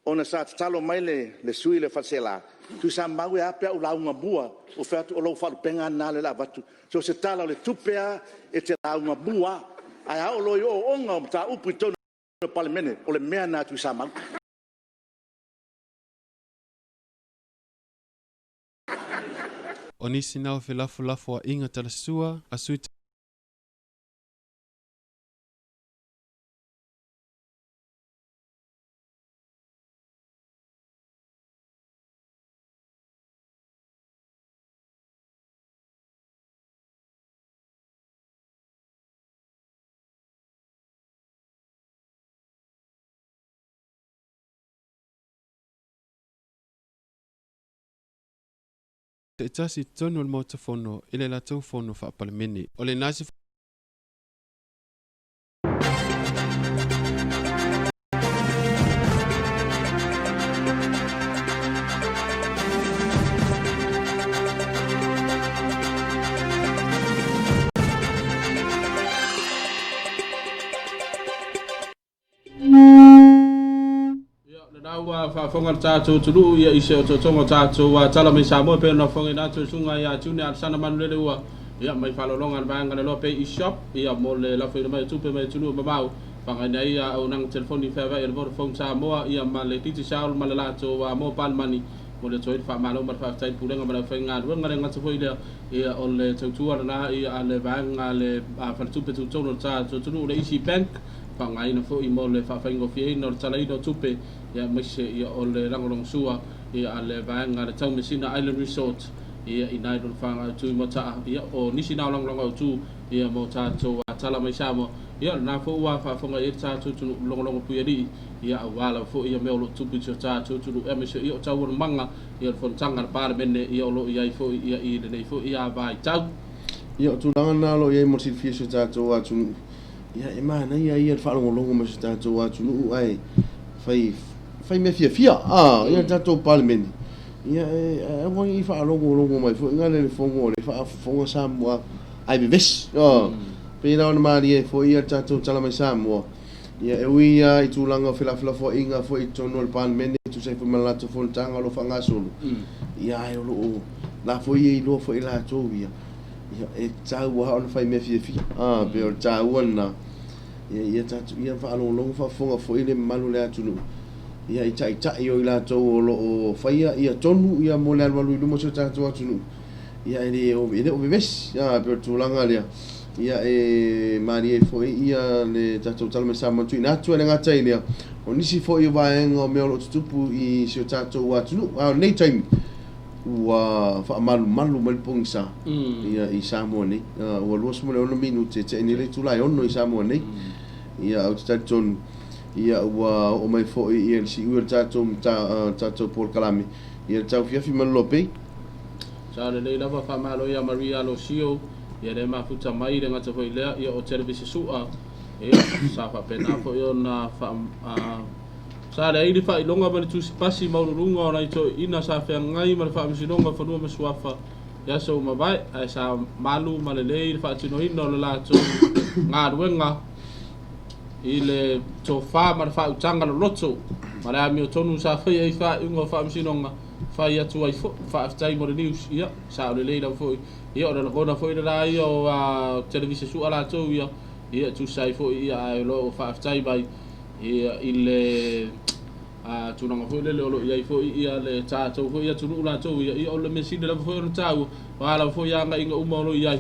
Ona sa talo mai le sui le facela. Tu sa mau e apea o launga mua o fatu o lo falu penga na le la batu. So se tala le tupea e te launga mua ai a o lo o onga ta upu tonu o palemene o le mea na tu sa mau. O nisi nao fe lafo a inga tala sua, a sui te tasi tonu al mota fono, ele la tau fono fa palemene. O le nasi fa fonga tato tulu ia ise o tonga tato wa tala me sa mo pe na fonga na to sunga ya tune al sana man le wa ia mai fa lo longa ba ngana lo pe i shop ia mo le la fe mai tupe mai tulu ba fa nga ia o nang telefoni fa va il Vodafone sa mo ia ma le titi sa ma le la to wa mo pal mani mo le toi fa malo ma fa tai pulenga ma fa nga ru nga nga to ile ia o le tutua na ia le ba nga le fa tupe tu tono tato tulu le isi bank fa nga ina fo i mo le fa ingo fie no tala ino tupe ia mese ia o le rangolong sua ia le vaenga le Tauafiafi Island Resort ia ina i fanga tu mota ia o nisi na long tu ia mo tato tala mai samo ia na fo wa fa fonga i tato tu long puiri ia wala fo ia me o tupu tato tu mese ia tau manga ia fo tanga par bene ia lo ia fo ia i le fo ia vai tau ia tu langa na lo ia mo si fiso tato wa tu ia e mana ia fa longo mo tato wa tu ai fai me fia ia tato palmeni ia e wang i fa longo mai fo ngale le fongo le fa fongo samua ai beves pe na ma ri fo ia tato tala mai samua ia e wi ia i tulanga fila fo inga fo i tono le palmeni tu sai fo malato fo tanga lo fanga solo ia e lo la fo i lo fo ila to ia e tau wa on fai me fia pe o tau na ia tato ia fa longo fa fonga fo ile malu le atunu ia i o ila to o faia ia tonu ia mo le alu lu mo so tato atunu ia ele o beves ia per tulanga le ia e mari foi ia le tato talme sa mo tu ina tu le ngata ile o nisi foi va en o me o tupu i so tato atunu a nei time wa fa malu mal pongsa ia i samo nei o lo smo le 1 minute te ni le tulai onno i samo nei ia o tato ia wa o mai fo ia si ua tato por kalami ia Tauafiafi Ma Le Loabay sa le nei lava fa malo ia Maria lo sio ia le mafuta mai le ngata foi le ia o televisi sua ia sa fa pena fo ia na fa sa le i fa longa ma tu pasi ma lunga ona i to ina sa fa ngai ma fa mi longa fa no me suafa ia so ma vai sa malu ma le fa tino ino la to nga ruenga i le tofa ma fa utanga lo loto ma le ami o tonu sa fai ai fa unga fa msinonga fai atu ai fa aftai mo news ia sa le leila fo ia ora gona fo ira ia o televisi su ala to ia tu sai fo ia lo fa aftai bai ia ile tunanga fo le lo ia fo ia le tato fo ia tunu la to ia o le mesine la fo no tau wala fo ia nga inga umo lo ia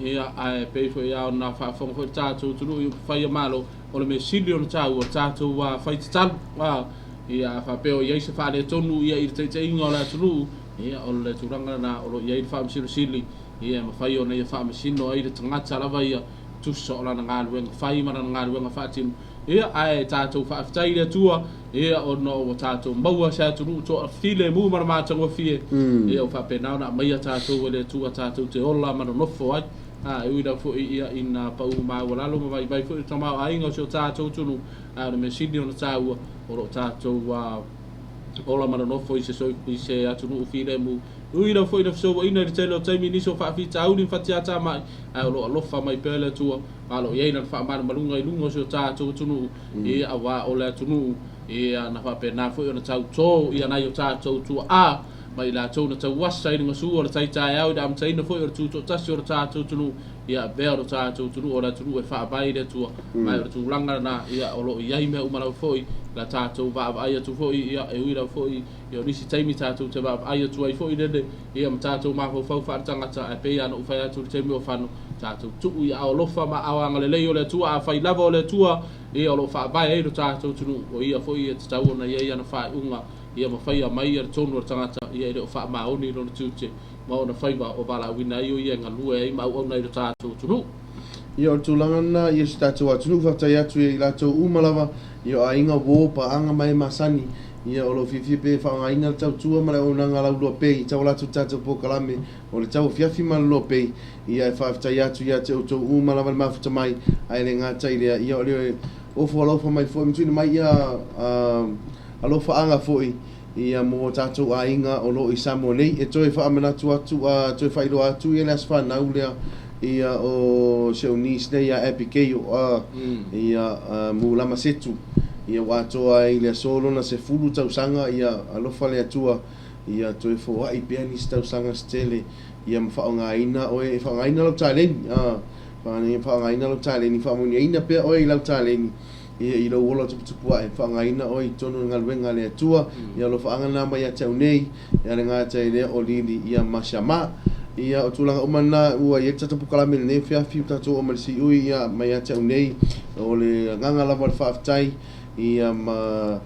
ia ai pe fo ia na fa fo tato tunu fai malo o le mesine no tau o tato wa fai tal wa ia fa pe o ia se fa le tonu ia i te inga la tunu ia o le turanga na o ia i fa msili ia ma fai ona ia fa mesino ai le tangata la vai tu so la nga lu fai ma nga lu fa tin ia ai tato fa aftai le tua ia o no tato maua sa tu to file mu mar ma tango fie ia o fa pena na mai tato le tua tato te ola ma no fo ai e ida fo ia ina pa u ma wala lo vai vai fo tama ai ngo so tato tu no me sidi no taua o ro tato wa ola ma no fo i se atu no file mu ida fo ina so ina te lo taimi ni so fa fi tau ni fa tiata mai lo fa mai pele tua alo ye na fa ma malunga i lungo so tato tu no e awa ola tu no ia na fa pena fo ona tau to ia na yo tato tu mai la tau na tau wasa i ngasu o tai tai au da am tai na fo o tu to tasi o tato tu ia be o tato tu o la tu e fa bai de tu mai o tu langa na ia o lo ia me o mala fo la tato va ai tu fo ia e uira fo ia nisi taimi tato te va ai tu ai fo de ia ma tato ma fo fa tanga ta e pe ia no fa tu te me fa no tato tu ia o lo fa ma awanga le le o le tu a fa lava o le tu ia o lo fa bai e tato tu o ia fo ia tau na ia na fa unga ia ma fai mai er tonu tangata ia o fa ma oni no tuche ma ona fai ba o bala wina ia nga lue ai ma o nei tato tu ia o tulanga na ia tato atu fa tai atu ia la to umalava ia ainga wo pa anga mai masani ia o lo fifi pe fa nga ina tau tua ma o nga la lo pe tau la tu tato po kalame o le Tauafiafi Ma Le Loabay ia fa tai atu ia te to umalava ma fa mai ai le nga tai ia o le o fo mai fo mtuni mai ia alo fa anga foi ia mo tatou ainga o lo i samo nei e toi fa amana tu atu toi fa ilo atu ia las fa na ule ia o se unis nei ia epikeo ia mu lama setu ia wa to ai le solo na se fulu tau sanga ia alo fa le atua ia toi fo ai pianis tau sanga stele ia mo fa nga ina o e fa nga ina lo tale fa ni fa nga ina lo tale ni fa mo ni ina pe o i lo tale ni ia i lo wola tupu ai fa nga ina o i tonu ngalwenga le atua ia lo fa anga na mai atau nei ia le ngata ile o lili ia mashama ia o tulanga o mana ua ia tata pukalame ne fiafi tatou o malisi ui ia mai atau nei o le nganga lava le faafetai ia ma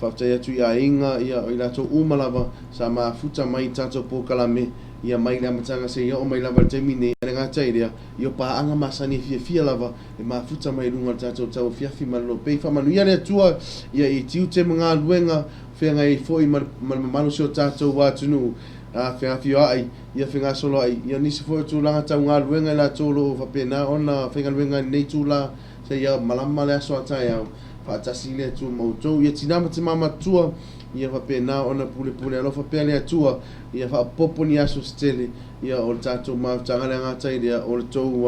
faafetai atu ia inga ia o i latou uma lava sa mafuta mai tatou pukalame ia mai le amatanga se ia o mai lava temi nei le ngata ile ia pa anga masani fia lava e mafuta mai lunga tatou Tauafiafi Ma Le Loabay fa manu ia le atua ia i tiu te mga luenga whenga i foi manu sio tatou watunu whenga fio ai ia whenga solo ai ia nisi foi tu langa tau ngā luenga la tolo fa pena ona whenga luenga nei tu la se ia malama le aso atai au fa atasi le tu mautou ia tinama te mama tua ia fa pena ona pule alo fa pele atua ia fa popo ni aso stele ia o tatou mafutanga le ngata ia o le tou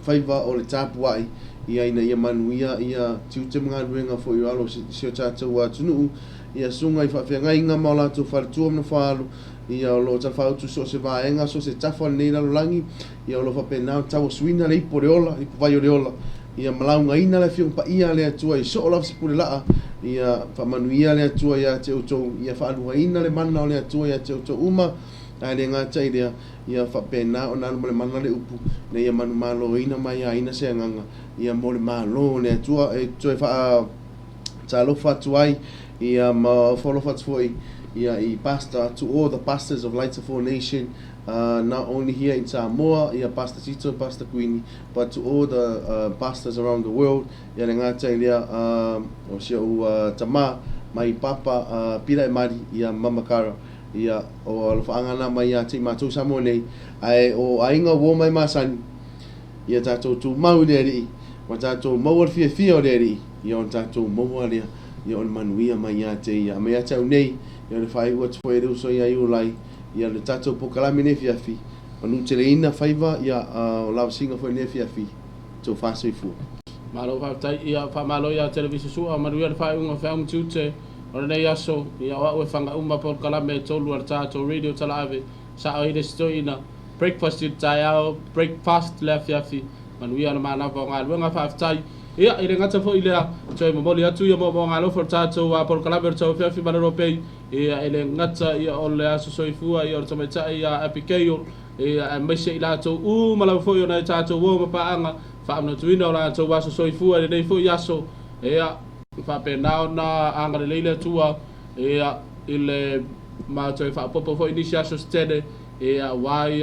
faiva o le tapu ai ia ina ia manuia ia tiu te mga luenga fo i alo sio tatou watunu ia sunga i whawhenga inga maula tu whaletua mna whaalo ia o lo ta whautu so se vaenga so se tafa nei lalo langi ia o lo whapenao tawa suina le ipo reola ipo vai o reola ia malaunga ina le whiong pa ia le atua i so o lafsi pule laa ia whamanuia le atua ia te utou ia whaalunga ina le mana o le atua ia te utou uma ai le ngata ia whapenao na mo le mana le upu ne ia manu malo ina mai a ina se nganga ia mo le malo le atua e toi wha talo fatuai ia ma follow fatui ia I pastor to all the pastors of Lights of All Nation not only here in Samoa ia Pastor Tito Pastor Queenie but to all the pastors around the world ia le ngata ia o sia tama mai papa pila e mari ia mama kara ia o alfaanga na mai ia te matou Samoa nei ai o ainga wo mai masani ia tatou tu mau le ri wa tatou mau fia o le ri ia on tatou mau le ia on manuia mai ia te ia mai tau nei ia le fai ua tfoe reu so ia iu lai ia le tatou pokalami ne fiafi anu te le ina faiva ia o lau singa foi ne fiafi tau faso I fua malo fa tai ia fa malo ia televisi su a manuia fa un fa un tute ora nei aso ia wa we fanga uma por kala me tolu arta to radio talave sa o ide stoina breakfast you tayao breakfast la fiafi manuia na mana va ngal wenga fa tai ia ile ngata fo ile toi mo moli atu ia mo ngalo for tato wa por kala ber Tauafiafi Ma Le Loabay ia ile ngata ia ole aso soifua ia orto meta ia apikeyo ia meshe ila to mala fo yo na tato wo ma paanga fa amna tuina ola to waso soifua ile nei fo yaso ia fa penao na anga le leile tua ia ile ma toi fa popo fo initiaso stede ia wai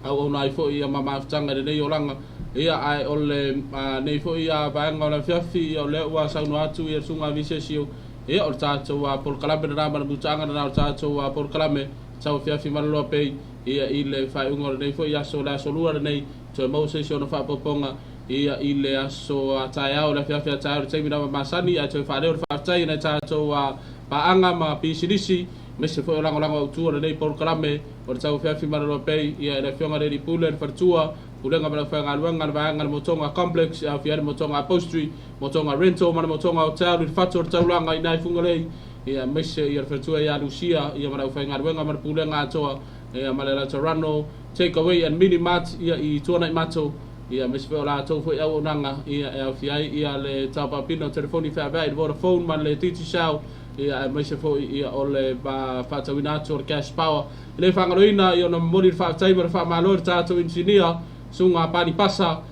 au ona fo ia mama tanga le nei olanga ia ai ole nei fo ia banga ola fiafi ia le wa sa no atu ia sunga visesio ia o tato wa por kalame na ma butanga na tato wa por kalame Tauafiafi Ma Le Loabay ia ile fa ungor nei fo ia so la solua nei to mo se no fa poponga ia ile aso ataya ola fiafi ataya te mina masani ia to fa le fa tai na tato wa paanga ma pisidisi mese fo lango tu nei por kalame o Tauafiafi Ma Le Loabay ia ile fionga le pulen fartua ulenga bala fa ngalwanga ngal motonga complex a fiare motonga upholstery motonga rental mana motonga hotel fator taulanga ina fungale ia mese ia fartua ia Lucia ia mana fa ngalwanga mana pulenga toa ia malela Toronto take away and mini mart ia I tuana mato ia mese fo la to fo au nanga ia fiai ia le tapa pino telefoni fa ba Vodafone man le titi shao ia mese fo ia ole ba fatawina to cash power le fangaloina ia no moni fa timer fa malor tato engineer sunga pani pasa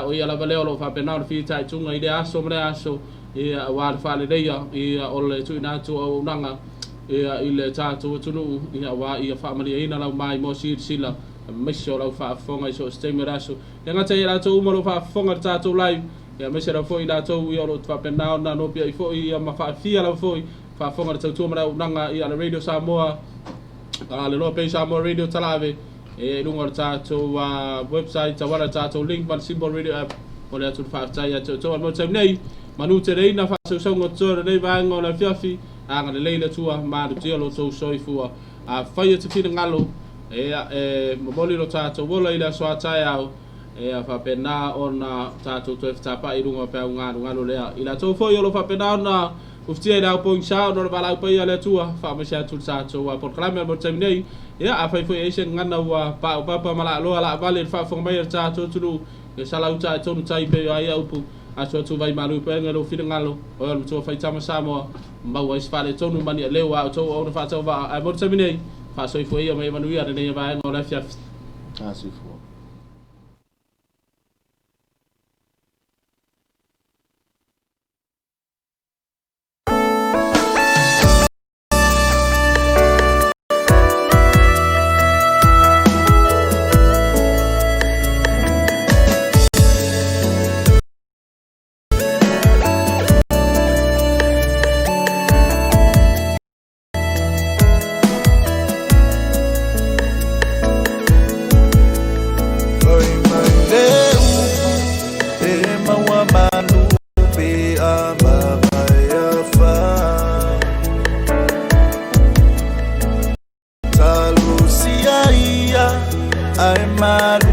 o ia la valeo lo fa penal fi tai tunga ide aso mre aso ia wa fa le dia ia ole tuina to o nanga ia ile tato tunu ia wa ia family ina la mai mo sila mesho la fa fonga so steamer aso nga tai la to mo lo fa fonga tato live ia mesho la fo ila to ia lo fa penal na no pia fo ia ma fa fia la fo fa fonga tato mra nanga ia la radio Samoa le Loabay Samoa radio talave lungo tato website tawala tato link man symbol radio app ole atu fa tai to mo nei manu te reina fa so ngo to nei va ngola fiafi anga le leile tua ma de tio to soifua a fai te fina ngalo mo moli lo tato wola ila so tai au fa pena ona tato to fta pa I lungo pa ngalo le ila to fo yo lo fa pena ona uftia da po insha no bala pa ya le tua fa ma sha tu tato wa por klame mo nei ia a fai foi ese ngana wa pa mala lo ala vale fa fo mai tato tu ke sala uta to tai pe ai upu a so tu vai malu pe ngalo fina ngalo o lo to fai tama samo ma wa isfale to no mani le wa to o fa to va a mo nei fa so foi ia mai manu ia ne va ngola fia si fo I'm